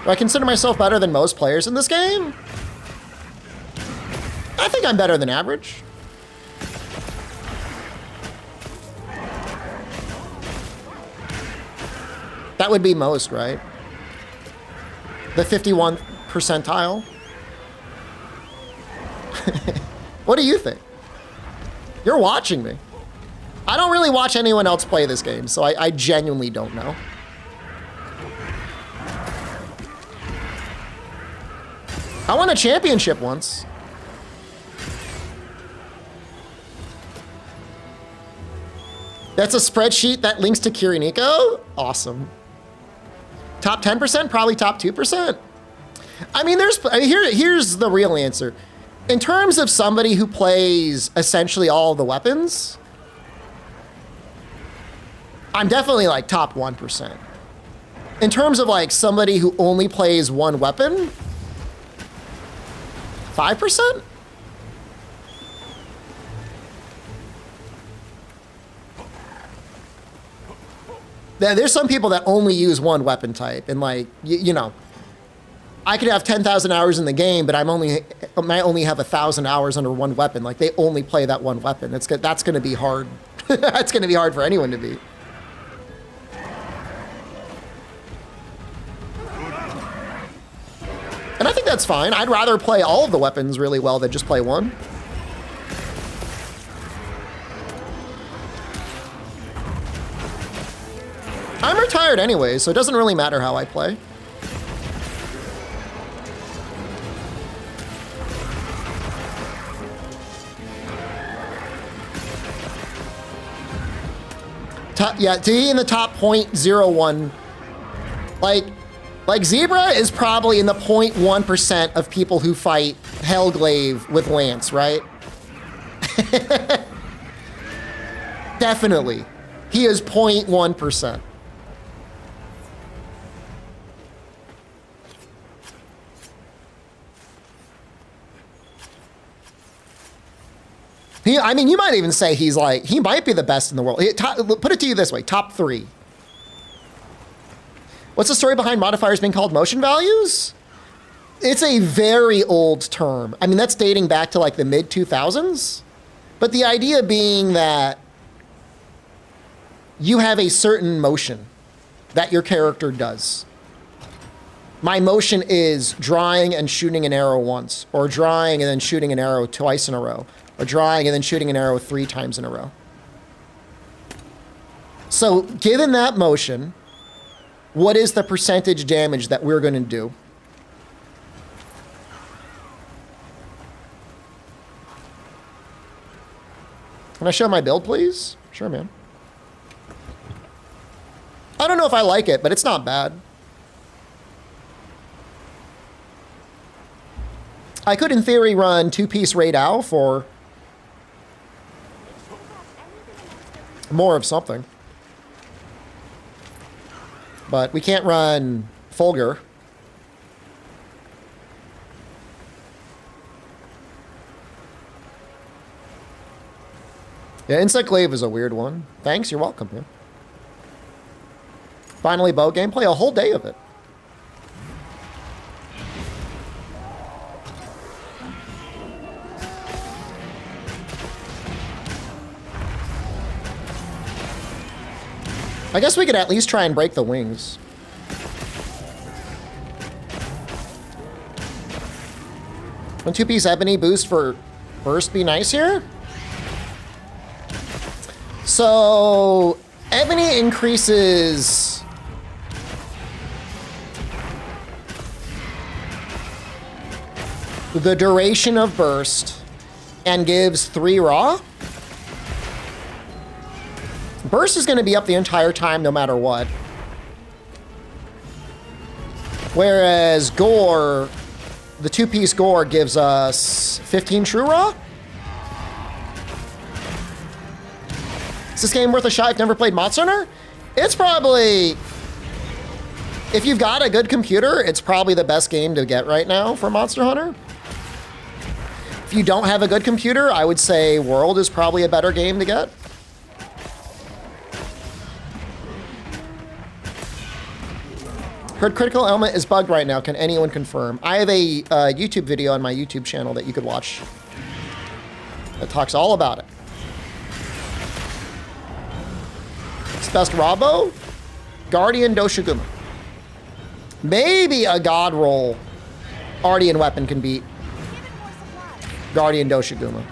Do I consider myself better than most players in this game? I think I'm better than average. That would be most, right? The 51st percentile. What do you think? You're watching me. I don't really watch anyone else play this game, so I genuinely don't know. I won a championship once. That's a spreadsheet that links to Kiriniko? Awesome. Top 10%? Probably top 2%. I mean, here's the real answer. In terms of somebody who plays essentially all of the weapons, I'm definitely like top 1%. In terms of like somebody who only plays one weapon, 5%? There's some people that only use one weapon type, and like, you know, I could have 10,000 hours in the game, but I might only have 1,000 hours under one weapon. Like, they only play that one weapon. That's going to be hard. That's going to be hard for anyone to beat. And I think that's fine. I'd rather play all of the weapons really well than just play one. I'm retired anyway, so it doesn't really matter how I play. Yeah, to be in the top 0.01, like Zebra is probably in the 0.1% of people who fight Hellglaive with Lance, right? Definitely. He is 0.1%. I mean, you might even say he might be the best in the world. Put it to you this way, top 3. What's the story behind modifiers being called motion values? It's a very old term. I mean, that's dating back to like the mid-2000s. But the idea being that you have a certain motion that your character does. My motion is drawing and shooting an arrow once, or drawing and then shooting an arrow twice in a row, or drawing and then shooting an arrow 3 times in a row. So given that motion, what is the percentage damage that we're going to do? Can I show my build, please? Sure, man. I don't know if I like it, but it's not bad. I could, in theory, run 2-piece Raid Owl for more of something. But we can't run Fulgur. Yeah, Insect Glaive is a weird one. Thanks, you're welcome, man. Finally, bow gameplay, a whole day of it. I guess we could at least try and break the wings. Would 2-piece ebony boost for burst be nice here? So ebony increases the duration of burst and gives 3 raw, burst is going to be up the entire time no matter what. Whereas gore, the 2-piece gore gives us 15 true raw. Is this game worth a shot? I've never played Monster Hunter? It's probably, if you've got a good computer, it's probably the best game to get right now for Monster Hunter. If you don't have a good computer, I would say World is probably a better game to get. Heard Critical Element is bugged right now. Can anyone confirm? I have a YouTube video on my YouTube channel that you could watch that talks all about it. It's best Rabo? Guardian Doshiguma. Maybe a God roll Guardian weapon can beat Guardian Doshiguma.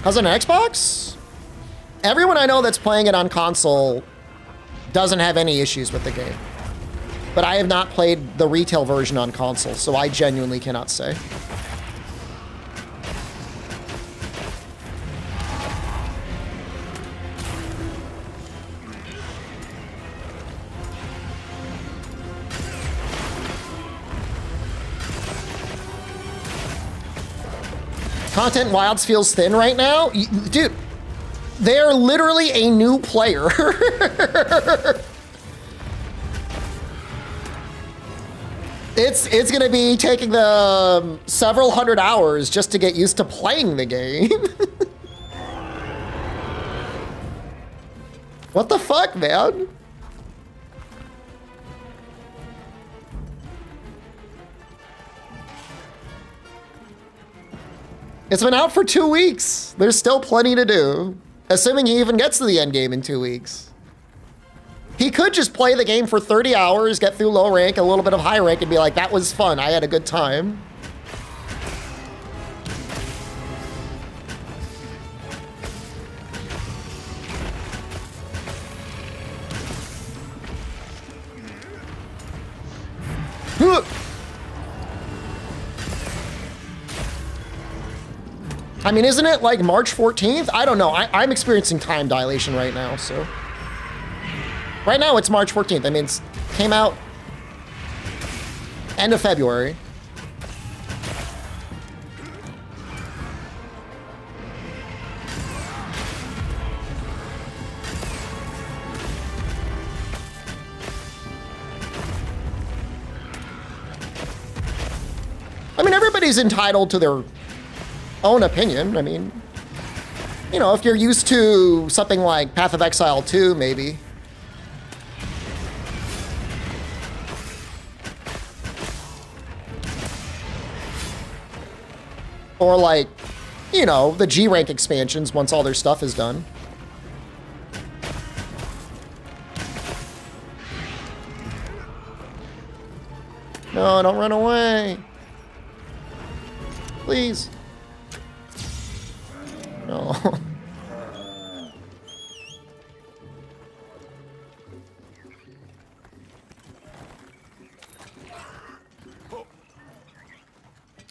How's it on Xbox? Everyone I know that's playing it on console doesn't have any issues with the game. But I have not played the retail version on console, so I genuinely cannot say. Content Wilds feels thin right now? Dude, they're literally a new player. It's gonna be taking them several hundred hours just to get used to playing the game. What the fuck, man? It's been out for 2 weeks. There's still plenty to do. Assuming he even gets to the end game in 2 weeks. He could just play the game for 30 hours, get through low rank, a little bit of high rank, and be like, that was fun, I had a good time. I mean, isn't it like March 14th? I don't know. I'm experiencing time dilation right now, so. Right now it's March 14th. I mean, it came out end of February. I mean, everybody's entitled to their own opinion. I mean, you know, if you're used to something like Path of Exile 2, maybe. Or like, you know, the G rank expansions once all their stuff is done. No, don't run away. Please. No.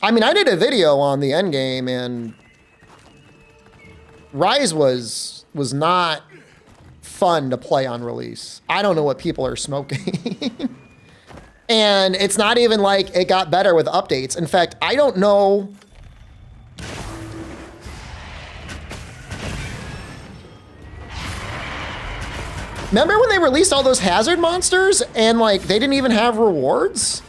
I mean, I did a video on the Endgame, and Rise was not fun to play on release. I don't know what people are smoking. And it's not even like it got better with updates. In fact, I don't know. Remember when they released all those hazard monsters and like they didn't even have rewards?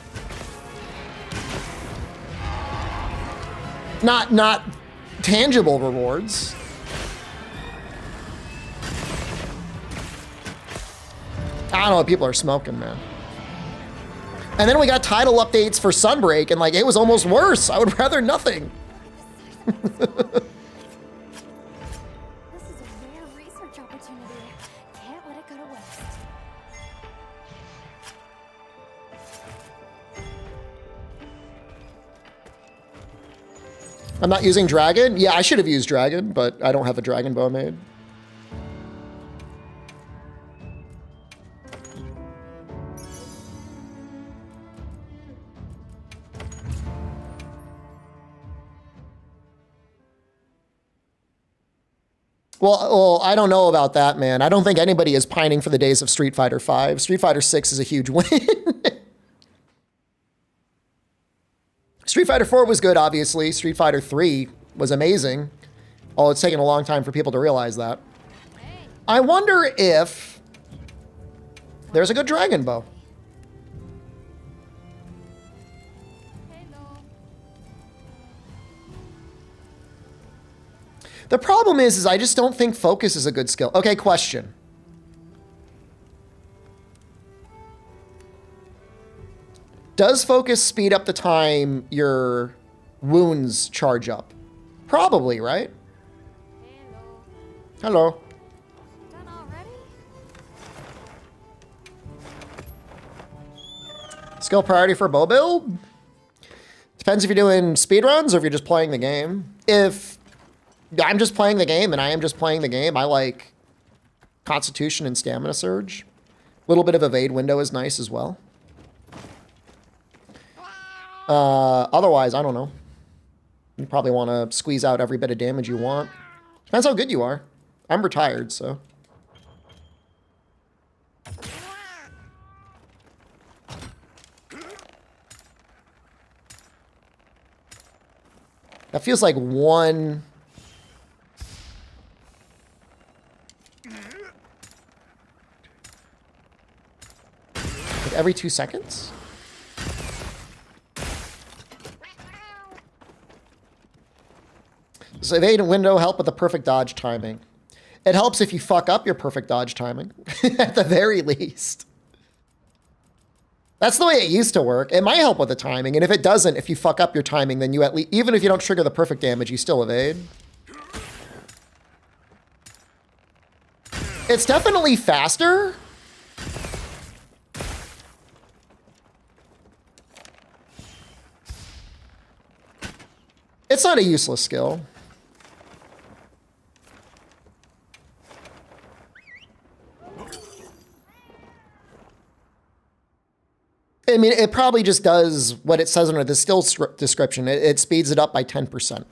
Not tangible rewards. I don't know what people are smoking, man. And then we got title updates for Sunbreak, and like it was almost worse. I would rather nothing. This is a rare research opportunity. Can't let it go to waste. I'm not using Dragon. Yeah, I should have used Dragon, but I don't have a Dragon bow made. Well, I don't know about that, man. I don't think anybody is pining for the days of Street Fighter V. Street Fighter 6 is a huge win. Street Fighter 4 was good, obviously. Street Fighter 3 was amazing. Oh, it's taken a long time for people to realize that. I wonder if there's a good dragon bow. The problem is I just don't think focus is a good skill. Okay, question. Does focus speed up the time your wounds charge up? Probably, right? Hello. Done already? Skill priority for bow build? Depends if you're doing speedruns or if you're just playing the game. If I'm just playing the game and I am just playing the game, I like Constitution and Stamina Surge. A little bit of evade window is nice as well. Otherwise, I don't know. You probably want to squeeze out every bit of damage you want. Depends how good you are. I'm retired, so. That feels like one... like every 2 seconds? So evade window help with the perfect dodge timing. It helps if you fuck up your perfect dodge timing, at the very least. That's the way it used to work. It might help with the timing, and if it doesn't, if you fuck up your timing, then you at least, even if you don't trigger the perfect damage, you still evade. It's definitely faster. It's not a useless skill. I mean, it probably just does what it says under the skill description. It speeds it up by 10%.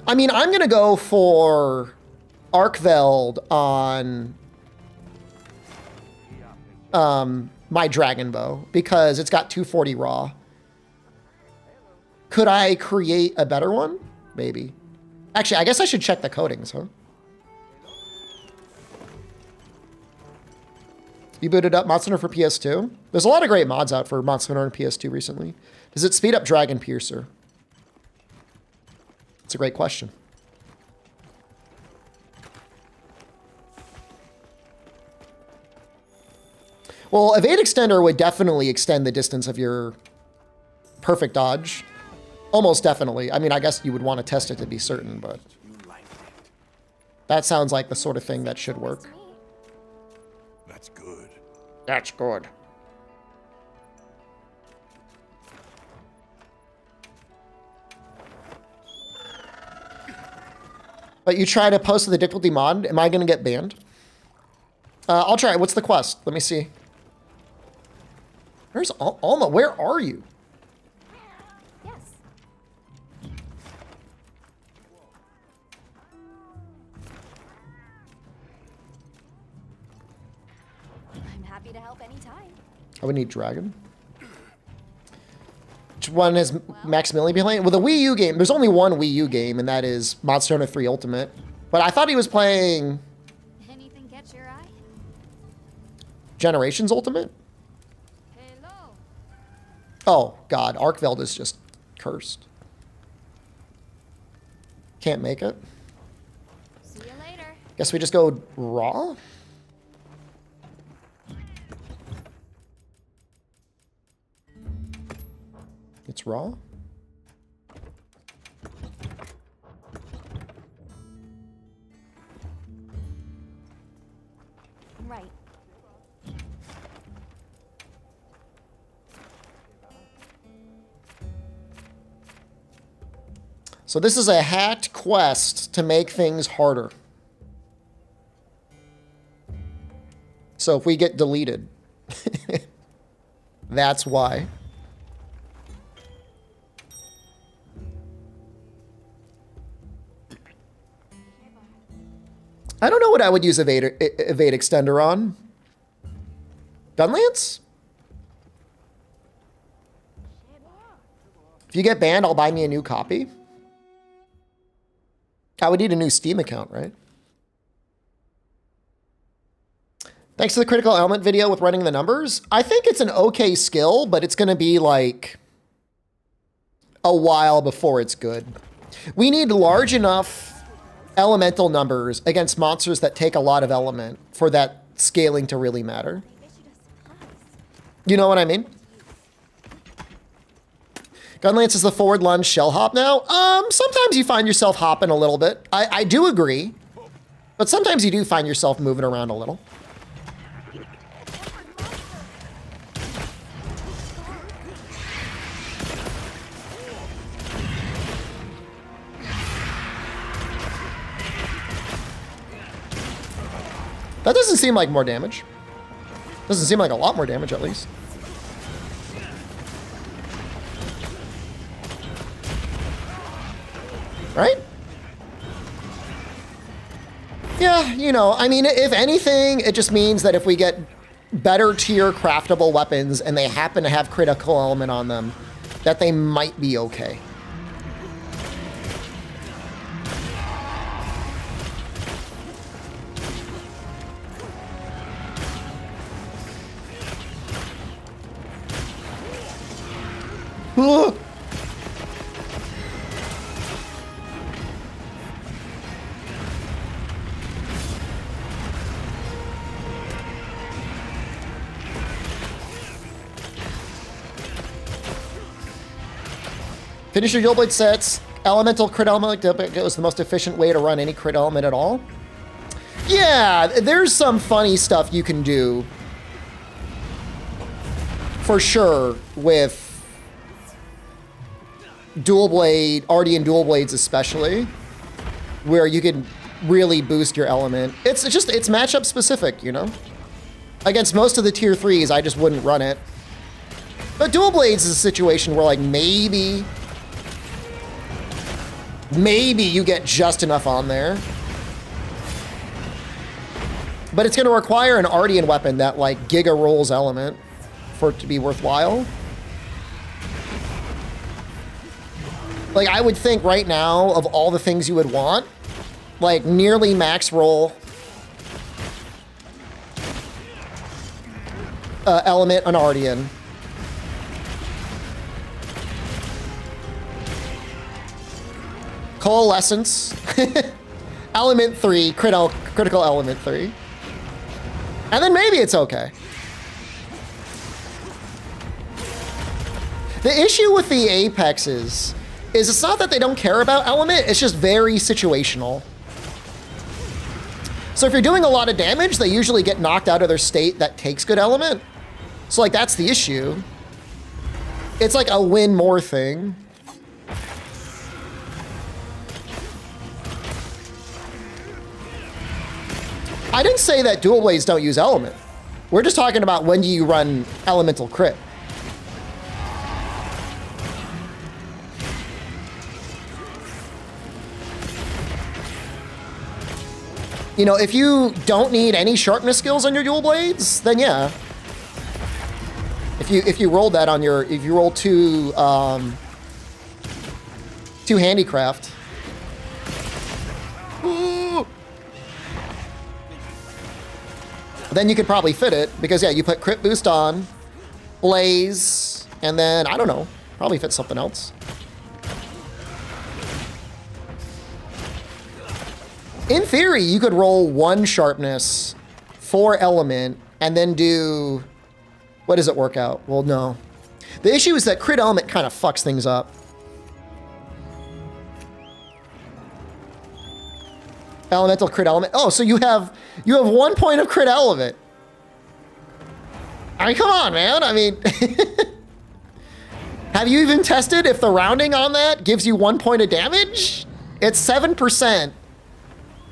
I mean, I'm going to go for Arkveld on my Dragon Bow because it's got 240 raw. Could I create a better one? Maybe. Actually, I guess I should check the coatings, huh? You booted up Monster Hunter for PS2? There's a lot of great mods out for Monster Hunter on PS2 recently. Does it speed up Dragon Piercer? It's a great question. Well, Evade Extender would definitely extend the distance of your perfect dodge. Almost definitely. I mean, I guess you would want to test it to be certain, but that sounds like the sort of thing that should work. That's good. That's good. But you try to post the difficulty mod, am I going to get banned? I'll try. What's the quest? Let me see. Where's Alma? Where are you? Yes. I'm happy to help anytime. I would need Dragon. Which one has Maximilian been playing? Well, the Wii U game, there's only one Wii U game, and that is Monster Hunter 3 Ultimate. But I thought he was playing Anything catch your eye? Generations Ultimate? Hello. Oh, God. Arkveld is just cursed. Can't make it. See you later. Guess we just go raw? It's raw? Right. So this is a hacked quest to make things harder. So if we get deleted, that's why. I don't know what I would use evade extender on. Gunlance? If you get banned, I'll buy me a new copy. I would need a new Steam account, right? Thanks to the critical element video with running the numbers. I think it's an okay skill, but it's going to be like a while before it's good. We need large enough elemental numbers against monsters that take a lot of element for that scaling to really matter. You know what I mean? Gunlance is the forward lunge shell hop now. Sometimes you find yourself hopping a little bit. I do agree, but sometimes you do find yourself moving around a little. That doesn't seem like more damage. Doesn't seem like a lot more damage, at least. Right? Yeah, you know, I mean, if anything, it just means that if we get better tier craftable weapons and they happen to have critical element on them, that they might be okay. Finish your Dual Blade sets. Elemental crit element is the most efficient way to run any crit element at all. Yeah, there's some funny stuff you can do. For sure, with Dual Blade, Ardian Dual Blades especially, where you can really boost your element. It's matchup specific, you know? Against most of the tier 3s, I just wouldn't run it. But Dual Blades is a situation where like maybe you get just enough on there. But it's gonna require an Ardian weapon that like giga rolls element for it to be worthwhile. Like I would think right now of all the things you would want, like nearly max roll element on Ardian. Coalescence, element 3, critical element 3. And then maybe it's okay. The issue with the Apexes is it's not that they don't care about element, it's just very situational. So if you're doing a lot of damage, they usually get knocked out of their state that takes good element. So like that's the issue. It's like a win more thing. I didn't say that Dual Blades don't use element. We're just talking about when do you run elemental crit. You know, if you don't need any sharpness skills on your Dual Blades, then yeah. If you rolled that on your, if you roll two handicraft. Then you could probably fit it, because yeah, you put crit boost on, blaze, and then, I don't know, probably fit something else. In theory, you could roll 1 sharpness, 4 element, and then do, what does it work out? Well, no. The issue is that crit element kind of fucks things up. Elemental crit element. Oh, so you have 1 point of crit element. I mean, come on, man. I mean, have you even tested if the rounding on that gives you 1 point of damage? It's 7%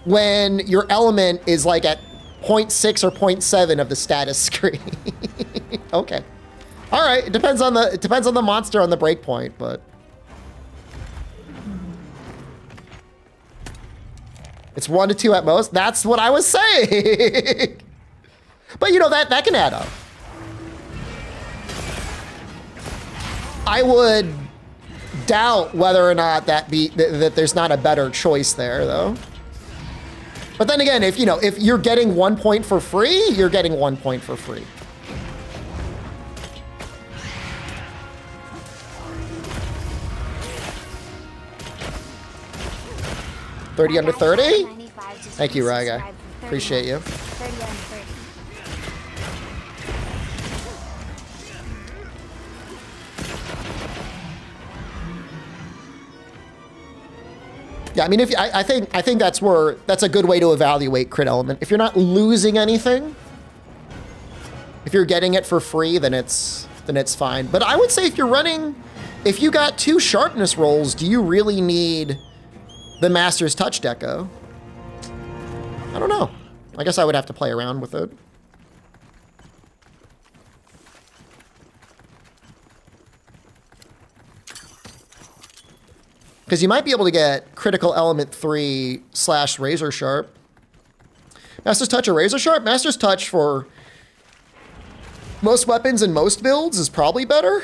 when your element is like at 0.6 or 0.7 of the status screen. Okay. All right. It depends on the monster on the breakpoint, but. It's 1 to 2 at most. That's what I was saying. But you know, that can add up. I would doubt whether or not that there's not a better choice there, though. But then again, if you're getting 1 point for free, you're getting 1 point for free. $30 under 30? Thank you, Raga. Appreciate you. 30 under 30. Yeah, I mean, I think that's a good way to evaluate crit element. If you're not losing anything, if you're getting it for free, then it's fine. But I would say if you got 2 sharpness rolls, do you really need the Master's Touch deco? I don't know. I guess I would have to play around with it. Because you might be able to get critical element 3 / razor sharp. Master's Touch or razor sharp? Master's Touch for most weapons and most builds is probably better.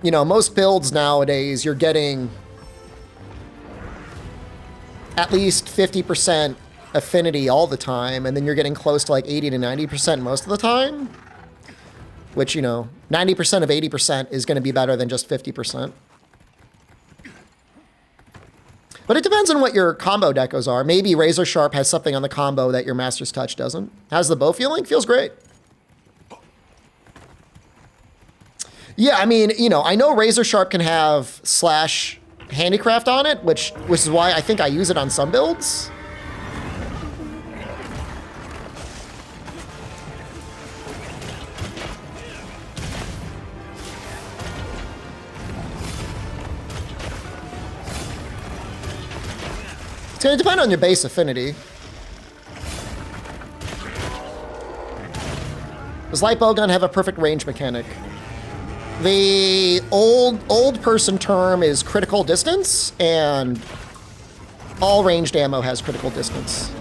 You know, most builds nowadays, you're getting at least 50% affinity all the time, and then you're getting close to like 80 to 90% most of the time. Which, you know, 90% of 80% is going to be better than just 50%. But it depends on what your combo decos are. Maybe Razor Sharp has something on the combo that your Master's Touch doesn't. How's the bow feeling? Feels great. Yeah, I mean, you know, I know Razor Sharp can have / handicraft on it, which is why I think I use it on some builds. It's going to depend on your base affinity. Does light bowgun have a perfect range mechanic? The old person term is critical distance, and all ranged ammo has critical distance.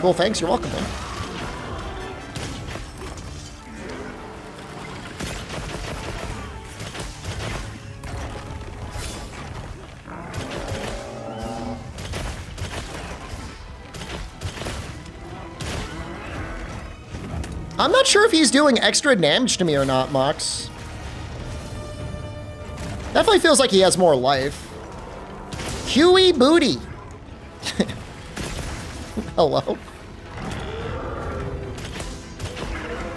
Cool, thanks. You're welcome, man. I'm not sure if he's doing extra damage to me or not, Mox. Definitely feels like he has more life. Huey Booty. Hello.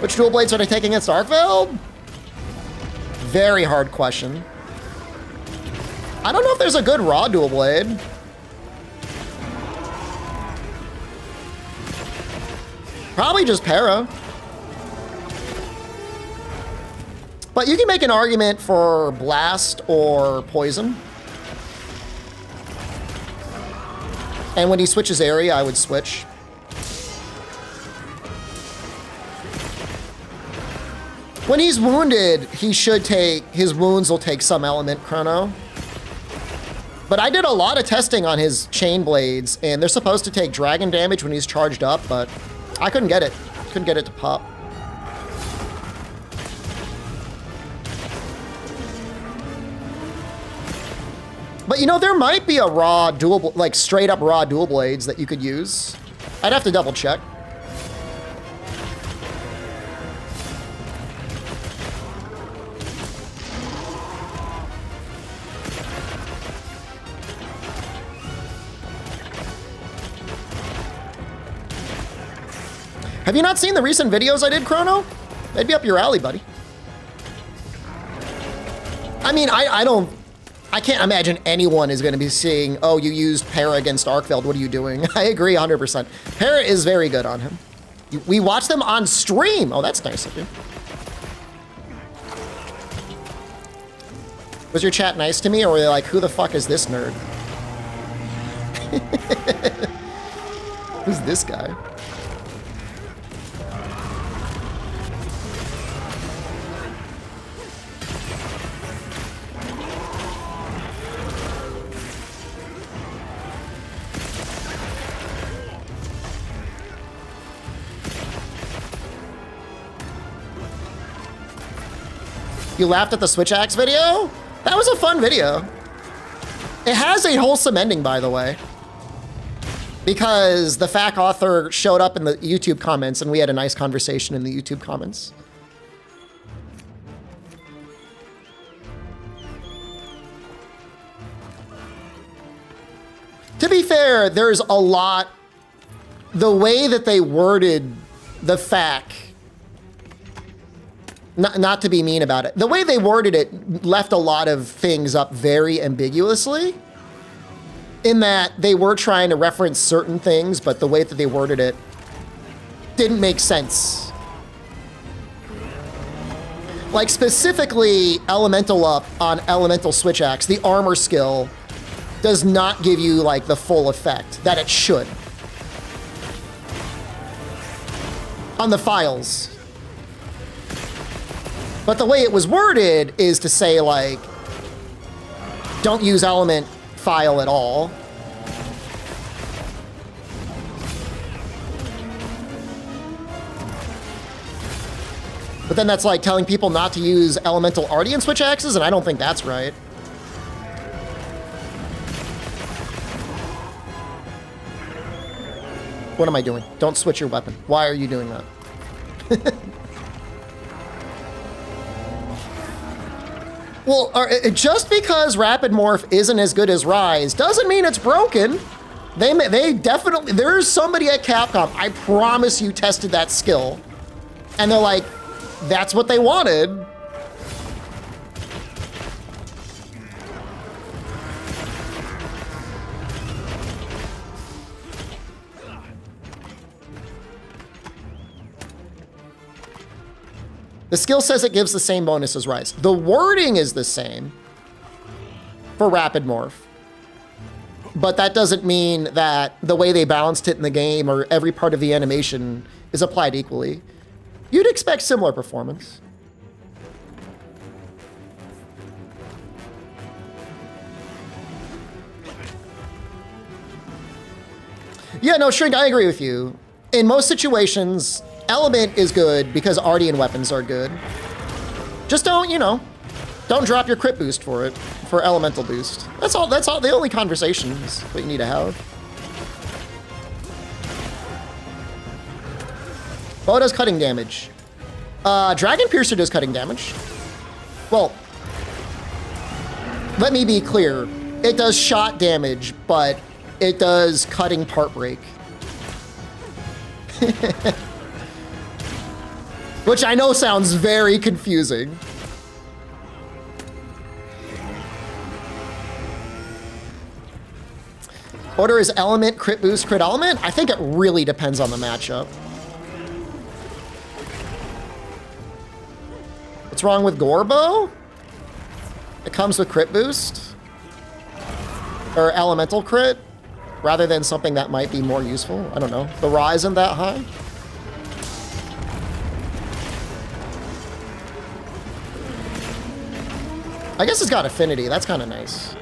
Which dual blades should I take against Arkveld? Very hard question. I don't know if there's a good raw dual blade. Probably just Para. But you can make an argument for Blast or Poison. And when he switches area, I would switch. When he's wounded, he should take, his wounds will take some element chrono. But I did a lot of testing on his chain blades, and they're supposed to take dragon damage when he's charged up, but I couldn't get it. Couldn't get it to pop. But you know, there might be a raw dual, like straight up raw dual blades that you could use. I'd have to double check. Have you not seen the recent videos I did, Chrono? They'd be up your alley, buddy. I mean, I can't imagine anyone is going to be seeing, oh, you used Para against Arkveld, what are you doing? I agree 100%. Para is very good on him. We watch them on stream. Oh, that's nice of you. Was your chat nice to me, or were they like, who the fuck is this nerd? Who's this guy? You laughed at the Switch Axe video? That was a fun video. It has a wholesome ending, by the way. Because the FAQ author showed up in the YouTube comments and we had a nice conversation in the YouTube comments. To be fair, there's a lot, the way that they worded the FAQ, not to be mean about it, the way they worded it left a lot of things up very ambiguously, in that they were trying to reference certain things, but the way that they worded it didn't make sense. Like specifically Elemental Up on Elemental Switch Axe, the armor skill does not give you like the full effect that it should. On the files. But the way it was worded is to say like, don't use element file at all. But then that's like telling people not to use elemental Ardian switch axes, and I don't think that's right. What am I doing? Don't switch your weapon. Why are you doing that? Well, just because Rapid Morph isn't as good as Rise doesn't mean it's broken. They definitely, there's somebody at Capcom, I promise you, tested that skill. And they're like, that's what they wanted. The skill says it gives the same bonus as Rise. The wording is the same for Rapid Morph. But that doesn't mean that the way they balanced it in the game or every part of the animation is applied equally. You'd expect similar performance. Yeah, no, Shrink, I agree with you. In most situations, Element is good because Ardian weapons are good. Just don't, you know, don't drop your crit boost for it, for elemental boost. That's all, the only conversations that you need to have. Bow does cutting damage. Dragon Piercer does cutting damage. Well, let me be clear. It does shot damage, but it does cutting part break. Which I know sounds very confusing. Order is element, crit boost, crit element? I think it really depends on the matchup. What's wrong with Gorbo? It comes with crit boost. Or elemental crit, rather than something that might be more useful. I don't know. The Ra isn't that high. I guess it's got affinity. That's kind of nice.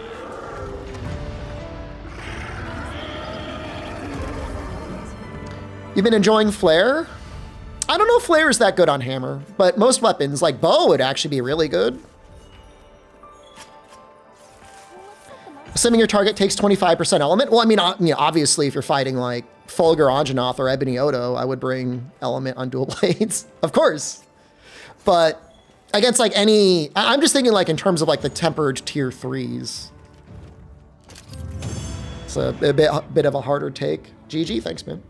You've been enjoying Flare? I don't know if Flare is that good on Hammer, but most weapons, like Bow, would actually be really good. Assuming your target takes 25% element? Well, I mean, obviously, if you're fighting like Fulgur Anjanath or Ebony Odo, I would bring element on dual blades. Of course. But against like any, I'm just thinking like in terms of like the tempered tier 3s. It's a bit of a harder take. GG, thanks, man.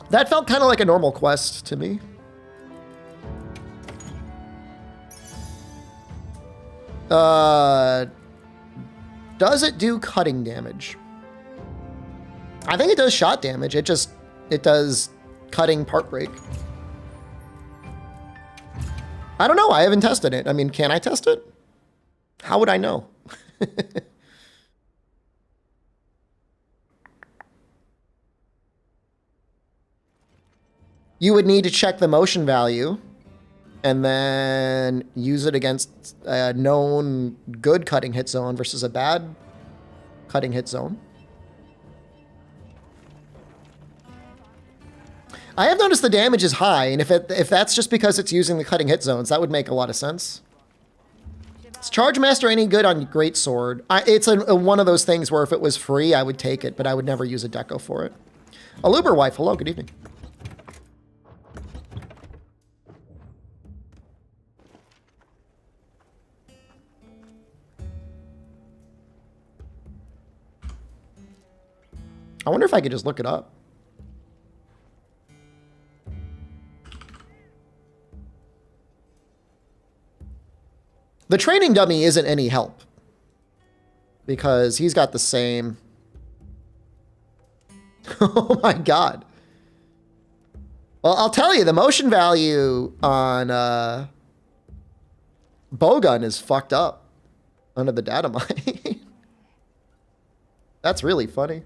That felt kind of like a normal quest to me. Does it do cutting damage? I think it does shot damage. It does cutting part break. I don't know. I haven't tested it. I mean, can I test it? How would I know? You would need to check the motion value and then use it against a known good cutting hit zone versus a bad cutting hit zone. I have noticed the damage is high, and if that's just because it's using the cutting hit zones, that would make a lot of sense. Is Charge Master any good on Greatsword? It's one of those things where if it was free, I would take it, but I would never use a deco for it. Aluber Wife, hello, good evening. I wonder if I could just look it up. The training dummy isn't any help because he's got the same. Oh my God. Well, I'll tell you, the motion value on Bowgun is fucked up under the data mine. That's really funny.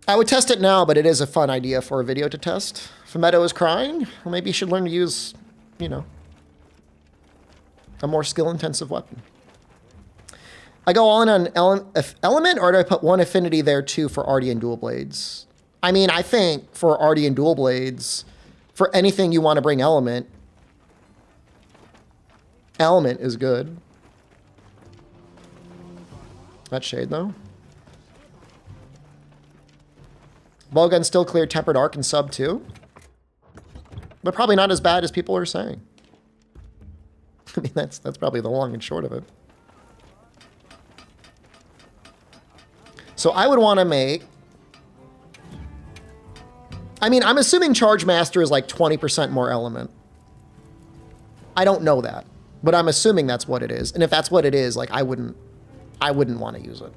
I would test it now, but it is a fun idea for a video to test. Fumetto is crying. Well, maybe you should learn to use, you know, a more skill-intensive weapon. I go all in on Element, or do I put one affinity there too for Arty and Dual Blades? I mean, I think for Arty and Dual Blades, for anything you want to bring Element is good. That shade, though. Bowgun still clear Tempered Arc and sub 2. But probably not as bad as people are saying. I mean, that's probably the long and short of it. So I would want to make... I mean, I'm assuming Charge Master is like 20% more element. I don't know that. But I'm assuming that's what it is. And if that's what it is, like, I wouldn't want to use it.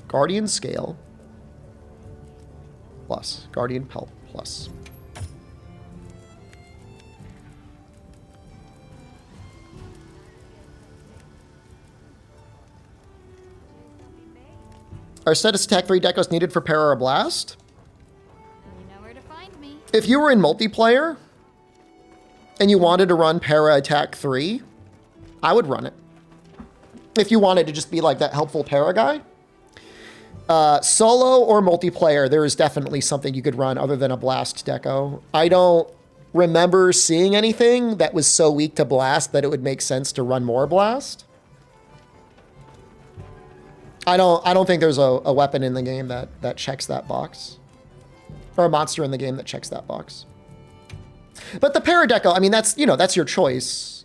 Guardian Scale plus Guardian Pelt plus. Are status attack 3 decos needed for Para or Blast? You know where to find me. If you were in multiplayer and you wanted to run Para Attack 3, I would run it. If you wanted to just be like that helpful Para guy. Solo or multiplayer, there is definitely something you could run other than a Blast deco. I don't remember seeing anything that was so weak to Blast that it would make sense to run more Blast. I don't think there's a weapon in the game that checks that box. Or a monster in the game that checks that box. But the Para deco, I mean, that's, you know, that's your choice.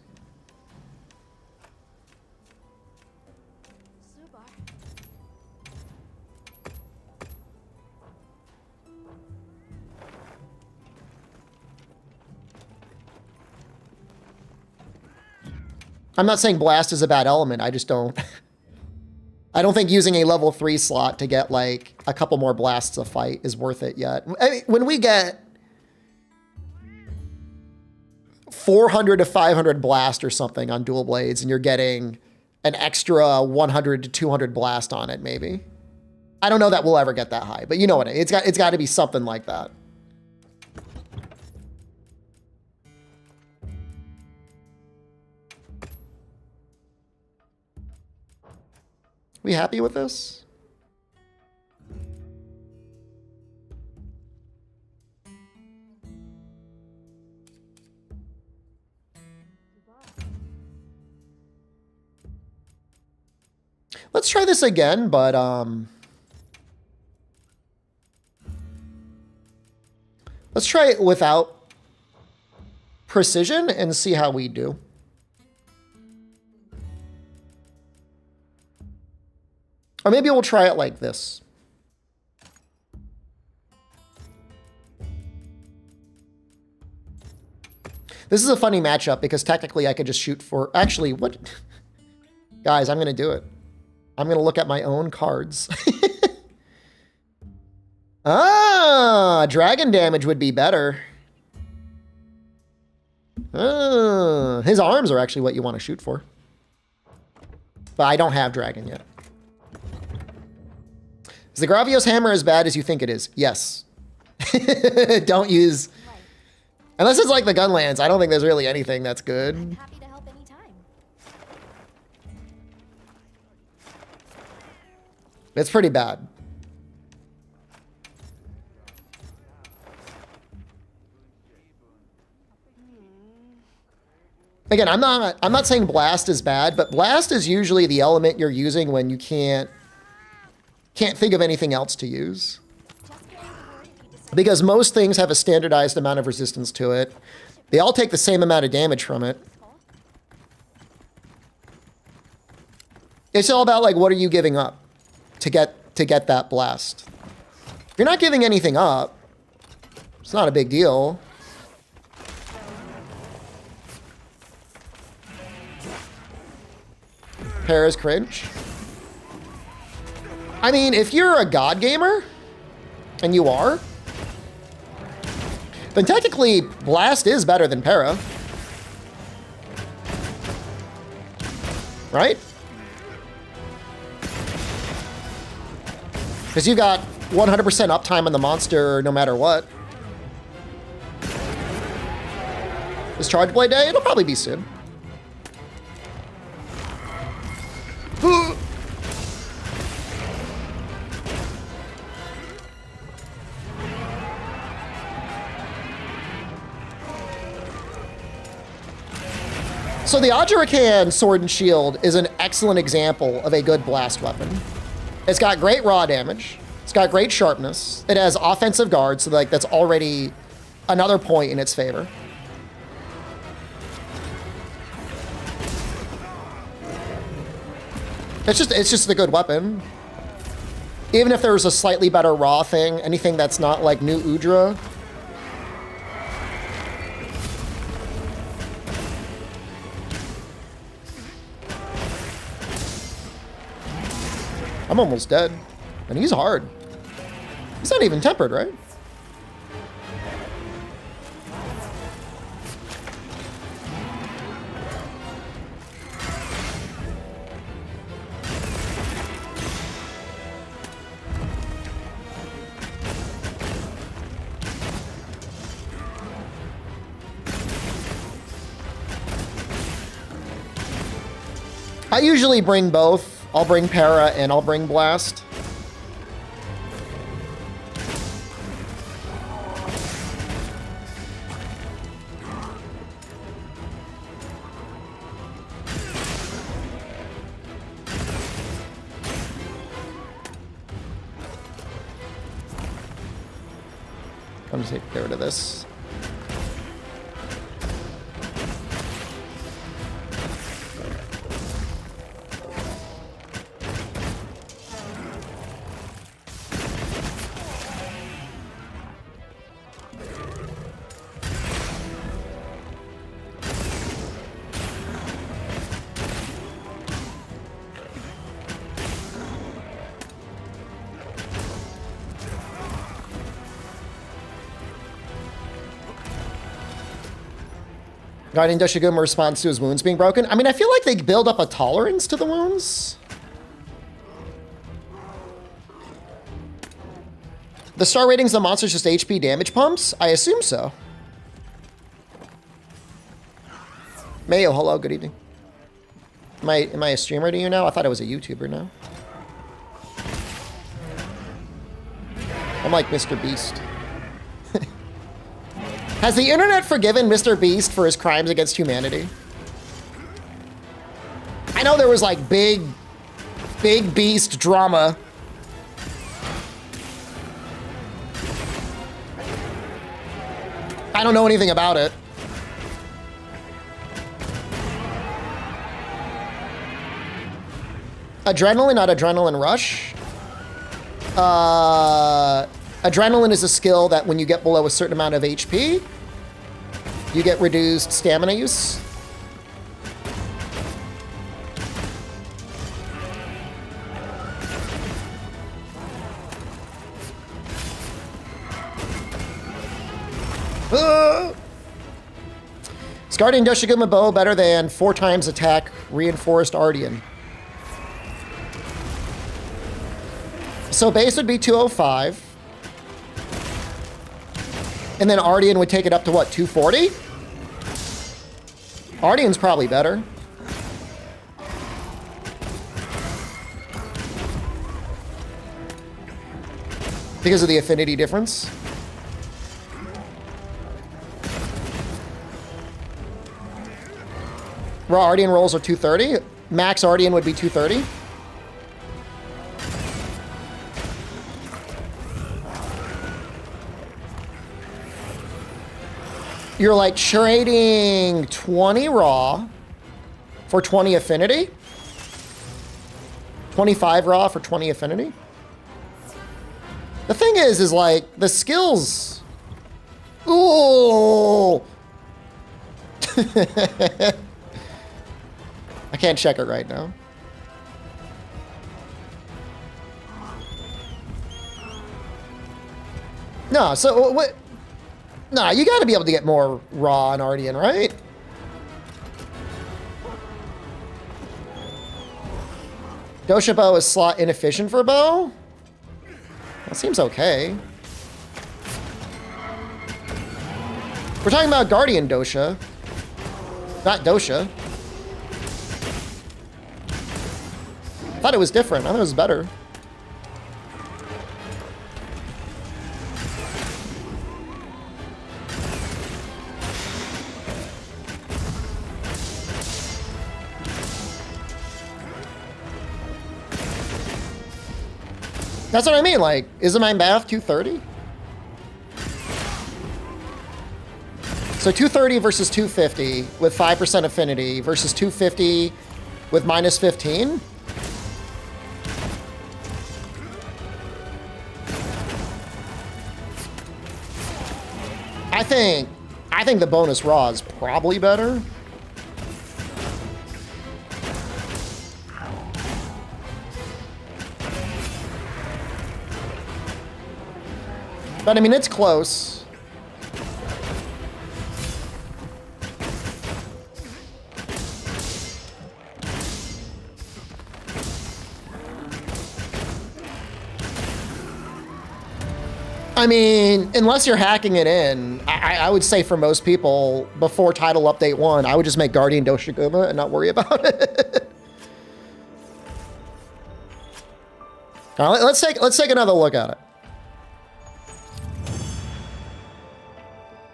I'm not saying Blast is a bad element. I just don't... I don't think using a level 3 slot to get, like, a couple more blasts a fight is worth it yet. I mean, when we get 400 to 500 blast or something on Dual Blades and you're getting an extra 100 to 200 blast on it, maybe. I don't know that we'll ever get that high, but you know what? It's got to be something like that. We happy with this? Let's try this again, but let's try it without precision and see how we do. Or maybe we'll try it like this. This is a funny matchup because technically I could just shoot for... Actually, what? Guys, I'm going to do it. I'm going to look at my own cards. Ah, dragon damage would be better. His arms are actually what you want to shoot for. But I don't have dragon yet. Is the Gravios hammer as bad as you think it is? Yes. Don't use... Unless it's like the Gunlance, I don't think there's really anything that's good. Happy to help anytime. It's pretty bad. Again, I'm not saying blast is bad, but blast is usually the element you're using when you can't think of anything else to use. Because most things have a standardized amount of resistance to it. They all take the same amount of damage from it. It's all about like what are you giving up to get that blast. If you're not giving anything up, it's not a big deal. Para's cringe. I mean, if you're a god gamer, and you are, then technically blast is better than para. Right? Because you got 100% uptime on the monster no matter what. Is Charge Blade Day? It'll probably be soon. So the Ajirakan Sword and Shield is an excellent example of a good blast weapon. It's got great raw damage. It's got great sharpness. It has offensive guard, so like that's already another point in its favor. It's just a good weapon. Even if there was a slightly better raw thing, anything that's not like New Udra. I'm almost dead. And he's hard. He's not even tempered, right? I usually bring both. I'll bring para and I'll bring blast. I'm just gonna get rid of this. Guardian Doshiguma responds to his wounds being broken. I mean, I feel like they build up a tolerance to the wounds. The star ratings of the monsters just HP damage pumps? I assume so. Mayo, hello, good evening. Am I a streamer to you now? I thought I was a YouTuber now. I'm like Mr. Beast. Has the internet forgiven Mr. Beast for his crimes against humanity? I know there was like big Beast drama. I don't know anything about it. Adrenaline, not Adrenaline Rush. Adrenaline is a skill that when you get below a certain amount of HP, you get reduced stamina use. Is Guardian Doshiguma bow better than 4 times attack reinforced Ardian? So base would be 205. And then Ardian would take it up to what, 240? Ardian's probably better. Because of the affinity difference. Raw Ardian rolls are 230. Max Ardian would be 230. You're like trading 20 raw for 20 affinity? 25 raw for 20 affinity? The thing is like the skills. Ooh. I can't check it right now. No, so what? Nah, you gotta be able to get more raw on Ardian, right? Dosha bow is slot inefficient for bow? That seems okay. We're talking about Guardian Dosha, not Dosha. I thought it was different. I thought it was better. That's what I mean. Like, isn't my math 230? So 230 versus 250 with 5% affinity versus 250 with minus 15. I think the bonus raw is probably better. But I mean, it's close. I mean, unless you're hacking it in, I would say for most people, before Title Update 1, I would just make Guardian Doshiguma and not worry about it. All right, let's take another look at it.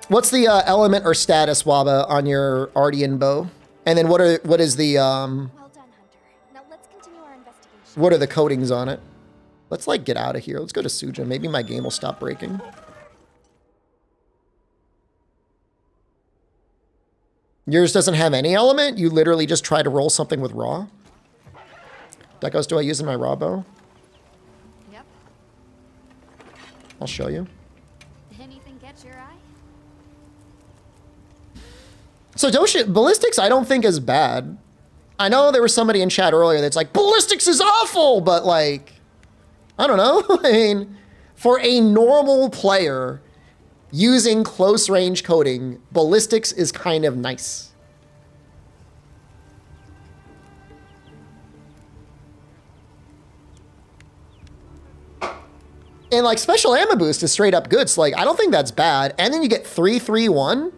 What's the element or status, Waba, on your Ardian bow? And then what is the Well done, Hunter. Now let's continue our investigation. what are the coatings on it? Let's like get out of here. Let's go to Suja. Maybe my game will stop breaking. Yours doesn't have any element? You literally just try to roll something with raw? Decos, do I use in my raw bow? Yep. I'll show you. Anything catch your eye? So Ballistics I don't think is bad. I know there was somebody in chat earlier that's like, Ballistics is awful, but like, I don't know. I mean, for a normal player using close range coding, Ballistics is kind of nice. And like special ammo boost is straight up good. So like, I don't think that's bad. And then you get 3-3-1.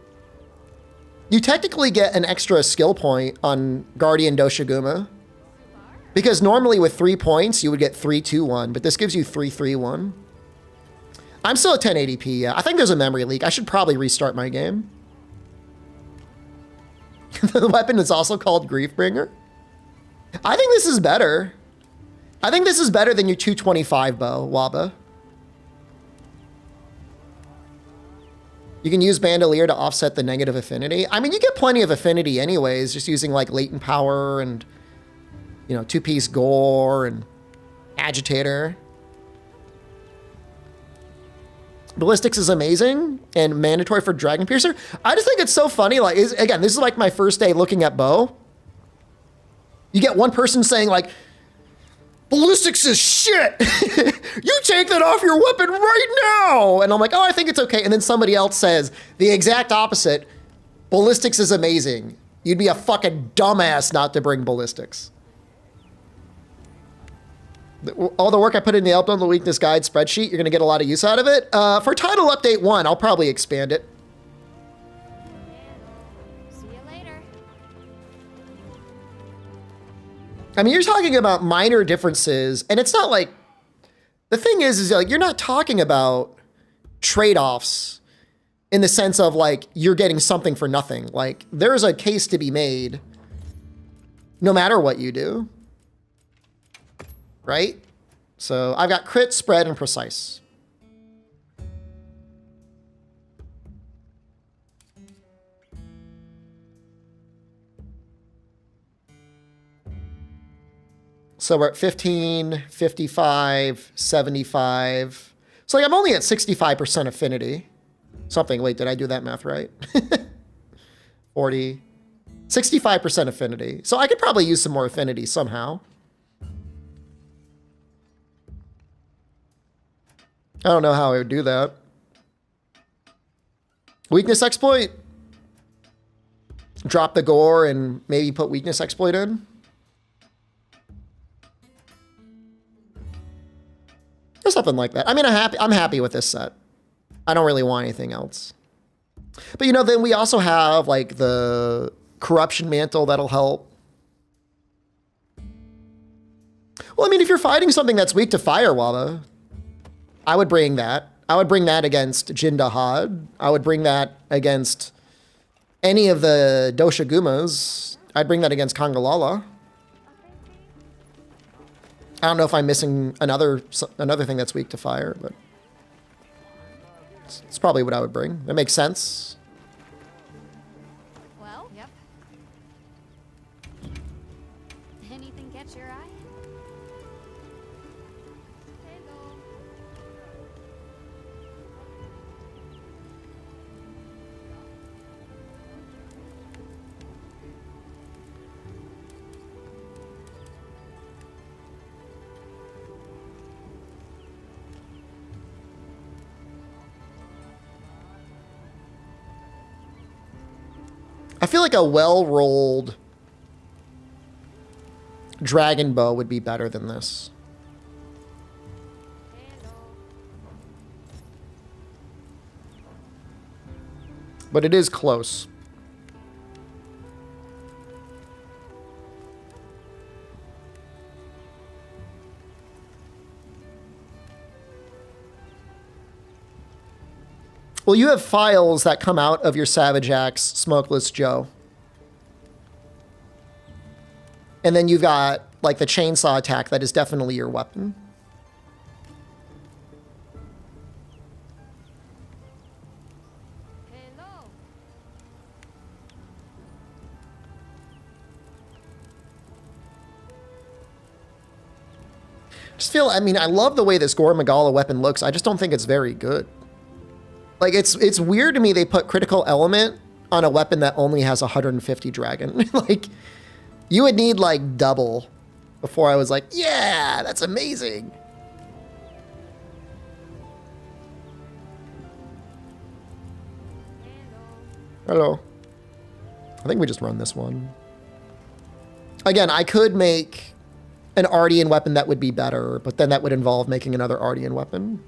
You technically get an extra skill point on Guardian Doshiguma. Because normally with 3 points, you would get 3-2-1, but this gives you 3-3-1. I'm still at 1080p, yeah. I think there's a memory leak. I should probably restart my game. The weapon is also called Griefbringer. I think this is better. I think this is better than your 225 bow, Waba. You can use Bandolier to offset the negative affinity. I mean, you get plenty of affinity anyways, just using like latent power and, you know, 2-piece gore and agitator. Ballistics is amazing and mandatory for Dragon Piercer. I just think it's so funny. Like, again, this is like my first day looking at bow. You get one person saying like, Ballistics is shit. You take that off your weapon right now. And I'm like, oh, I think it's okay. And then somebody else says the exact opposite. Ballistics is amazing. You'd be a fucking dumbass not to bring Ballistics. All the work I put in the Outdone the Weakness Guide spreadsheet, you're going to get a lot of use out of it. For Title Update 1, I'll probably expand it. See you later. I mean, you're talking about minor differences, and it's not like... The thing is like, you're not talking about trade-offs in the sense of, like, you're getting something for nothing. Like, there's a case to be made no matter what you do. Right? So I've got crit, spread, and precise. So we're at 15, 55, 75. So like I'm only at 65% affinity. Something, wait, did I do that math right? 40, 65% affinity. So I could probably use some more affinity somehow. I don't know how I would do that. Weakness exploit. Drop the gore and maybe put weakness exploit in. Or something like that. I mean, I'm happy with this set. I don't really want anything else. But you know, then we also have like the corruption mantle that'll help. Well, I mean, if you're fighting something that's weak to fire, Waba, I would bring that. I would bring that against Jindahad. I would bring that against any of the Doshagumas. I'd bring that against Kangalala. I don't know if I'm missing another thing that's weak to fire, but it's probably what I would bring. That makes sense. Well, yep. Anything catch your eye? Hello. I feel like a well-rolled dragon bow would be better than this. But it is close. Well, you have files that come out of your Savage Axe, Smokeless Joe. And then you've got, like, the chainsaw attack that is definitely your weapon. Hello. Just feel, I mean, I love the way this Gore Magala weapon looks. I just don't think it's very good. Like, it's weird to me they put critical element on a weapon that only has 150 dragon. Like, you would need, like, double before I was like, yeah, that's amazing. Hello. I think we just run this one. Again, I could make an Ardian weapon that would be better, but then that would involve making another Ardian weapon.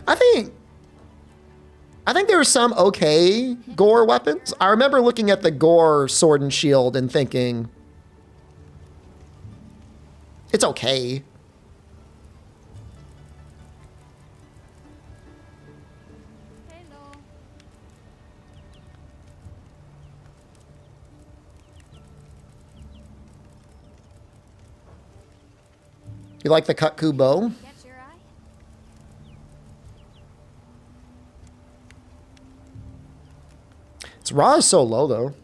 I think there are some okay Gore weapons. I remember looking at the Gore sword and shield and thinking, it's okay. Hello. You like the Kutku bow? Catch your eye? Its raw is so low, though.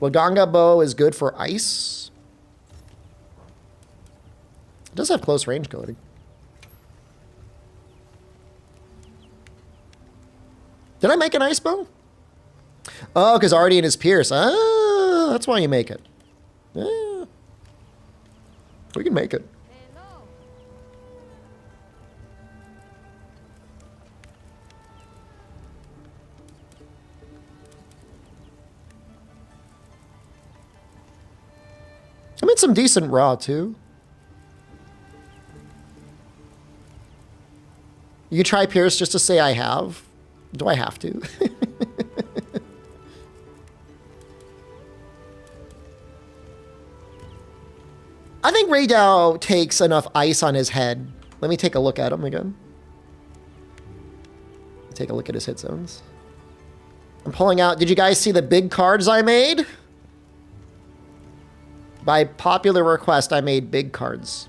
Waganga bow is good for ice. It does have close range coding. Did I make an ice bow? Oh, because Artie and his Pierce. Ah, that's why you make it. Yeah. We can make it. I made some decent raw, too. You can try Pierce just to say I have. Do I have to? I think Raydao takes enough ice on his head. Let me take a look at him again. Take a look at his hit zones. I'm pulling out. Did you guys see the big cards I made? By popular request, I made big cards.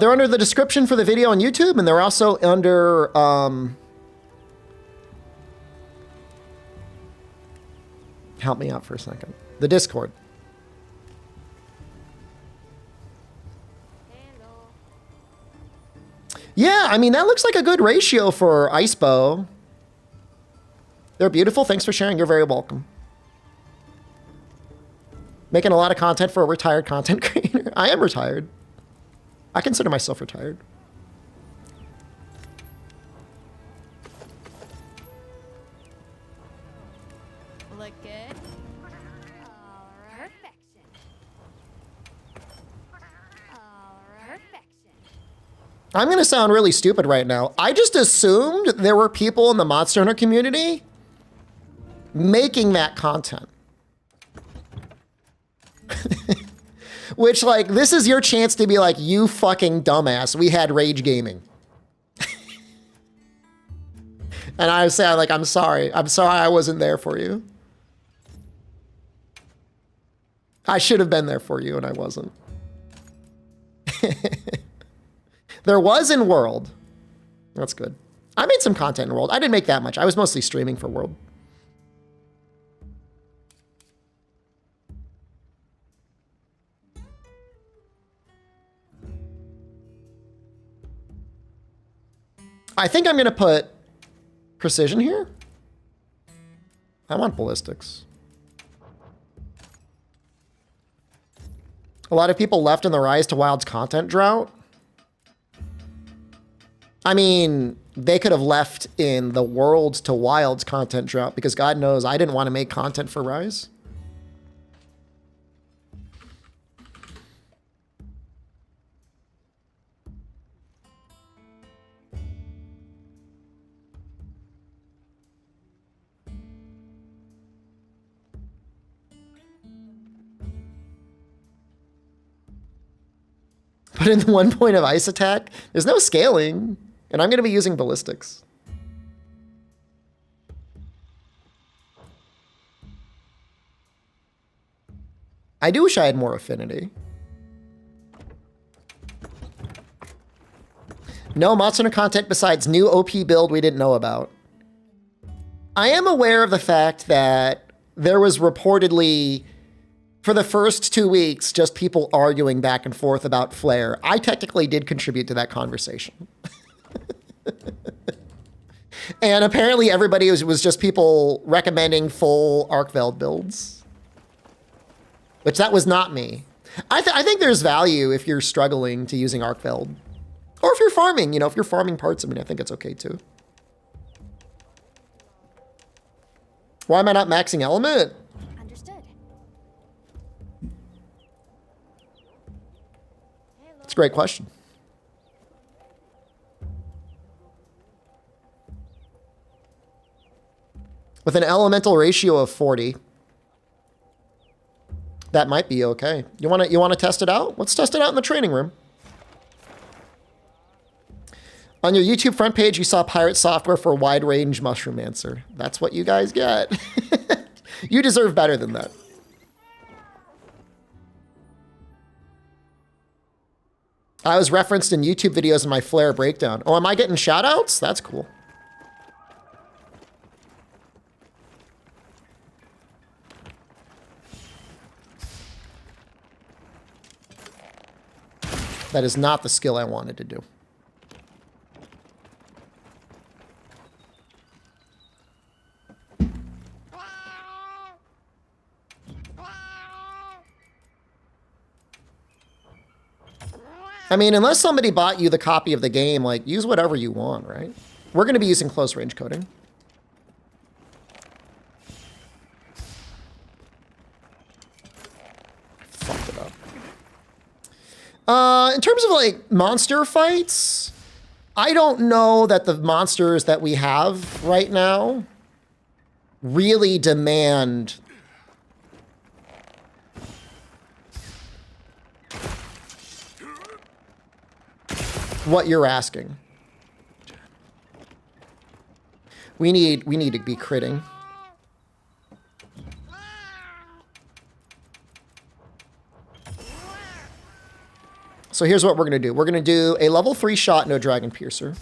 They're under the description for the video on YouTube, and they're also under help me out for a second. The Discord. Yeah, I mean, that looks like a good ratio for ice bow. They're beautiful. Thanks for sharing. You're very welcome. Making a lot of content for a retired content creator. I am retired. I consider myself retired. Look good. All right. Perfection. All right. Perfection. I'm going to sound really stupid right now. I just assumed there were people in the Monster Hunter community making that content. Which, like, this is your chance to be like, you fucking dumbass. We had rage gaming. And I was saying, like, I'm sorry. I'm sorry I wasn't there for you. I should have been there for you, and I wasn't. There was in World. That's good. I made some content in World. I didn't make that much. I was mostly streaming for World. I think I'm going to put precision here. I want ballistics. A lot of people left in the Rise to Wild's content drought. I mean, they could have left in the Worlds to Wild's content drought because God knows I didn't want to make content for Rise. But in the 1 point of ice attack, there's no scaling, and I'm going to be using ballistics. I do wish I had more affinity. No Monster Hunter content besides new OP build we didn't know about. I am aware of the fact that there was reportedly, for the first 2 weeks, just people arguing back and forth about Flare. I technically did contribute to that conversation. And apparently everybody was just people recommending full Arkveld builds. Which that was not me. I think there's value if you're struggling to using Arkveld. Or if you're farming, you know, if you're farming parts, I mean, I think it's okay too. Why am I not maxing element? It's a great question. With an elemental ratio of 40, that might be okay. You want to test it out? Let's test it out in the training room. On your YouTube front page, you saw pirate software for wide range Mushroom-mancer. That's what you guys get. You deserve better than that. I was referenced in YouTube videos in my Flare breakdown. Oh, am I getting shout outs? That's cool. That is not the skill I wanted to do. I mean, unless somebody bought you the copy of the game, like, use whatever you want, right? We're going to be using close range coding. Fucked it up. In terms of, like, monster fights, I don't know that the monsters that we have right now really demand what you're asking. We need to be critting. So here's what we're gonna do. We're gonna do a level 3 shot into a Dragon Piercer.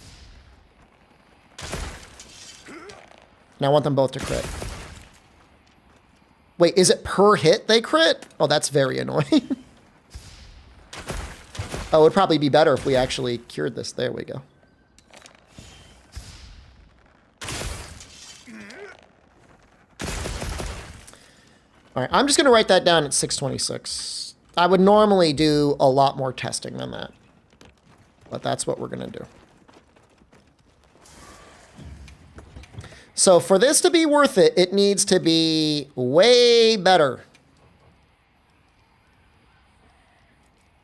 And I want them both to crit. Wait, is it per hit they crit? Oh, that's very annoying. Oh, it would probably be better if we actually cured this. There we go. All right, I'm just going to write that down at 626. I would normally do a lot more testing than that. But that's what we're going to do. So for this to be worth it, it needs to be way better.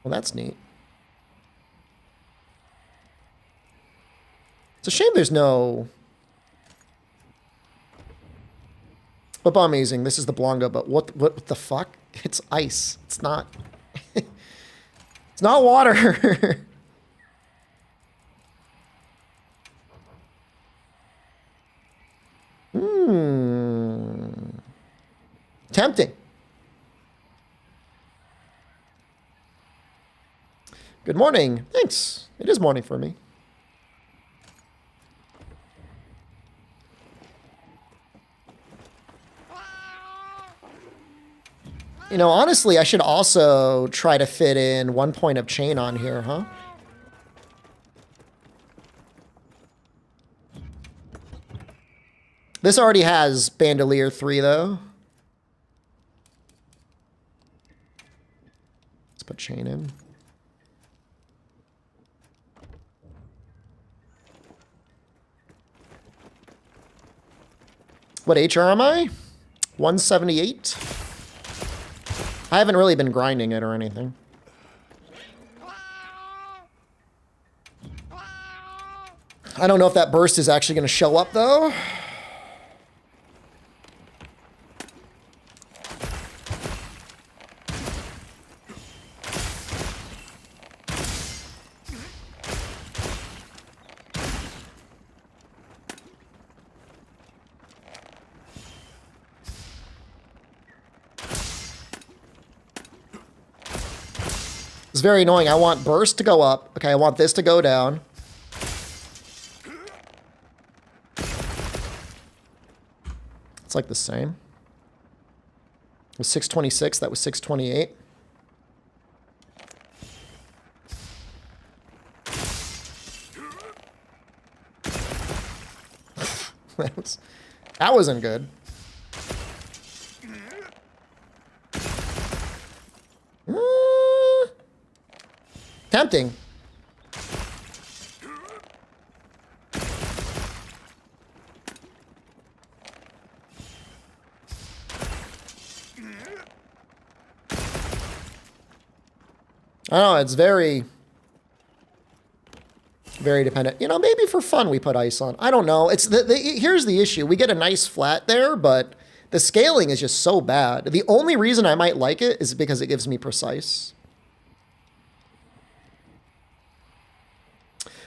Well, that's neat. It's a shame there's no... What bomb I'm using? This is the Blanco, but what the fuck? It's ice. It's not... It's not water. Tempting. Good morning. Thanks. It is morning for me. You know, honestly, I should also try to fit in 1 point of chain on here, huh? This already has Bandolier 3, though. Let's put chain in. What HR am I? 178? I haven't really been grinding it or anything. I don't know if that burst is actually going to show up, though. It's very annoying. I want burst to go up. Okay, I want this to go down. It's like the same. It was 626. That was 628. That wasn't good. Tempting. I don't know, it's very dependent. You know, maybe for fun we put ice on. I don't know. It's here's the issue. We get a nice flat there, but the scaling is just so bad. The only reason I might like it is because it gives me precise.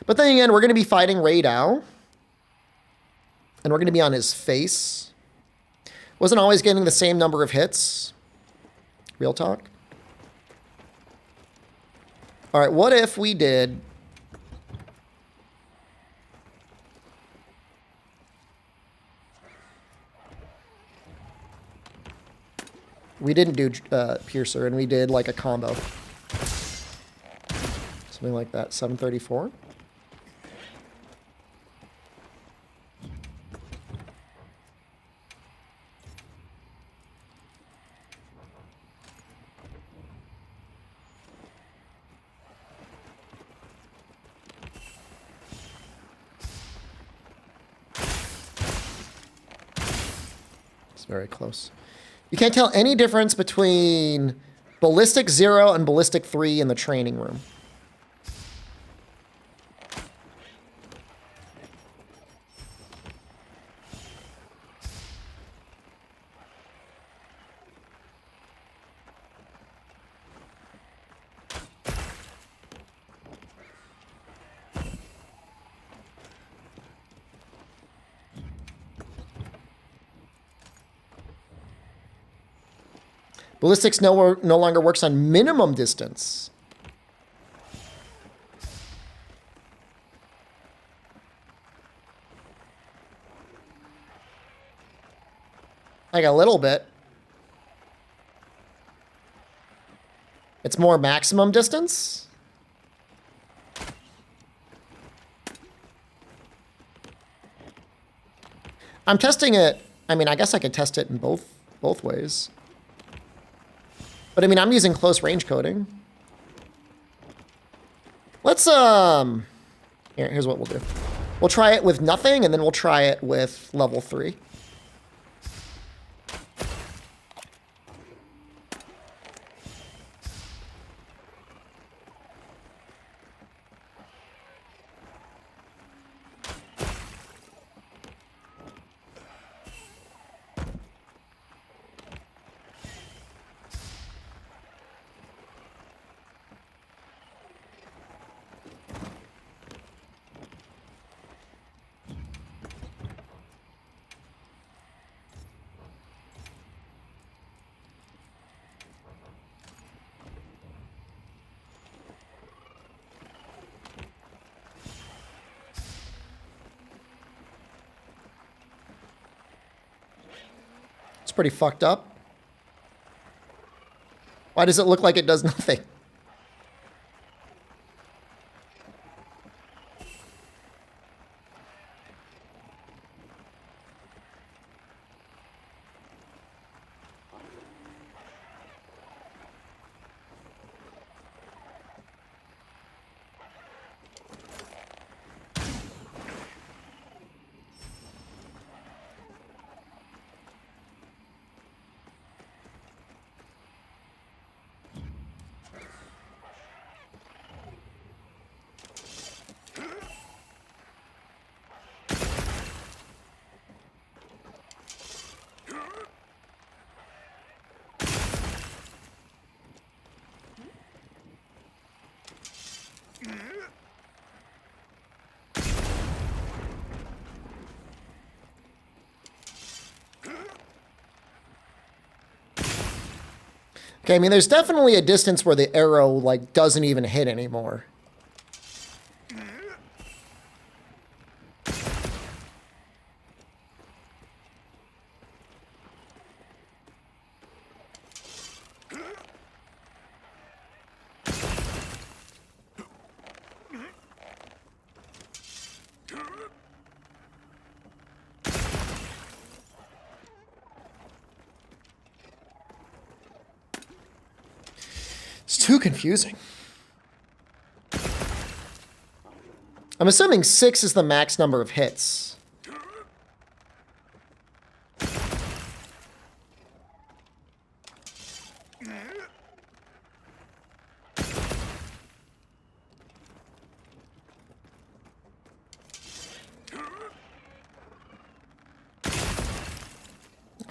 But then again, we're going to be fighting Ray Dow. And we're going to be on his face. Wasn't always getting the same number of hits. Real talk. All right, what if we did... We didn't do Piercer, and we did like a combo. So Something like that. 734. It's very close. You can't tell any difference between Ballistic 0 and Ballistic 3 in the training room. Ballistics no longer works on minimum distance. Like a little bit. It's more maximum distance. I'm testing it. I mean, I guess I could test it in both ways. But I mean, I'm using close range coding. Let's, here's what we'll do. We'll try it with nothing, and then we'll try it with level 3. It's pretty fucked up. Why does it look like it does nothing? Okay, I mean, there's definitely a distance where the arrow, like, doesn't even hit anymore. It's too confusing. I'm assuming 6 is the max number of hits.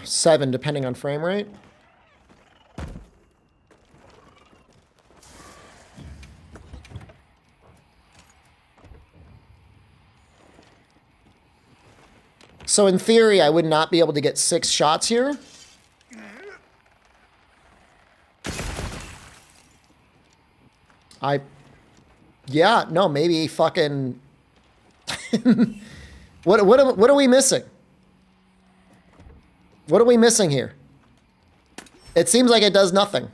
Seven, depending on frame rate. So in theory, I would not be able to get 6 shots here. Yeah, no, maybe fucking... What are we missing? What are we missing here? It seems like it does nothing.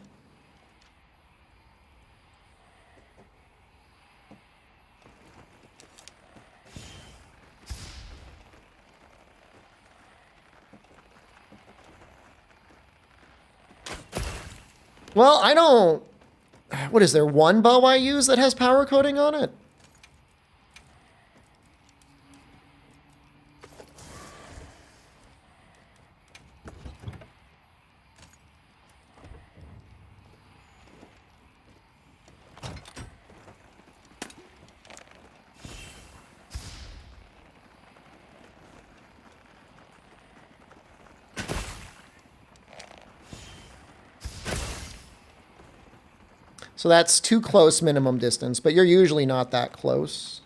Well, I don't... What is there? One bow I use that has power coating on it? So that's too close minimum distance, but you're usually not that close.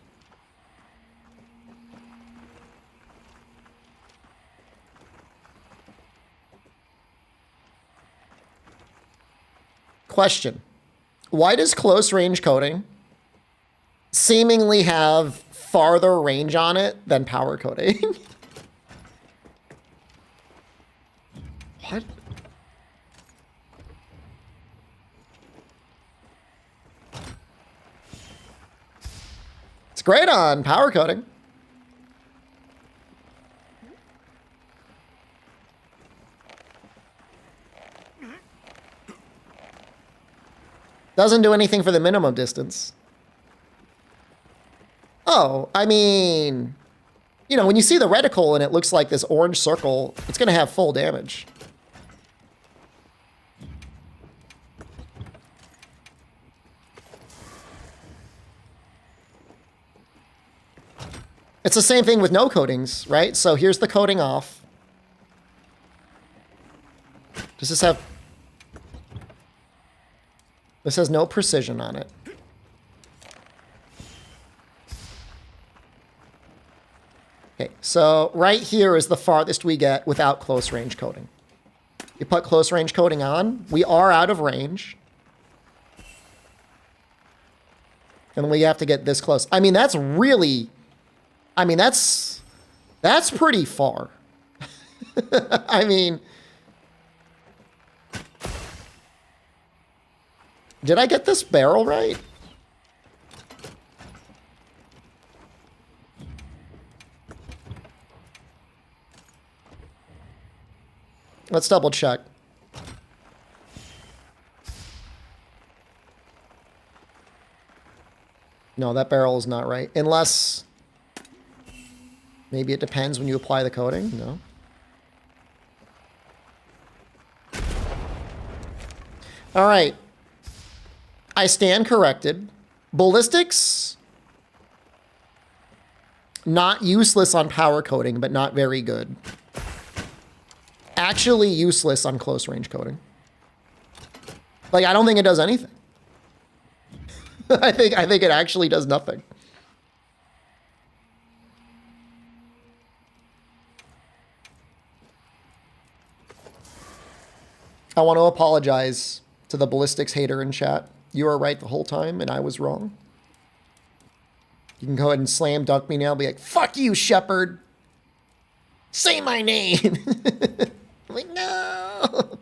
Question. Why does close range coating seemingly have farther range on it than power coating? What? It's great on power coating. Doesn't do anything for the minimum distance. Oh, I mean, you know, when you see the reticle and it looks like this orange circle, it's going to have full damage. It's the same thing with no coatings, right? So here's the coating off. Does this have... This has no precision on it. Okay, so right here is the farthest we get without close range coating. You put close range coating on, we are out of range. And we have to get this close. I mean, that's really... I mean, that's pretty far. I mean... Did I get this barrel right? Let's double check. No, that barrel is not right. Unless... Maybe it depends when you apply the coating. No. All right. I stand corrected. Ballistics, not useless on power coating, but not very good. Actually useless on close range coating. Like, I don't think it does anything. I think it actually does nothing. I want to apologize to the Ballistics hater in chat. You were right the whole time, and I was wrong. You can go ahead and slam dunk me now and be like, fuck you, Shepard. Say my name. I'm like, no.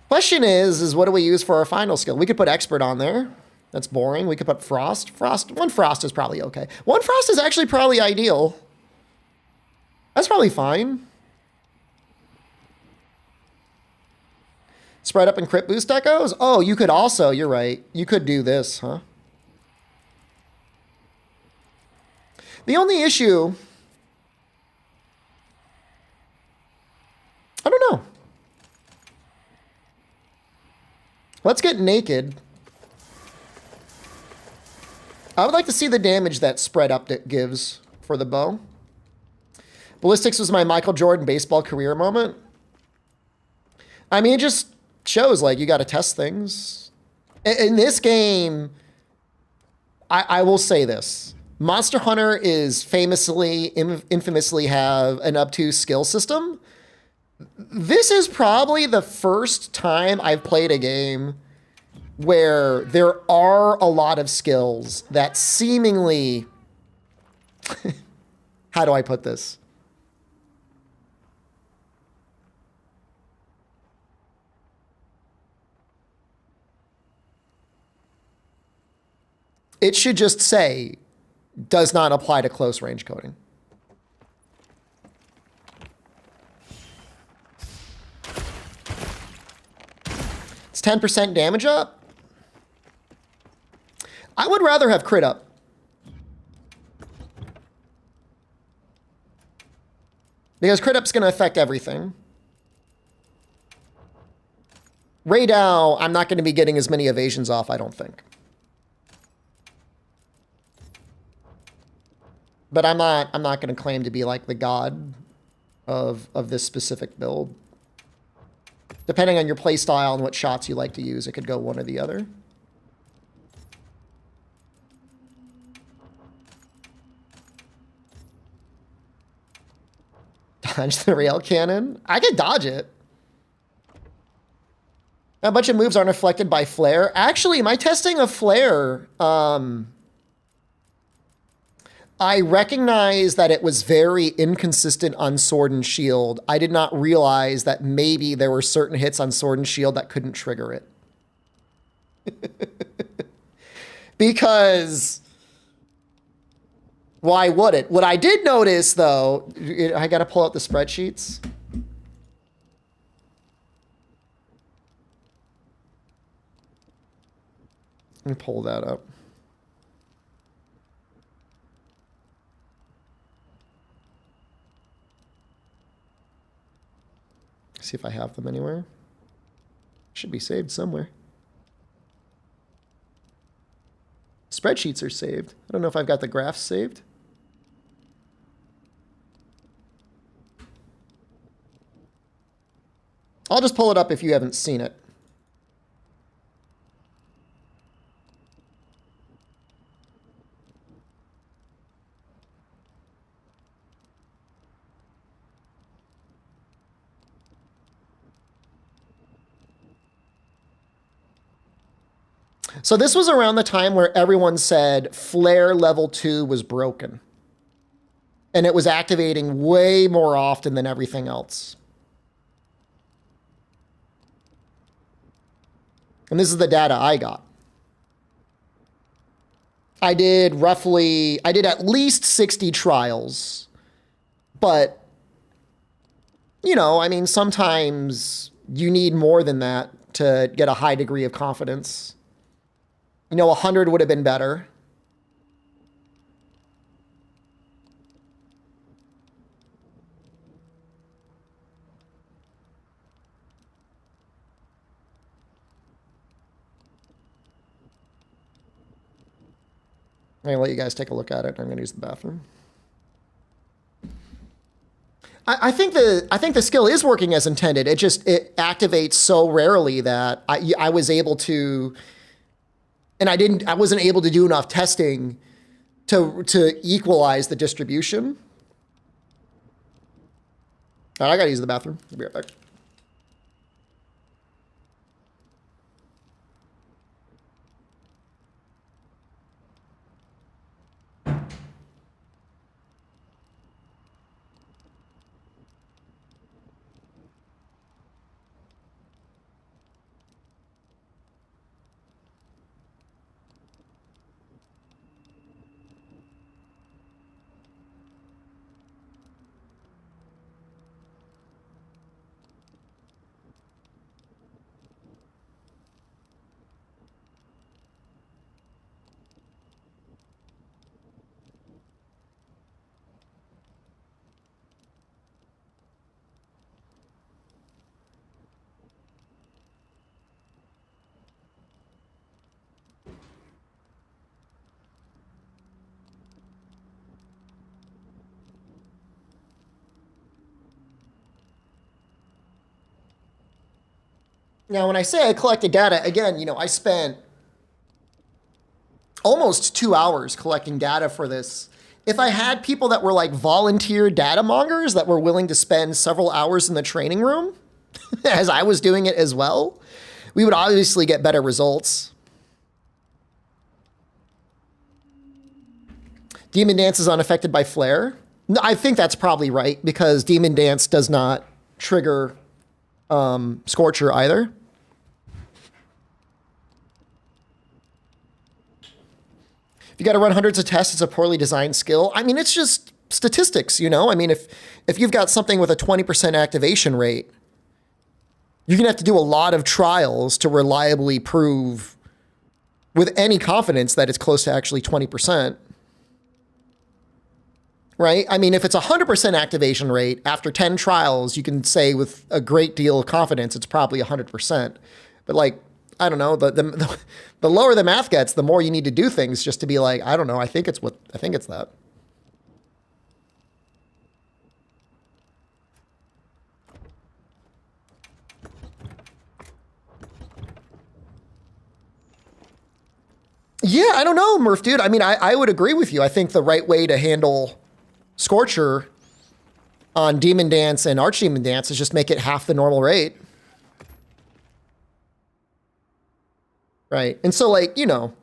Question is what do we use for our final skill? We could put Expert on there. That's boring. We could put Frost. One Frost is probably okay. One Frost is actually probably ideal. That's probably fine. Spread up and crit boost echoes? Oh, you could also, you're right. You could do this, huh? The only issue... I don't know. Let's get naked. I would like to see the damage that spread up that gives for the bow. Ballistics was my Michael Jordan baseball career moment. I mean, it just shows, like, you got to test things. In this game, I will say this. Monster Hunter is infamously have an obtuse skill system. This is probably the first time I've played a game where there are a lot of skills that seemingly... How do I put this? It should just say, does not apply to close range coding. It's 10% damage up. I would rather have crit up. Because crit up's going to affect everything. Ray Dow, I'm not going to be getting as many evasions off, I don't think. But I'm not going to claim to be like the god of this specific build. Depending on your playstyle and what shots you like to use, it could go one or the other. Dodge the rail cannon? I could dodge it. A bunch of moves aren't affected by flare. Actually, my testing of flare, I recognize that it was very inconsistent on Sword and Shield. I did not realize that maybe there were certain hits on Sword and Shield that couldn't trigger it. Because why would it? What I did notice, though, I got to pull out the spreadsheets. Let me pull that up. See if I have them anywhere. Should be saved somewhere. Spreadsheets are saved. I don't know if I've got the graphs saved. I'll just pull it up if you haven't seen it. So this was around the time where everyone said Flare level 2 was broken. And it was activating way more often than everything else. And this is the data I got. I did at least 60 trials. But, you know, I mean, sometimes you need more than that to get a high degree of confidence. You know, 100 would have been better. I'm gonna let you guys take a look at it. I'm gonna use the bathroom. I think the skill is working as intended. It activates so rarely that I was able to. And I wasn't able to do enough testing to equalize the distribution. All right, I gotta use the bathroom. I'll be right back. Now, when I say I collected data, again, you know, I spent almost 2 hours collecting data for this. If I had people that were like volunteer data mongers that were willing to spend several hours in the training room, as I was doing it as well, we would obviously get better results. Demon Dance is unaffected by Flare. No, I think that's probably right, because Demon Dance does not trigger Scorcher either. If you got to run hundreds of tests, it's a poorly designed skill. I mean, it's just statistics, you know? I mean, if you've got something with a 20% activation rate, You're going to have to do a lot of trials to reliably prove with any confidence that it's close to actually 20%. Right? I mean, if it's 100% activation rate, after 10 trials, you can say with a great deal of confidence it's probably 100%. But like, I don't know, the lower the math gets, the more you need to do things just to be like, I don't know, I think it's that. Yeah, I don't know, Murph, dude. I mean, I would agree with you. I think the right way to handle Scorcher on Demon Dance and Archdemon Dance is just make it half the normal rate. Right. And so, like, you know,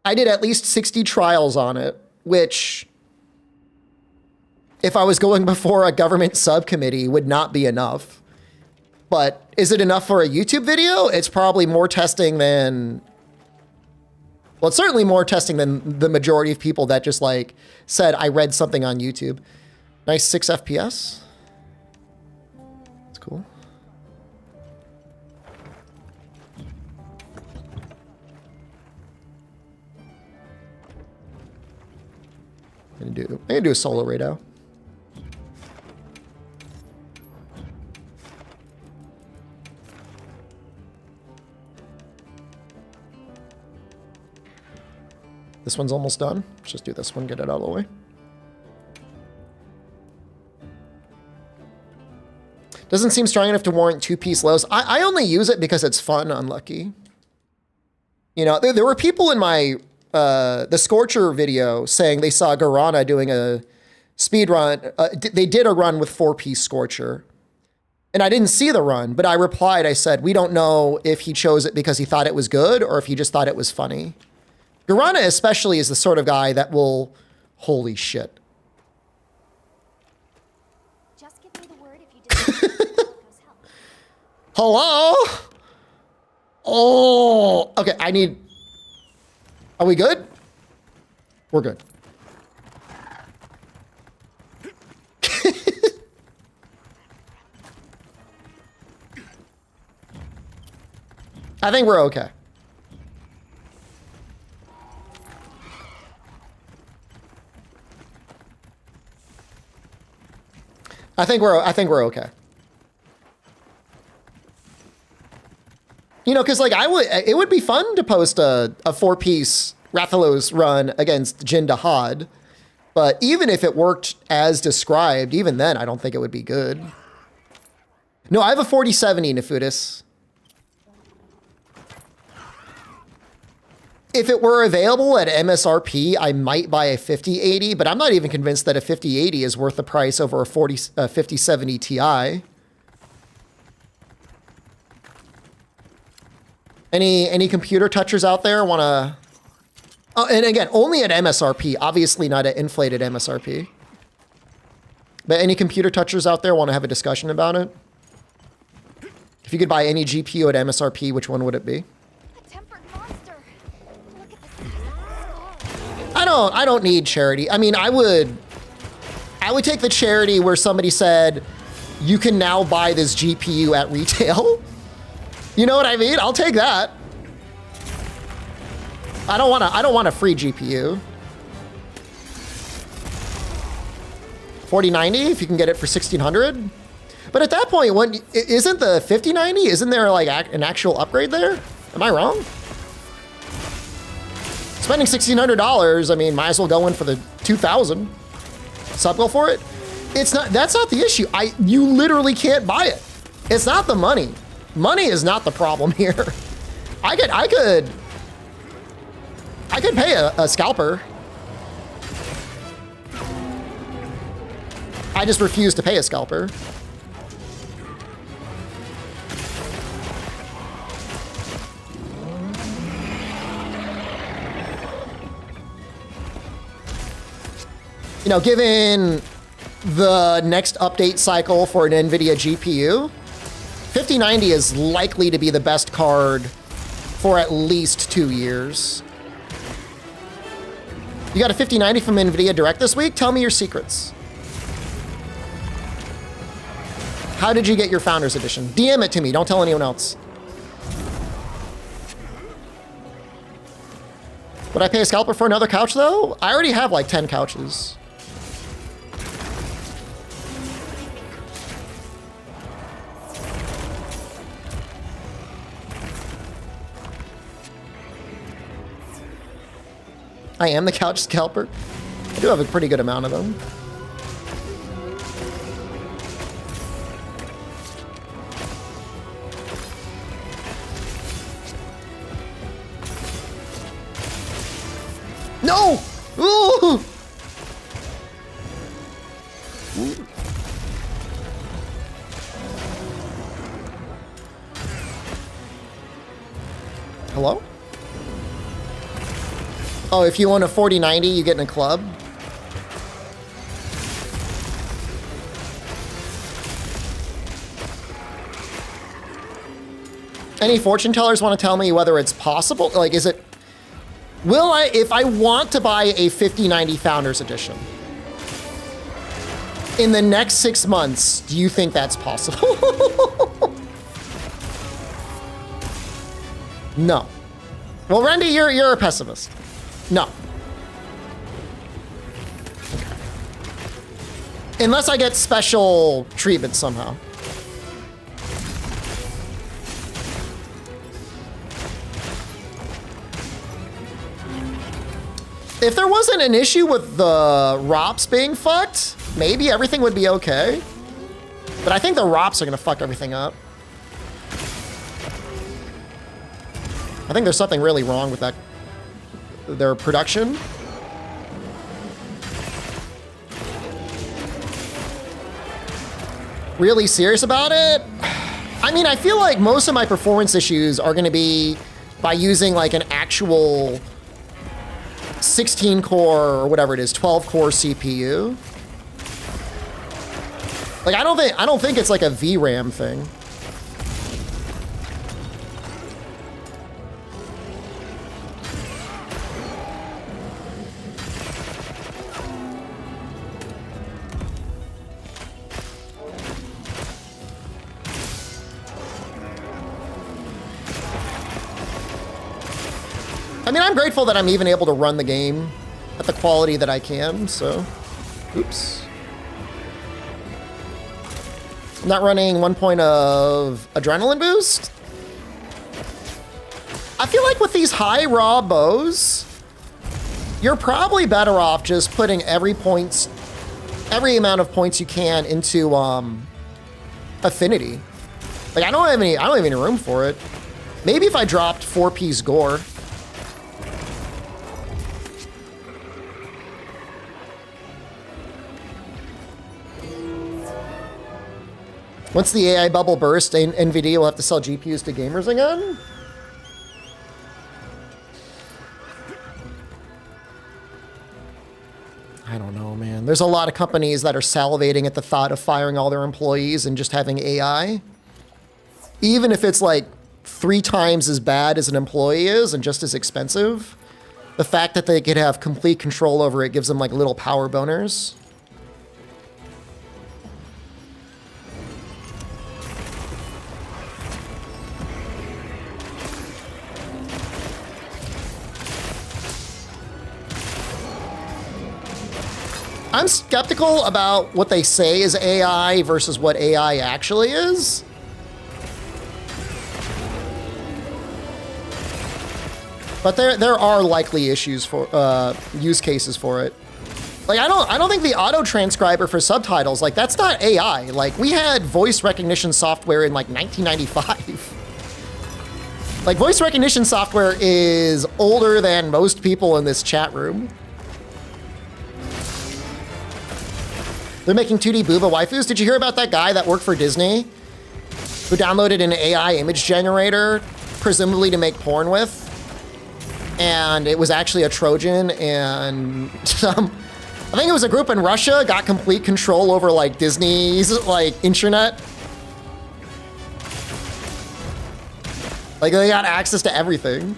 I did at least 60 trials on it, which, if I was going before a government subcommittee, would not be enough. But is it enough for a YouTube video? It's probably more testing than... Well, it's certainly more testing than the majority of people that just, like, said, I read something on YouTube. Nice 6 FPS. That's cool. I'm gonna do a solo Rado. This one's almost done. Let's just do this one, get it out of the way. Doesn't seem strong enough to warrant 2-piece lows. I only use it because it's fun, unlucky. You know, there were people in my the Scorcher video saying they saw Garana doing a speed run. They did a run with 4-piece Scorcher. And I didn't see the run, but I replied, I said, we don't know if he chose it because he thought it was good or if he just thought it was funny. Garana especially is the sort of guy that will, holy shit. Just give me the word if you did. Hello? Oh, okay, I need... Are we good? We're good. I think we're okay. I think we're okay. You know, because like it would be fun to post a 4-piece Rathalos run against Jin Dahad, but even if it worked as described, even then I don't think it would be good. No, I have a 4070 Nefudis. If it were available at MSRP, I might buy a 5080, but I'm not even convinced that a 5080 is worth the price over a 5070 Ti. Any computer touchers out there want to... Oh, and again, only at MSRP, obviously not at inflated MSRP. But any computer touchers out there want to have a discussion about it? If you could buy any GPU at MSRP, which one would it be? I don't need charity. I mean, I would take the charity where somebody said, you can now buy this GPU at retail. You know what I mean? I'll take that. I don't want a free GPU. 4090 if you can get it for 1600. But at that point, isn't the 5090? Isn't there like an actual upgrade there? Am I wrong? Spending $1,600, I mean, might as well go in for the 2,000. Subgo for it. It's not. That's not the issue. You literally can't buy it. It's not the money. Money is not the problem here. I could pay a scalper. I just refuse to pay a scalper. You know, given the next update cycle for an NVIDIA GPU, 5090 is likely to be the best card for at least 2 years. You got a 5090 from NVIDIA Direct this week? Tell me your secrets. How did you get your Founders Edition? DM it to me. Don't tell anyone else. Would I pay a scalper for another couch, though? I already have like 10 couches. I am the couch scalper. I do have a pretty good amount of them. No! Ooh! Ooh. Hello? Oh, if you own a 4090, you get in a club? Any fortune tellers want to tell me whether it's possible? Like, is it... Will I, if I want to buy a 5090 Founders Edition, in the next 6 months, do you think that's possible? No. Well, Randy, you're a pessimist. No. Okay. Unless I get special treatment somehow. If there wasn't an issue with the ROPS being fucked, maybe everything would be okay. But I think the ROPS are gonna fuck everything up. I think there's something really wrong with that, their production. Really serious about it? I mean, I feel like most of my performance issues are gonna be by using like an actual 16 core or whatever it is, 12 core CPU. Like I don't think it's like a VRAM thing. I mean, I'm grateful that I'm even able to run the game at the quality that I can, so... Oops. I'm not running 1 point of adrenaline boost. I feel like with these high raw bows, you're probably better off just putting every amount of points you can into affinity. Like I don't have any room for it. Maybe if I dropped 4-piece gore. Once the AI bubble bursts, NVIDIA will have to sell GPUs to gamers again? I don't know, man. There's a lot of companies that are salivating at the thought of firing all their employees and just having AI. Even if it's like 3 times as bad as an employee is and just as expensive, the fact that they could have complete control over it gives them like little power boners. I'm skeptical about what they say is AI versus what AI actually is. But there are likely issues for use cases for it. Like I don't think the auto transcriber for subtitles, like that's not AI. Like we had voice recognition software in like 1995. Like voice recognition software is older than most people in this chat room. They're making 2D booba waifus. Did you hear about that guy that worked for Disney who downloaded an AI image generator, presumably to make porn with? And it was actually a Trojan, and I think it was a group in Russia got complete control over like Disney's like intranet. Like they got access to everything.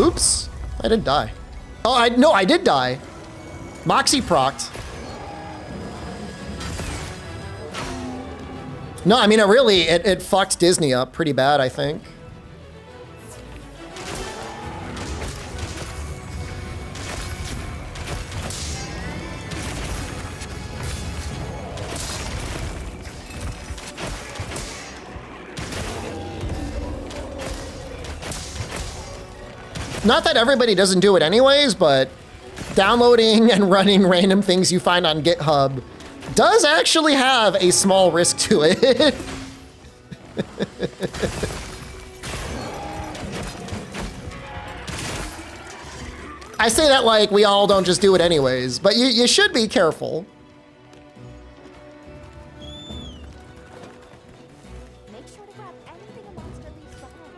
Oops, I didn't die. Oh, no, I did die. Moxie procced. No, I mean, it fucked Disney up pretty bad, I think. Not that everybody doesn't do it anyways, but downloading and running random things you find on GitHub does actually have a small risk to it. I say that like we all don't just do it anyways, but you should be careful. Make sure to grab anything a monster leaves behind.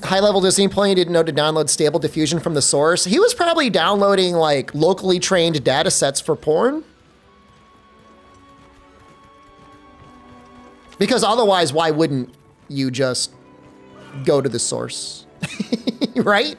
High-level Disney employee didn't know to download stable diffusion from the source. He was probably downloading like locally trained data sets for porn. Because otherwise, why wouldn't you just go to the source? Right?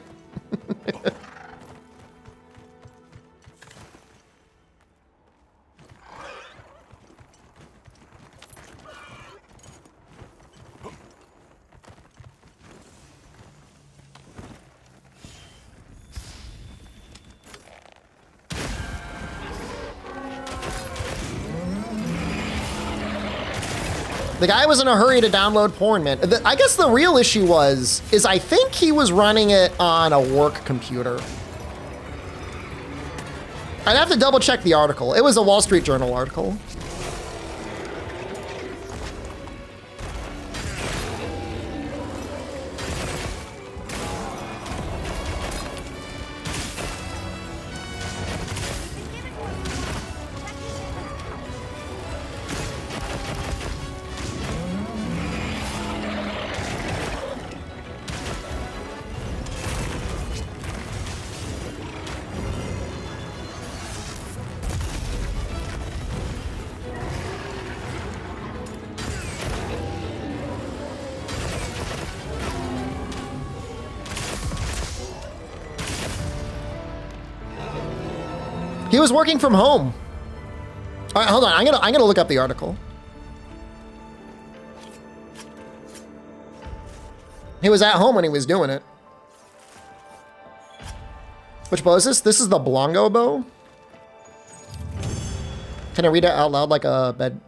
The guy was in a hurry to download porn, man. I guess the real issue is I think he was running it on a work computer. I'd have to double check the article. It was a Wall Street Journal article. He was working from home. All right, hold on. I'm gonna look up the article. He was at home when he was doing it. Which bow is this? This is the Blongo bow. Can I read it out loud like a bed?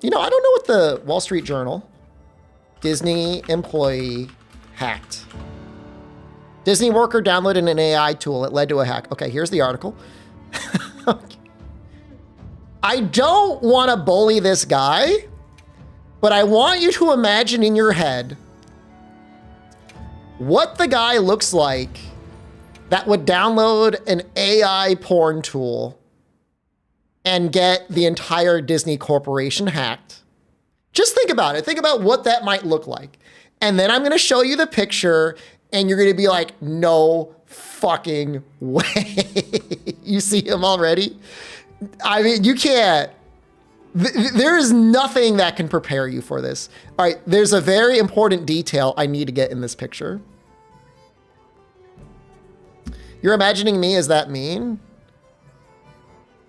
You know, I don't know what the Wall Street Journal. Disney employee hacked. Disney worker downloaded an AI tool. It led to a hack. Okay, here's the article. Okay. I don't want to bully this guy, but I want you to imagine in your head what the guy looks like that would download an AI porn tool and get the entire Disney corporation hacked. Just think about it. Think about what that might look like. And then I'm going to show you the picture and you're going to be like, no fucking way. You see him already? I mean, you can't. There is nothing that can prepare you for this. All right, there's a very important detail I need to get in this picture. You're imagining me as that mean?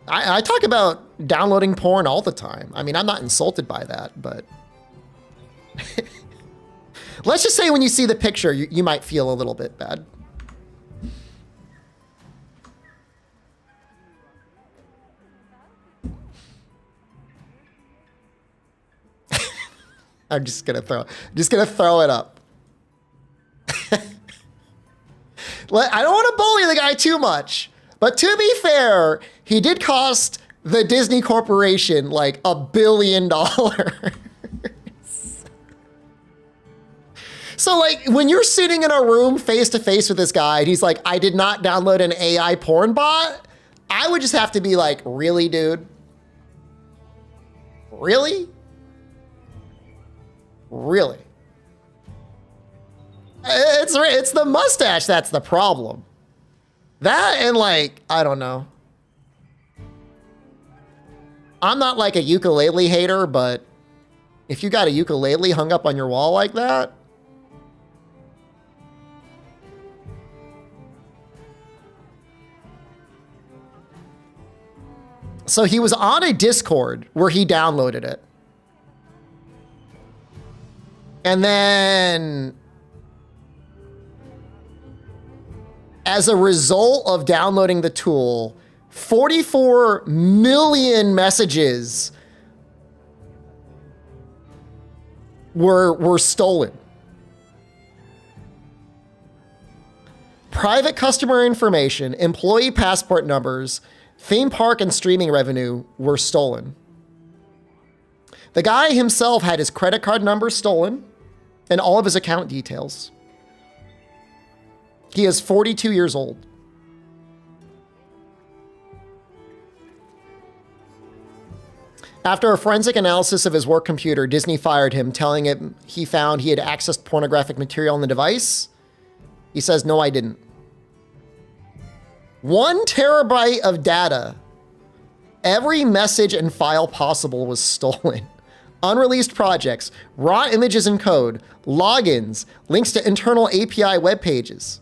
I talk about downloading porn all the time. I mean, I'm not insulted by that, but let's just say when you see the picture, you might feel a little bit bad. I'm just gonna throw it up. I don't want to bully the guy too much, but to be fair, he did cost the Disney Corporation like $1 billion. So like when you're sitting in a room face to face with this guy and he's like, I did not download an AI porn bot, I would just have to be like, really, dude? Really? Really? It's the mustache that's the problem. That and like, I don't know. I'm not like a ukulele hater, but if you got a ukulele hung up on your wall like that, So he was on a Discord where he downloaded it. And then, as a result of downloading the tool, 44 million messages were stolen. Private customer information, employee passport numbers, theme park and streaming revenue were stolen. The guy himself had his credit card number stolen and all of his account details. He is 42 years old. After a forensic analysis of his work computer, Disney fired him, telling him he found he had accessed pornographic material on the device. He says, no, I didn't. 1 terabyte of data. Every message and file possible was stolen. Unreleased projects, raw images and code, logins, links to internal API web pages.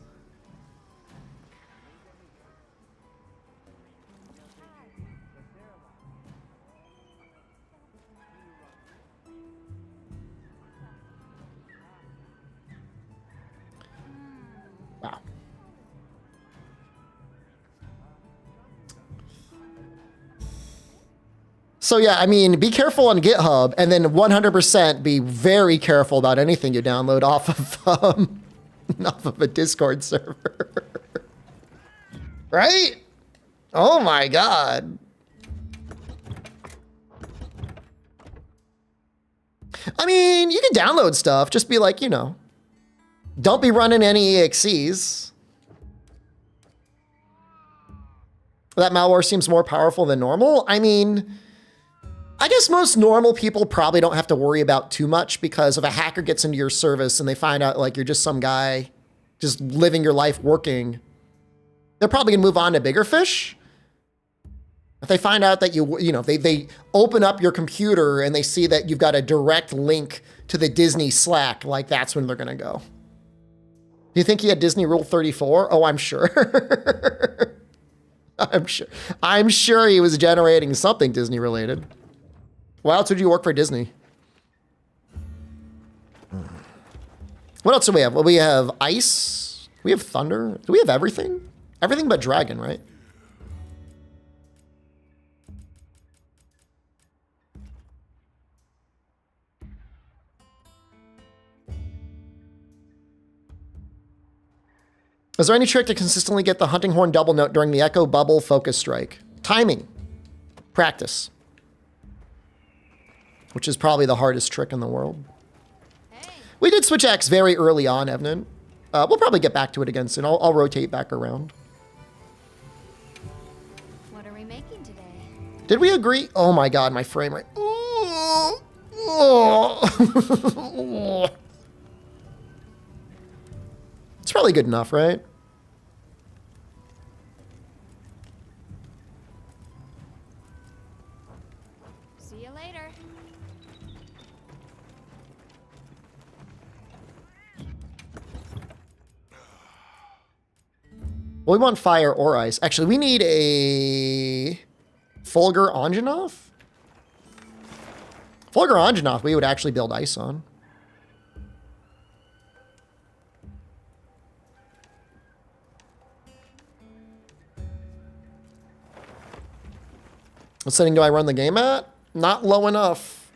Wow. So yeah, I mean, be careful on GitHub, and then 100% be very careful about anything you download off of a Discord server. Right? Oh my God. I mean, you can download stuff, just be like, you know, don't be running any EXEs. That malware seems more powerful than normal. I mean, I guess most normal people probably don't have to worry about too much, because if a hacker gets into your service and they find out like you're just some guy just living your life working, they're probably gonna move on to bigger fish. If they find out that they open up your computer and they see that you've got a direct link to the Disney Slack, like that's when they're gonna go. Do you think he had Disney Rule 34? Oh, I'm sure. I'm sure he was generating something Disney related. Why else would you work for Disney? What else do we have? Well, we have ice. We have thunder. Do we have everything? Everything but dragon, right? Is there any trick to consistently get the hunting horn double note during the echo bubble focus strike? Timing. Practice. Which is probably the hardest trick in the world. Hey. We did switch X very early on, Evnan. We'll probably get back to it again soon. I'll rotate back around. What are we making today? Did we agree? Oh my God, my frame rate. It's probably good enough, right? See you later. Well, we want fire or ice. Actually, we need a Fulgur Anjanov. Fulgur Anjanov, we would actually build ice on. What setting do I run the game at? Not low enough.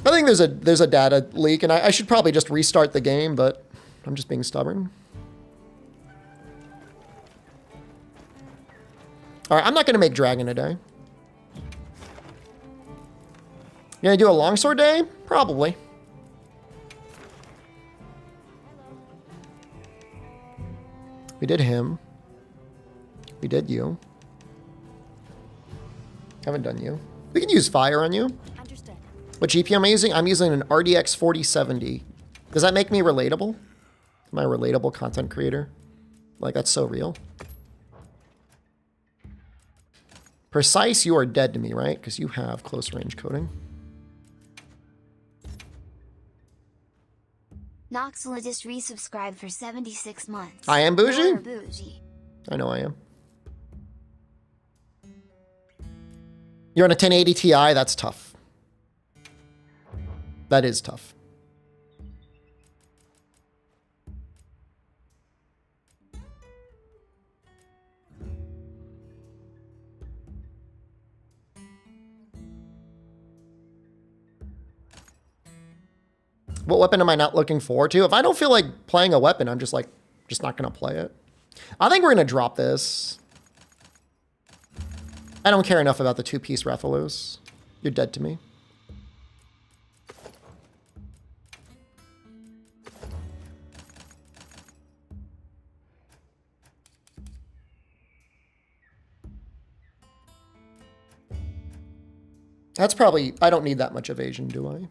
I think there's a data leak, and I should probably just restart the game, but I'm just being stubborn. All right, I'm not gonna make dragon today. You gonna do a longsword day? Probably. We did him. We did you. Haven't done you. We can use fire on you. Understood. What GPU am I using? I'm using an RDX 4070. Does that make me relatable? Am I a relatable content creator? Like, that's so real. Precise, you are dead to me, right? Because you have close range coding. Noxla just resubscribed for 76 months. I am bougie? You're bougie. I know I am. You're on a 1080 Ti, that's tough. That is tough. What weapon am I not looking forward to? If I don't feel like playing a weapon, I'm just not gonna play it. I think we're gonna drop this. I don't care enough about the two-piece Rathalos. You're dead to me. That's probably, I don't need that much evasion, do I?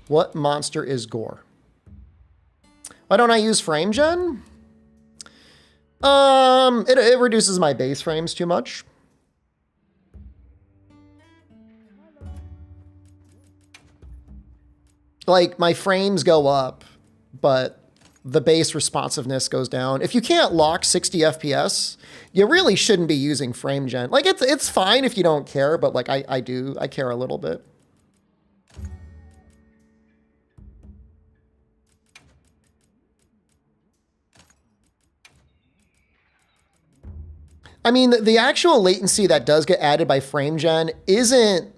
What monster is Gore? Why don't I use frame gen? It reduces my base frames too much. Like, my frames go up, but the base responsiveness goes down. If you can't lock 60 FPS, you really shouldn't be using frame gen. Like, it's fine if you don't care, but like, I care a little bit. I mean, the actual latency that does get added by frame gen isn't,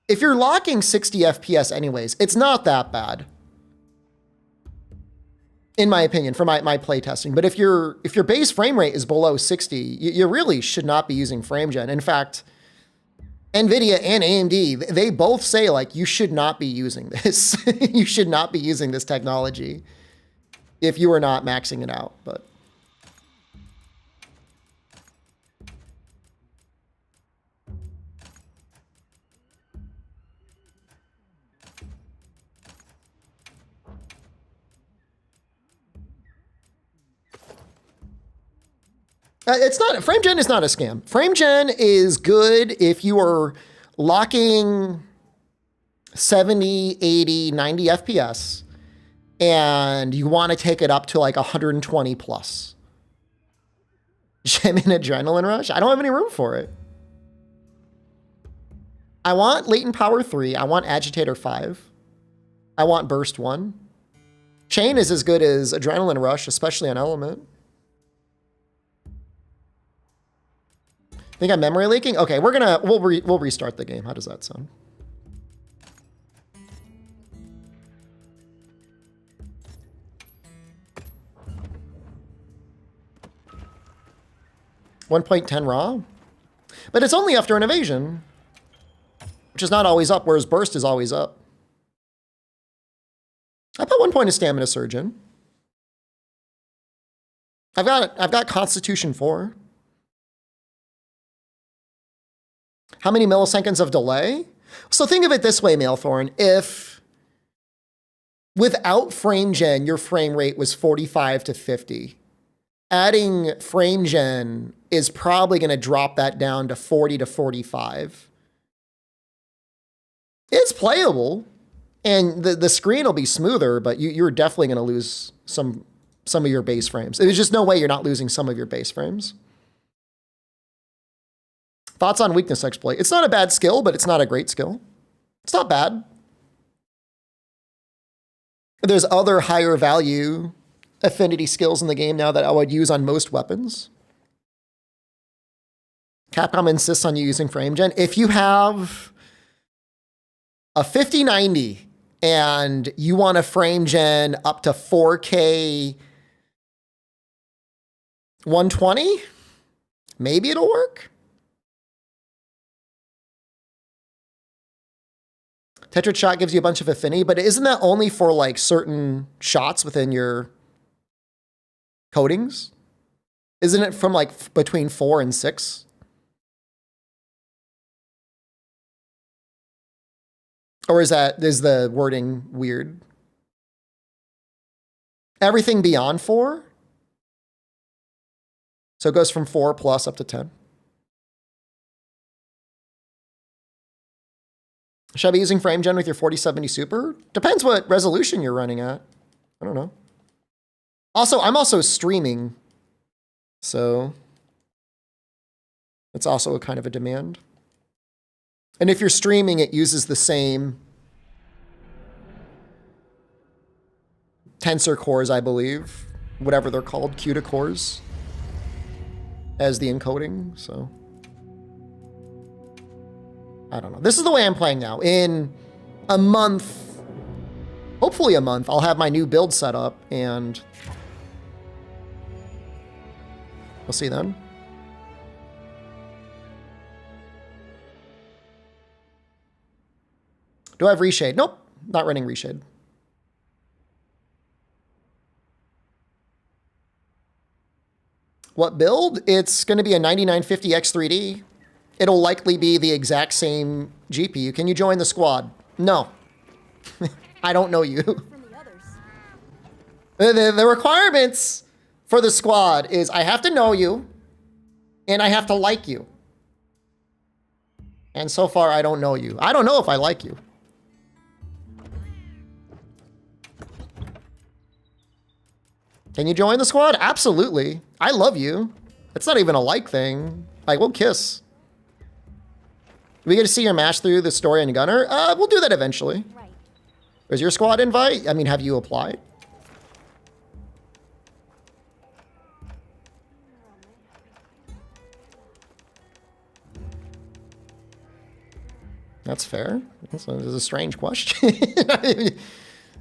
if you're locking 60 FPS anyways, it's not that bad. In my opinion, for my play testing. But if your base frame rate is below 60, you really should not be using frame gen. In fact, NVIDIA and AMD, they both say like, you should not be using this. You should not be using this technology if you are not maxing it out, but. It's not, frame gen is not a scam. Frame gen is good if you are locking 70, 80, 90 FPS and you want to take it up to like 120 plus. Gem in Adrenaline Rush? I don't have any room for it. I want Latent Power 3. I want Agitator 5. I want Burst 1. Chain is as good as Adrenaline Rush, especially on Element. Think I'm memory leaking? Okay, we'll restart the game. How does that sound? .10 raw? But it's only after an evasion, which is not always up, whereas burst is always up. I put 1 point of Stamina Surge in. I've got Constitution 4. How many milliseconds of delay? So think of it this way, Mailthorn. If without frame gen, your frame rate was 45 to 50, adding frame gen is probably going to drop that down to 40 to 45. It's playable, and the screen will be smoother, but you're definitely going to lose some of your base frames. There's just no way you're not losing some of your base frames. Thoughts on weakness exploit? It's not a bad skill, but it's not a great skill. It's not bad. There's other higher value affinity skills in the game now that I would use on most weapons. Capcom insists on you using frame gen. If you have a 5090 and you want a frame gen up to 4K 120, maybe it'll work. Tetra shot gives you a bunch of affinity, but isn't that only for like certain shots within your coatings? Isn't it from like between 4 and 6? Or is the wording weird? Everything beyond 4? So it goes from 4 plus up to 10. Should I be using frame gen with your 4070 Super? Depends what resolution you're running at. I don't know. Also, I'm also streaming, so it's also a kind of a demand. And if you're streaming, it uses the same tensor cores, I believe, whatever they're called, CUDA cores, as the encoding, so. I don't know. This is the way I'm playing now. In a month, hopefully a month, I'll have my new build set up, and we'll see then. Do I have reshade? Nope, not running reshade. What build? It's going to be a 9950X3D. It'll likely be the exact same GPU. Can you join the squad? No. I don't know you. The requirements for the squad is I have to know you and I have to like you. And so far, I don't know you. I don't know if I like you. Can you join the squad? Absolutely. I love you. It's not even a like thing. Like, we'll kiss. We get to see your match through the story and Gunner? We'll do that eventually. Right. Is your squad invite? I mean, have you applied? That's fair. This is a strange question.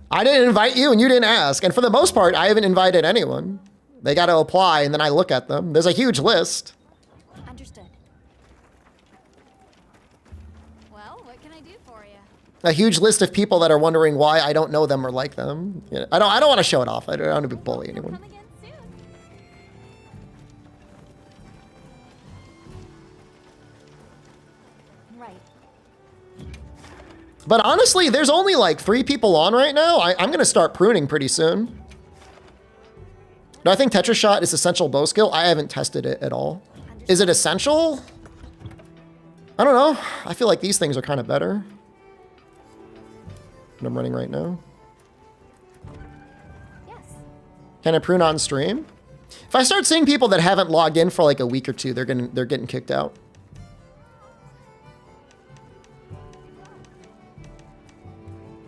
I didn't invite you and you didn't ask. And for the most part, I haven't invited anyone. They got to apply and then I look at them. There's a huge list. Understood. Well, what can I do for you? A huge list of people that are wondering why I don't know them or like them. You know, I don't want to show it off. I don't want to bully anyone. Come again soon. Right. But honestly, there's only like 3 people on right now. I'm going to start pruning pretty soon. Do I think Tetra Shot is essential bow skill? I haven't tested it at all. Is it essential? I don't know. I feel like these things are kind of better. What I'm running right now. Yes. Can I prune on stream? If I start seeing people that haven't logged in for like a week or 2, they're getting kicked out.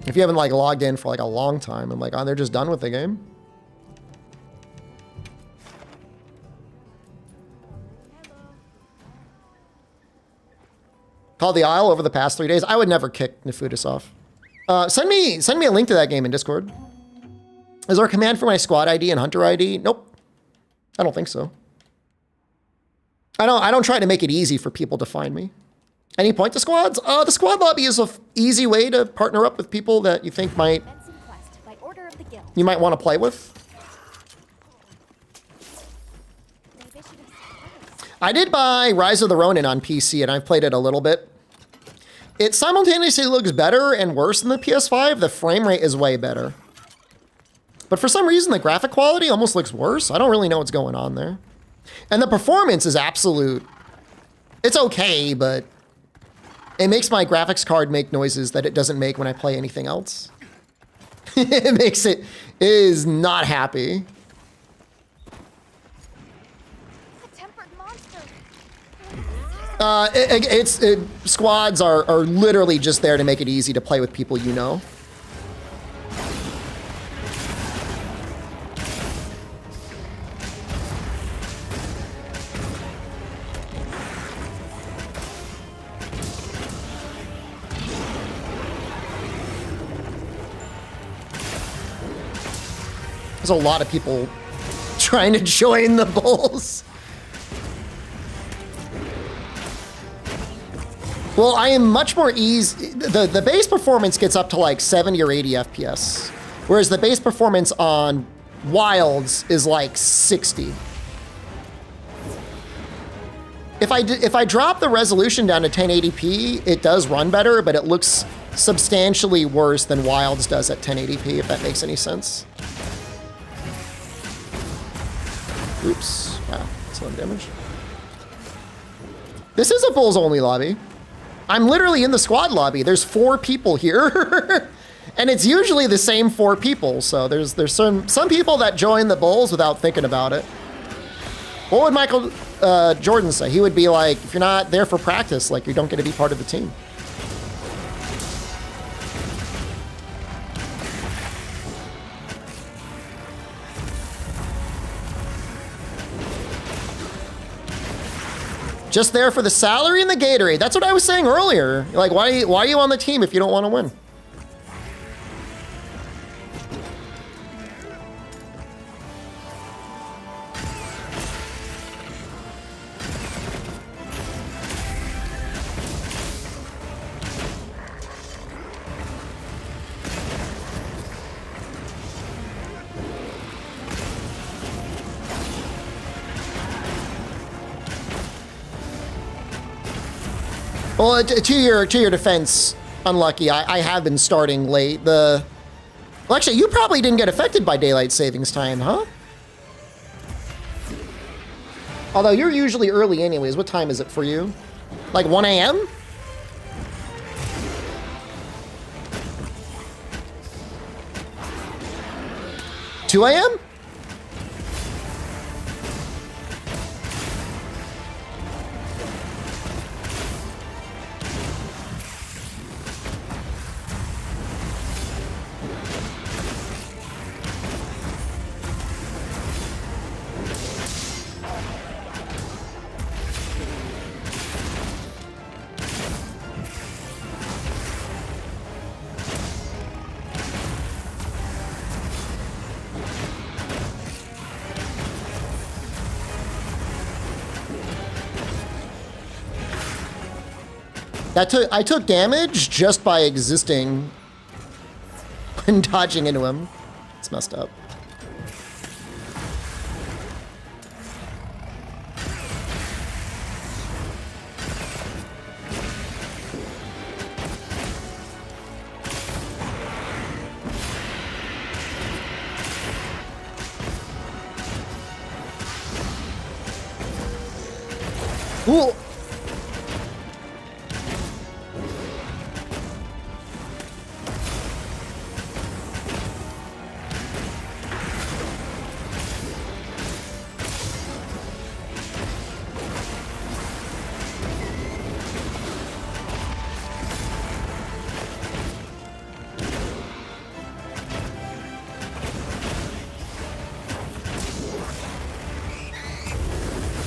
If you haven't like logged in for like a long time, I'm like, oh, they're just done with the game. Called the Isle over the past 3 days. I would never kick Nefudis off. Send me a link to that game in Discord. Is there a command for my squad ID and hunter ID? Nope. I don't think so. I don't try to make it easy for people to find me. Any point to squads? The squad lobby is an easy way to partner up with people that you think might Benson Quest by order of the guild. you might want to play with. Maybe I should have said first. I did buy Rise of the Ronin on PC and I've played it a little bit. It simultaneously looks better and worse than the PS5. The frame rate is way better. But for some reason, the graphic quality almost looks worse. I don't really know what's going on there. And the performance is absolute. It's okay, but it makes my graphics card make noises that it doesn't make when I play anything else. It is not happy. A tempered monster. Squads are literally just there to make it easy to play with people you know. There's a lot of people trying to join the Bulls. Well, I am much more easy. The base performance gets up to like 70 or 80 FPS, whereas the base performance on Wilds is like 60. If I drop the resolution down to 1080p, it does run better, but it looks substantially worse than Wilds does at 1080p, if that makes any sense. Oops. Wow, that's a lot of damage. This is a Bulls only lobby. I'm literally in the squad lobby. There's 4 people here. And it's usually the same 4 people. So there's some people that join the Bulls without thinking about it. What would Michael Jordan say? He would be like, if you're not there for practice, like you don't get to be part of the team. Just there for the salary and the Gatorade. That's what I was saying earlier. Like, why are you on the team if you don't want to win? Well, to your defense, unlucky. I have been starting late. Well, actually, you probably didn't get affected by daylight savings time, huh? Although you're usually early anyways. What time is it for you? Like 1 a.m.? Two a.m.? I took damage just by existing and dodging into him. It's messed up. Ooh.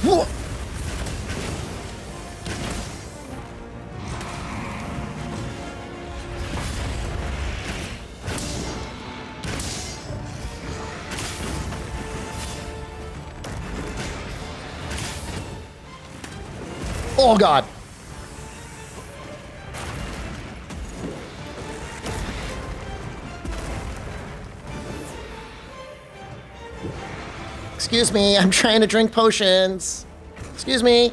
Whoa. Oh God. Excuse me, I'm trying to drink potions. Excuse me.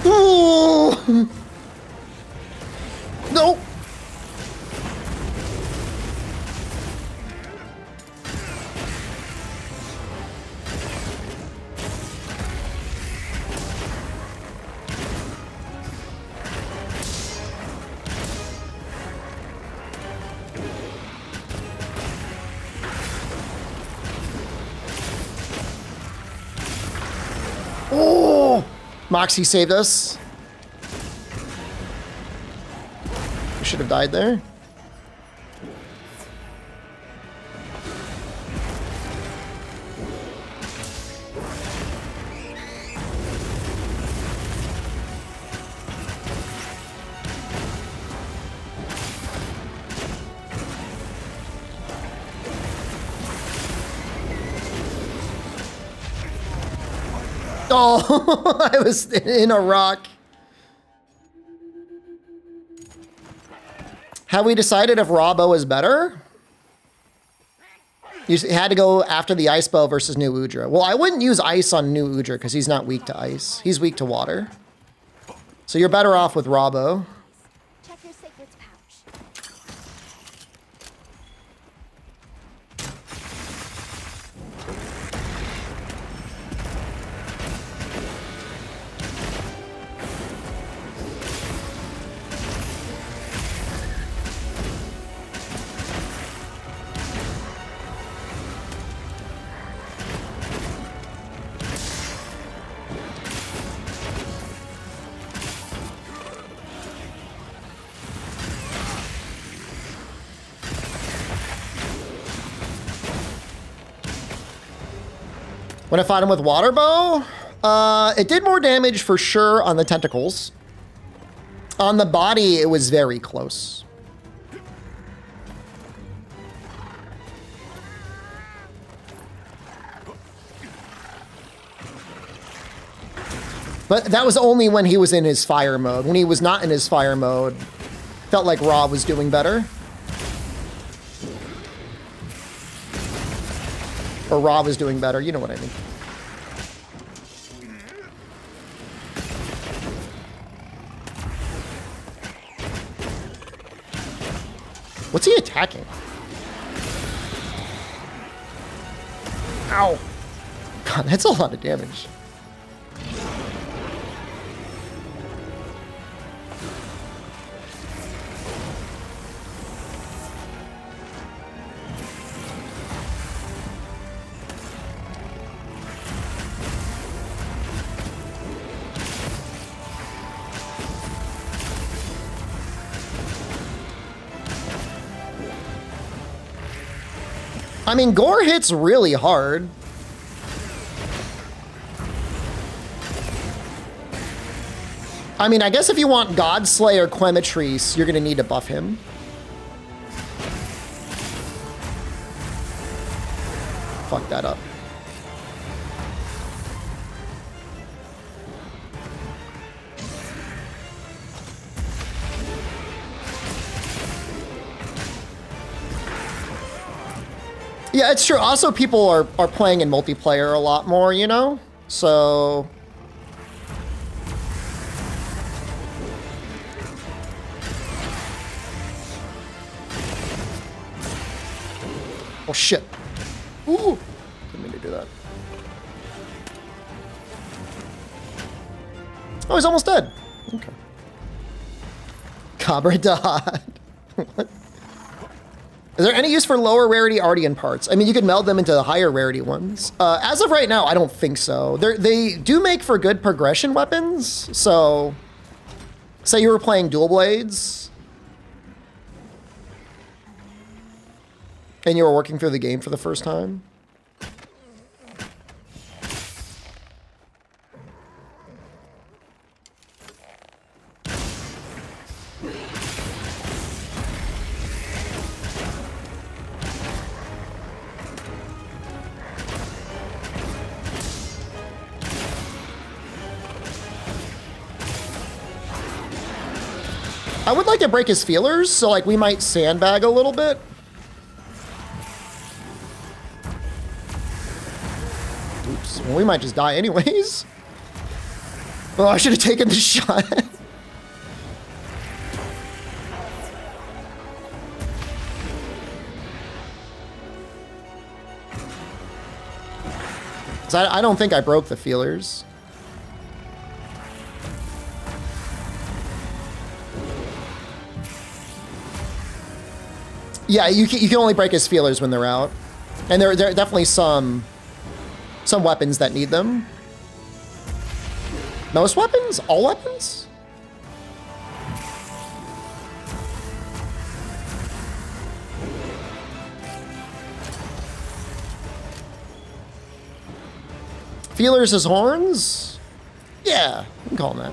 Ooh. No. Oh, Moxie saved us. We should have died there. Oh, I was in a rock. Have we decided if raw bow is better? You had to go after the ice bow versus New Udra. Well, I wouldn't use ice on New Udra because he's not weak to ice. He's weak to water. So you're better off with Robbo. Check your sacred's pouch. When I fought him with water bow, it did more damage for sure on the tentacles. On the body, it was very close. But that was only when he was in his fire mode. When he was not in his fire mode, felt like Ra was doing better. Or Ra was doing better, you know what I mean. What's he attacking? Ow. God, that's a lot of damage. I mean, Gore hits really hard. I mean, I guess if you want Godslayer Quematrice, you're gonna need to buff him. Fuck that up. Yeah, it's true. Also, people are playing in multiplayer a lot more, you know? So... Oh, shit. Ooh! Didn't mean to do that. Oh, he's almost dead. Okay. Cabradad. What? Is there any use for lower rarity Ardian parts? I mean, you could meld them into the higher rarity ones. As of right now, I don't think so. They do make for good progression weapons. So, say you were playing dual blades, and you were working through the game for the first time. I would like to break his feelers, so like we might sandbag a little bit. Oops, well, we might just die anyways. Oh, I should have taken the shot. So I don't think I broke the feelers. Yeah, you can only break his feelers when they're out. And there are definitely some weapons that need them. Most weapons? All weapons? Feelers as horns? Yeah, you can call them that.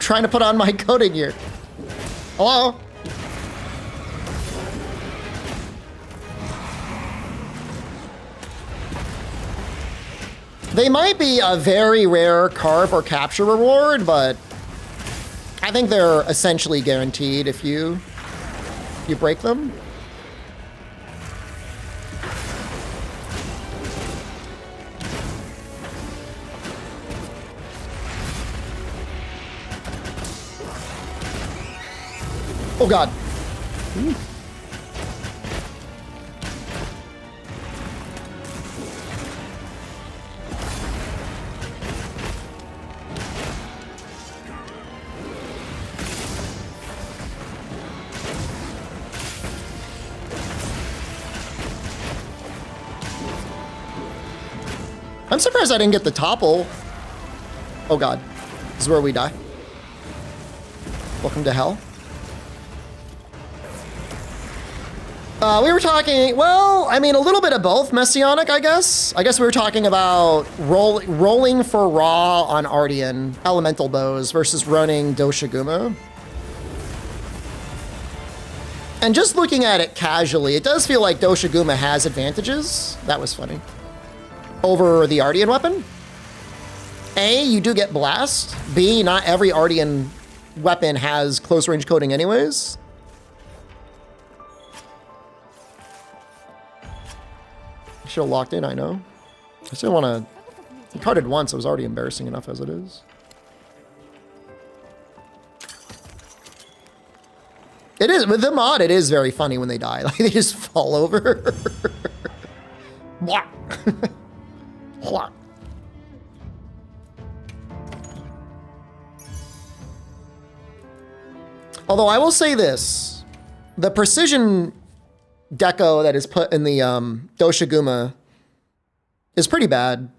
trying to put on my coating gear. Hello? They might be a very rare carve or capture reward, but I think they're essentially guaranteed if you break them. Oh God. Ooh. I'm surprised I didn't get the topple. Oh God, this is where we die. Welcome to hell. We were talking, well, I mean, a little bit of both, Messianic, I guess. I guess we were talking about rolling for raw on Ardian elemental bows versus running Doshiguma. And just looking at it casually, it does feel like Doshiguma has advantages. That was funny. Over the Ardian weapon. A, you do get blast. B, not every Ardian weapon has close range coating anyways. Should have locked in, I know. I still want to... I carded once, it was already embarrassing enough as it is. It is, with the mod, it is very funny when they die. Like, they just fall over. What? What? Although I will say this, the precision deco that is put in the Doshiguma is pretty bad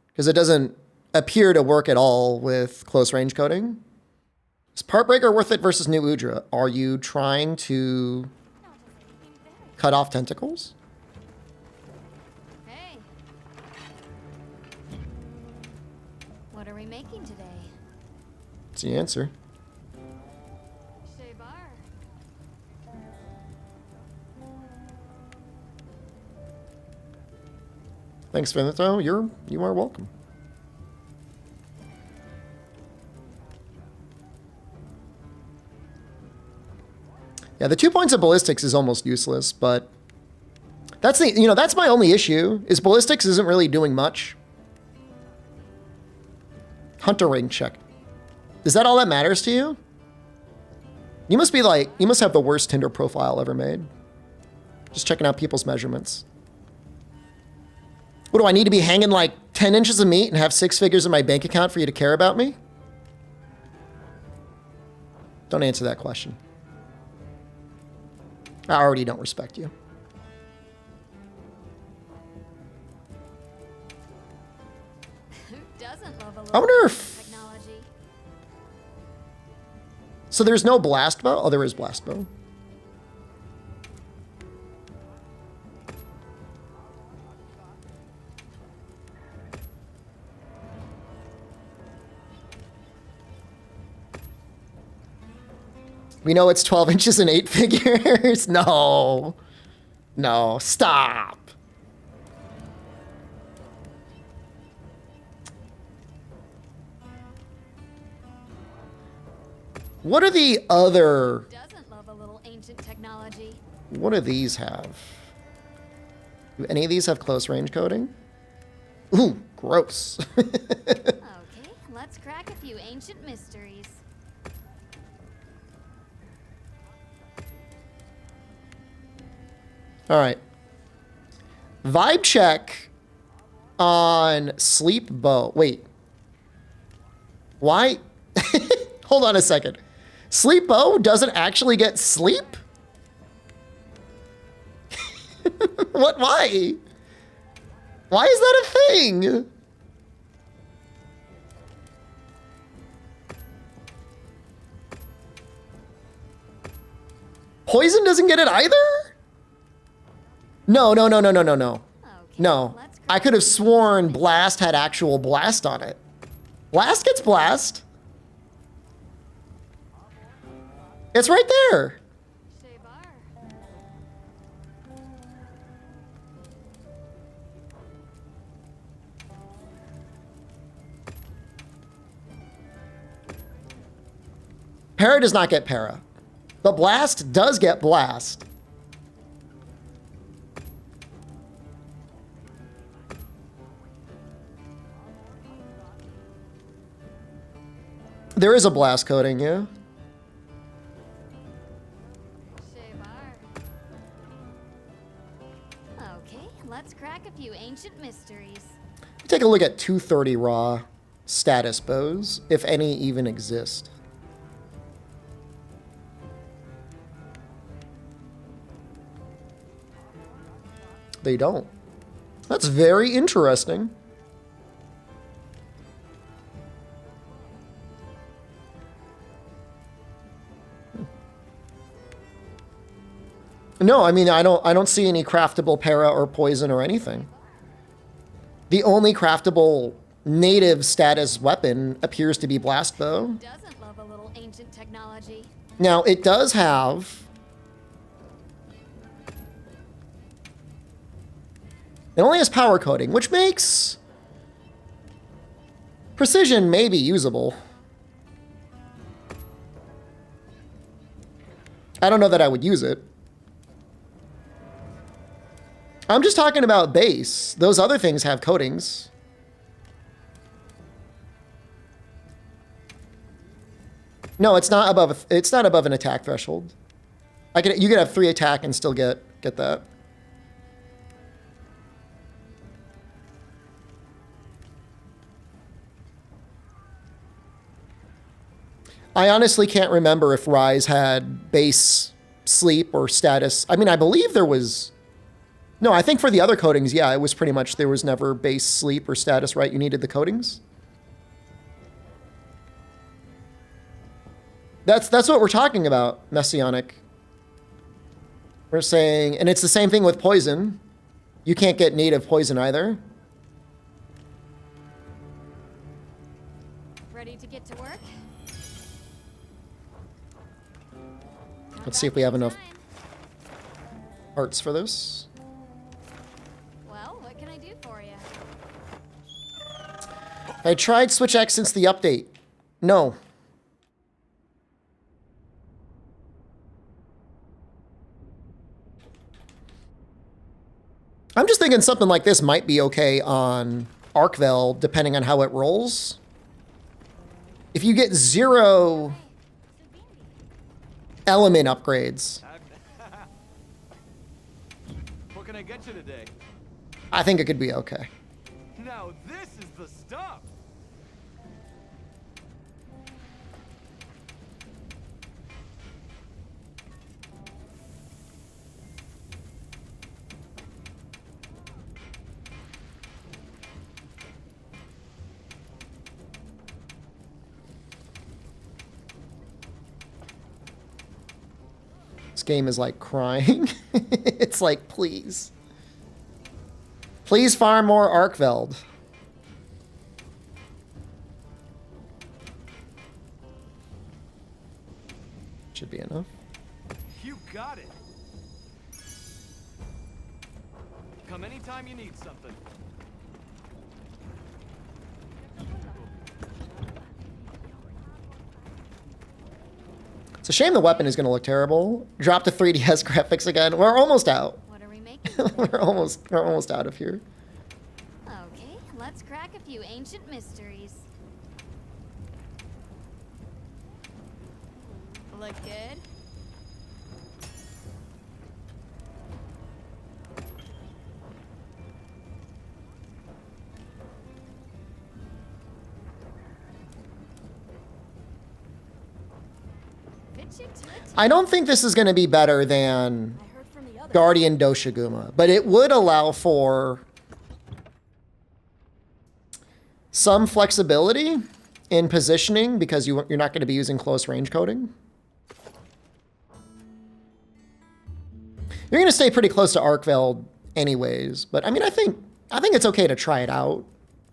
because it doesn't appear to work at all with close range coating. Is Partbreaker worth it versus New Udra? Are you trying to cut off tentacles? Hey. What are we making today? That's the answer. Thanks, Finito. You are welcome. Yeah, the 2 points of ballistics is almost useless, but that's that's my only issue, is ballistics isn't really doing much. Hunter rank check. Is that all that matters to you? You must have the worst Tinder profile ever made. Just checking out people's measurements. What do I need to be hanging like 10 inches of meat and have 6 figures in my bank account for you to care about me? Don't answer that question. I already don't respect you. Who doesn't love a I little wonder if... technology? So there's no blast bow? Oh, there is blast bow. We know it's 12 inches and 8 figures. No. No, stop. What are the other... Doesn't love a little ancient technology. What do these have? Do any of these have close range coating? Ooh, gross. Okay, let's crack a few ancient mysteries. All right. Vibe check on sleep bow. Wait. Why? Hold on a second. Sleep bow doesn't actually get sleep? What? Why? Why is that a thing? Poison doesn't get it either? No. Okay, No, I could have sworn Blast had actual Blast on it. Blast gets Blast. It's right there. Para does not get para. But blast does get blast. There is a blast coating, yeah. Okay, let's crack a few ancient mysteries. Take a look at 230 raw status bows, if any even exist. They don't. That's very interesting. No, I mean I don't see any craftable para or poison or anything. The only craftable native status weapon appears to be blast bow. Doesn't love a little ancient technology. Now it does have. It only has power coating, which makes precision maybe usable. I don't know that I would use it. I'm just talking about base. Those other things have coatings. No, it's not above. It's not above an attack threshold. You could have 3 attack and still get that. I honestly can't remember if Rise had base sleep or status. I mean, I believe there was. No, I think for the other coatings, yeah, it was pretty much there was never base sleep or status, right? You needed the coatings. That's what we're talking about, Messianic. We're saying, and it's the same thing with poison. You can't get native poison either. Ready to get to work? Let's see if we have enough parts for this. Well, what can I do for you? I tried Switch X since the update. No. I'm just thinking something like this might be okay on Arkvel, depending on how it rolls. If you get 0 element upgrades, What can I get you today? I think it could be okay. Now this is the stuff. This game is like crying. It's like, please. Please farm more Arkveld. Should be enough. You got it. Come anytime you need something. It's a shame the weapon is going to look terrible. Drop the 3DS graphics again. We're almost out. What are we making? we're almost out of here. Okay, let's crack a few ancient mysteries. Look good? I don't think this is going to be better than Guardian Doshiguma, but it would allow for some flexibility in positioning because you're not going to be using close range coding. You're going to stay pretty close to Arkveld anyways, but I mean, I think it's okay to try it out.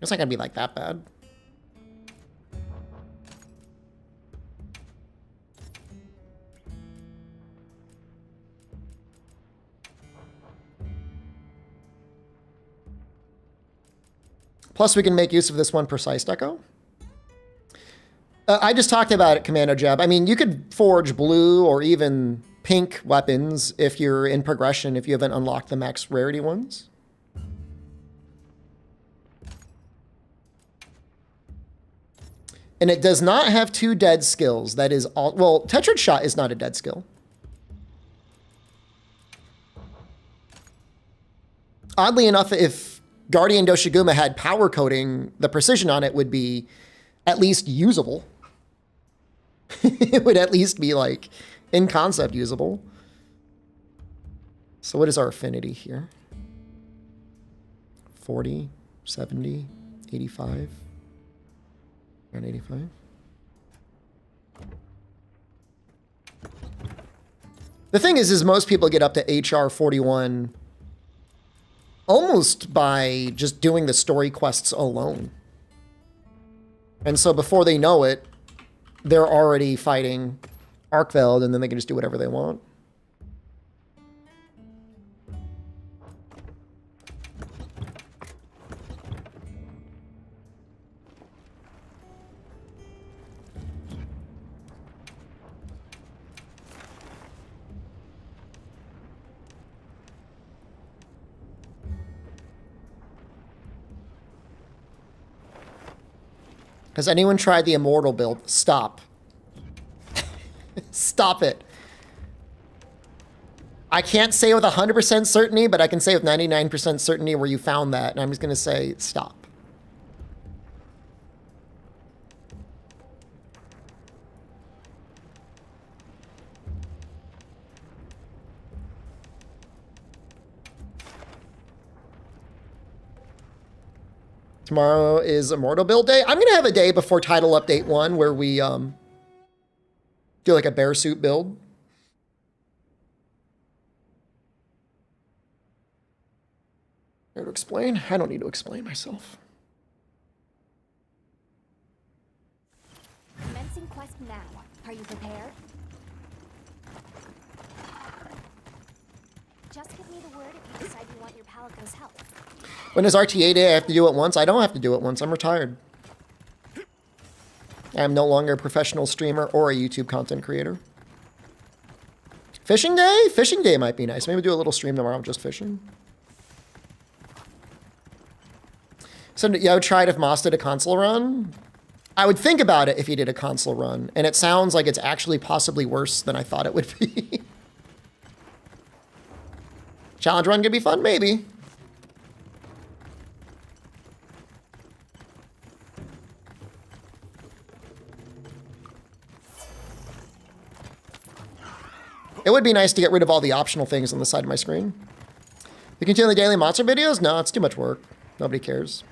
It's not going to be like that bad. Plus, we can make use of this one precise deco. I just talked about it, Commando Jeb. I mean, you could forge blue or even pink weapons if you're in progression, if you haven't unlocked the max rarity ones. And it does not have 2 dead skills. That is all. Well, Tetrad Shot is not a dead skill. Oddly enough, if Guardian Doshiguma had power coding, the precision on it would be at least usable. It would at least be like in concept usable. So what is our affinity here? 40, 70, 85. Around 85. The thing is most people get up to HR 41 almost by just doing the story quests alone. And so before they know it, they're already fighting Arkveld, and then they can just do whatever they want. Has anyone tried the Immortal build? Stop. Stop it. I can't say with 100% certainty, but I can say with 99% certainty where you found that. And I'm just going to say stop. Tomorrow is Immortal build day. I'm going to have a day before title update 1 where we do like a bear suit build. Here to explain? I don't need to explain myself. Commencing quest now. Are you prepared? Just give me the word if you decide you want your Palico's help. When is RTA day? I have to do it once. I don't have to do it once. I'm retired. I am no longer a professional streamer or a YouTube content creator. Fishing day? Fishing day might be nice. Maybe do a little stream tomorrow just fishing. So yeah, I would try it if Moss did a console run. I would think about it if he did a console run. And it sounds like it's actually possibly worse than I thought it would be. Challenge run could be fun, maybe. It would be nice to get rid of all the optional things on the side of my screen. You continue the daily monster videos? No, it's too much work. Nobody cares.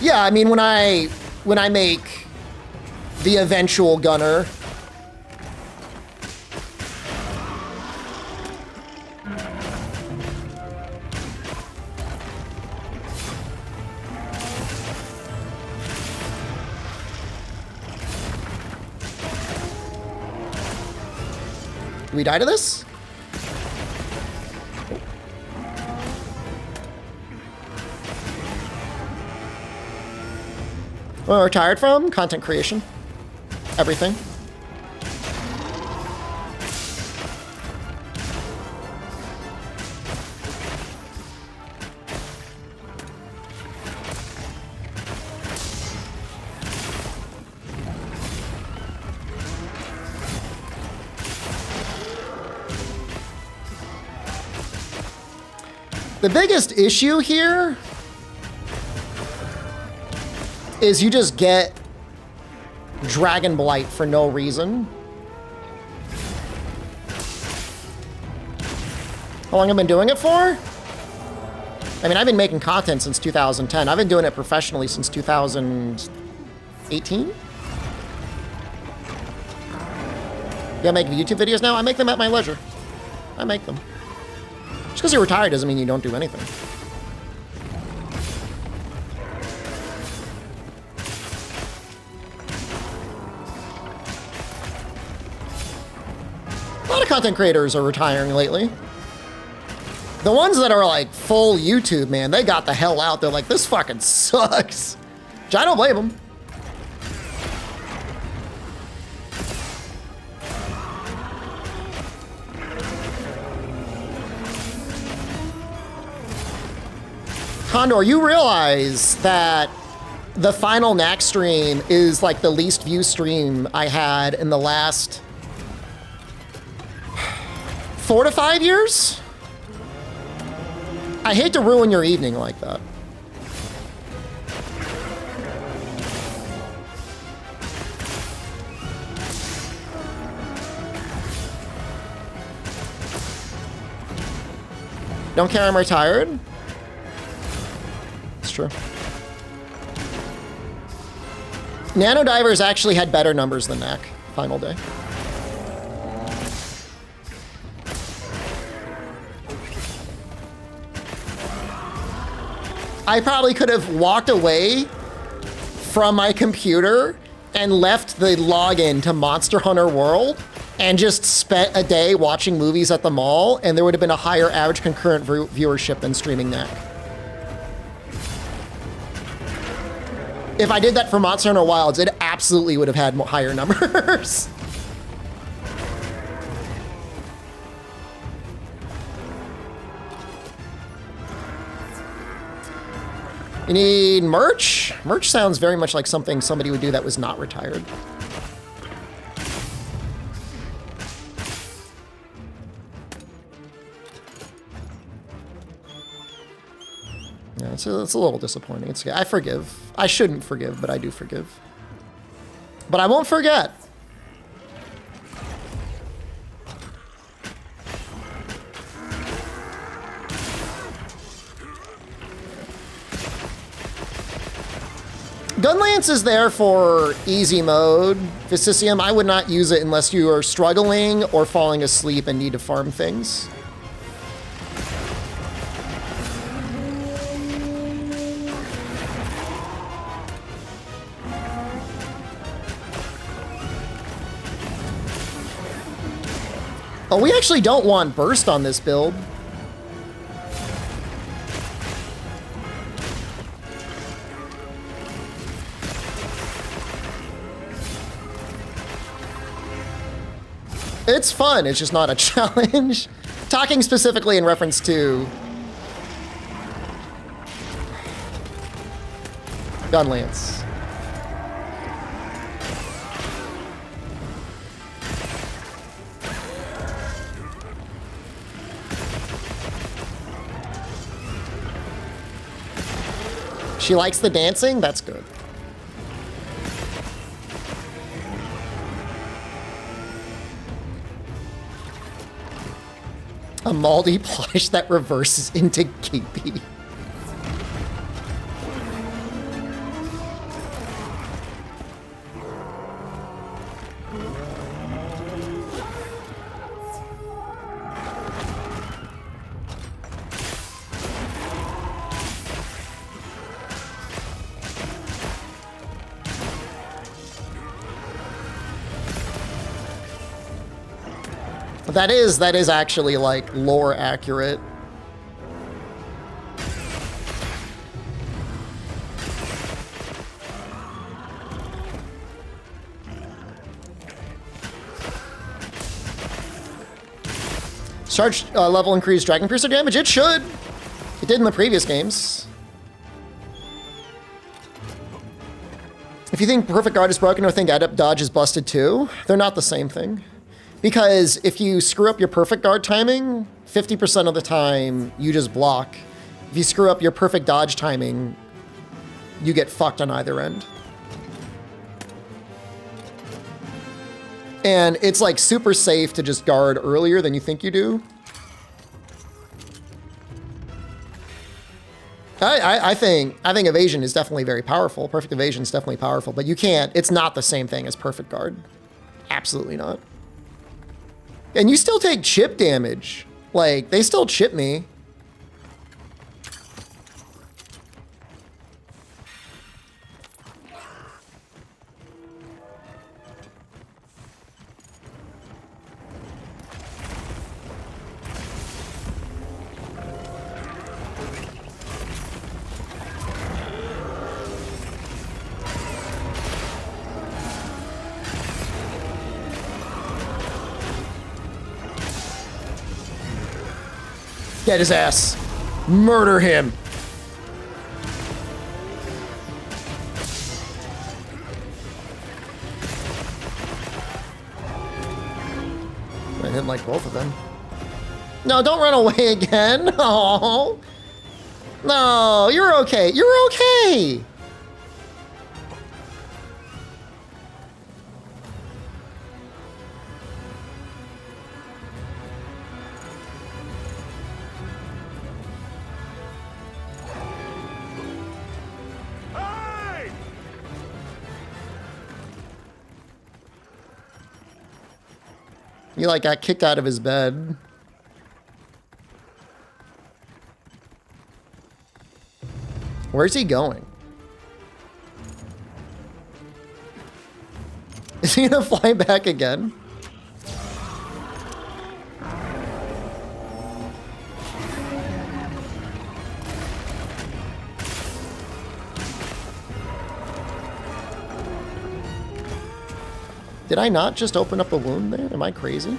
Yeah, I mean, when I make the eventual gunner, do we die to this? What am I retired from? Content creation. Everything. The biggest issue here is you just get Dragon Blight for no reason. How long have I been doing it for? I mean, I've been making content since 2010. I've been doing it professionally since 2018. Yeah, I make YouTube videos now? I make them at my leisure. I make them. Just because you're retired doesn't mean you don't do anything. lot of content creators are retiring lately. The ones that are like full YouTube, man, they got the hell out. They're like, this fucking sucks. Which I don't blame them. Condor, you realize that the final Knack stream is like the least view stream I had in the last 4 to 5 years? I hate to ruin your evening like that. Don't care I'm retired? It's true. Nano Divers actually had better numbers than Knack final day. I probably could have walked away from my computer and left the login to Monster Hunter World and just spent a day watching movies at the mall, and there would have been a higher average concurrent viewership than streaming Knack. If I did that for Monster Hunter Wilds, it absolutely would have had higher numbers. You need merch? Merch sounds very much like something somebody would do that was not retired. Yeah, it's a little disappointing. It's, I forgive. I shouldn't forgive, but I do forgive. But I won't forget. Gunlance is there for easy mode. Vicisium, I would not use it unless you are struggling or falling asleep and need to farm things. Oh, we actually don't want burst on this build. It's fun, it's just not a challenge. Talking specifically in reference to Gunlance. She likes the dancing? That's good. A Maldi plush that reverses into KP. That is actually like lore accurate. Charge level increased Dragon Piercer damage? It should. It did in the previous games. If you think Perfect Guard is broken or think Adept Dodge is busted too, they're not the same thing. Because if you screw up your perfect guard timing, 50% of the time you just block. If you screw up your perfect dodge timing, you get fucked on either end. And it's like super safe to just guard earlier than you think you do. I think evasion is definitely very powerful. Perfect evasion is definitely powerful, but you can't, it's not the same thing as perfect guard. Absolutely not. And you still take chip damage. Like, they still chip me. Get his ass. Murder him. I hit like both of them. No, don't run away again. Oh. No, you're okay. You're okay. He like got kicked out of his bed. Where's he going? Is he gonna fly back again? Did I not just open up a wound there? Am I crazy?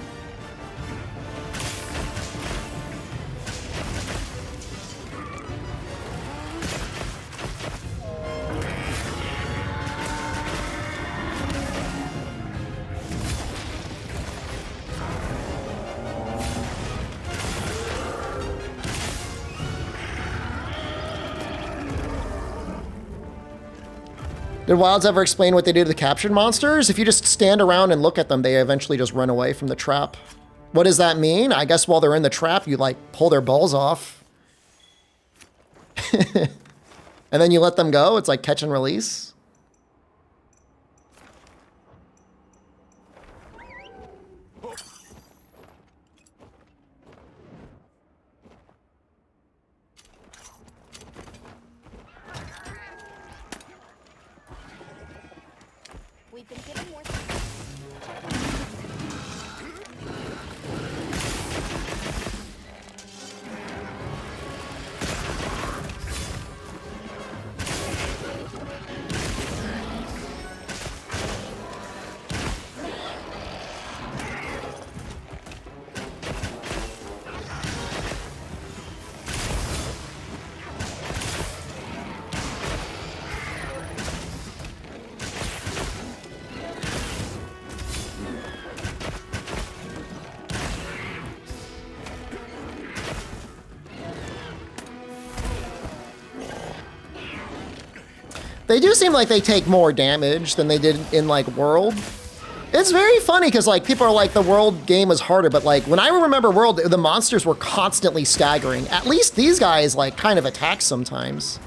Did Wilds ever explain what they do to the captured monsters? If you just stand around and look at them, they eventually just run away from the trap. What does that mean? I guess while they're in the trap, you like pull their balls off. And then you let them go. It's like catch and release. We've been given more. They do seem like they take more damage than they did in like World. It's very funny because like people are like the World game was harder, but like when I remember World, the monsters were constantly staggering. At least these guys like kind of attack sometimes.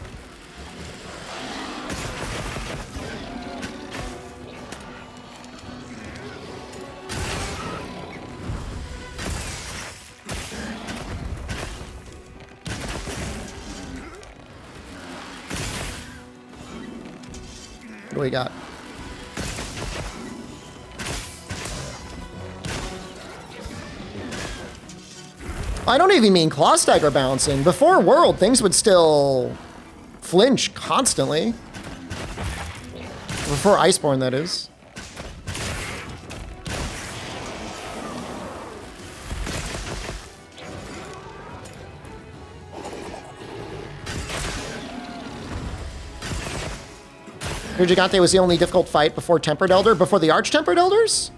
What do we got? I don't even mean claw stagger bouncing. Before World, things would still flinch constantly. Before Iceborne, that is. Gigante was the only difficult fight before Tempered Elder, before the Arch-Tempered Elders?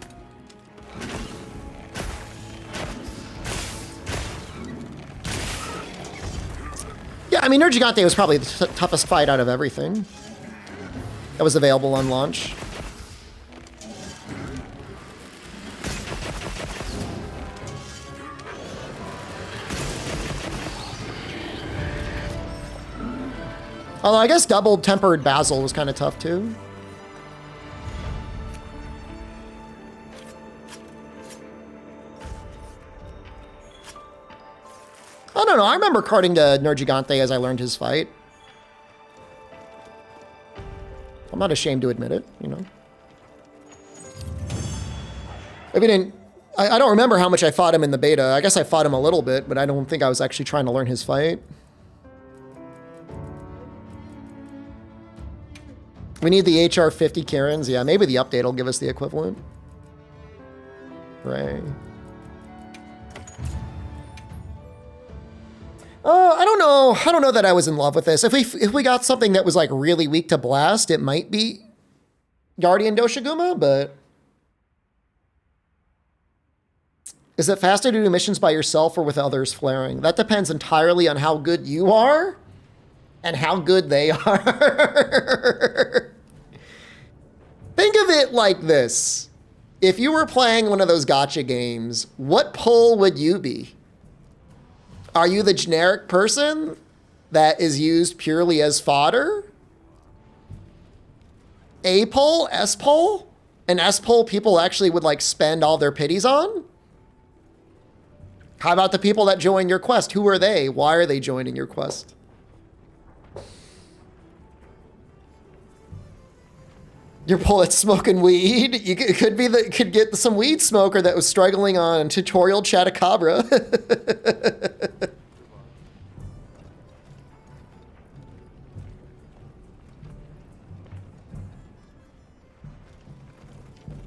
Yeah, I mean, Gigante was probably the toughest fight out of everything that was available on launch. Although I guess double tempered Basil was kind of tough too. I don't know. I remember carding to Nergigante as I learned his fight. I'm not ashamed to admit it, you know. I mean, I don't remember how much I fought him in the beta. I guess I fought him a little bit, but I don't think I was actually trying to learn his fight. We need the HR 50 Karens. Yeah, maybe the update will give us the equivalent. Right. don't know that I was in love with this. If we got something that was like really weak to blast, it might be Guardian Doshiguma, but is it faster to do missions by yourself or with others flaring? That depends entirely on how good you are and how good they are. Think of it like this. If you were playing one of those gacha games, what pull would you be? Are you the generic person that is used purely as fodder? A pull? S pull? An S pull people actually would like spend all their pities on? How about the people that join your quest? Who are they? Why are they joining your quest? Your bullet smoking weed. It could be that could get some weed smoker that was struggling on tutorial Chatacabra.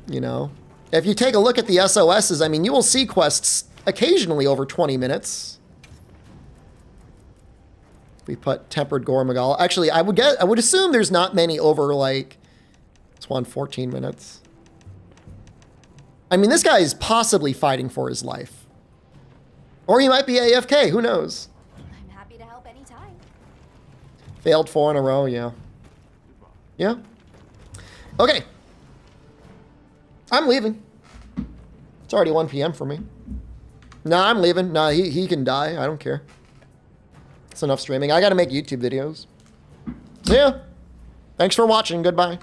You know, if you take a look at the SOSs, I mean, you will see quests occasionally over 20 minutes. We put Tempered Gormagal. Actually, I would assume there's not many over like, this one 14 minutes. I mean, this guy is possibly fighting for his life. Or he might be AFK, who knows? I'm happy to help anytime. Failed 4 in a row, yeah. Yeah. Okay. I'm leaving. It's already 1 p.m. for me. Nah, I'm leaving. Nah, he can die. I don't care. It's enough streaming. I gotta make YouTube videos. So yeah. Thanks for watching. Goodbye.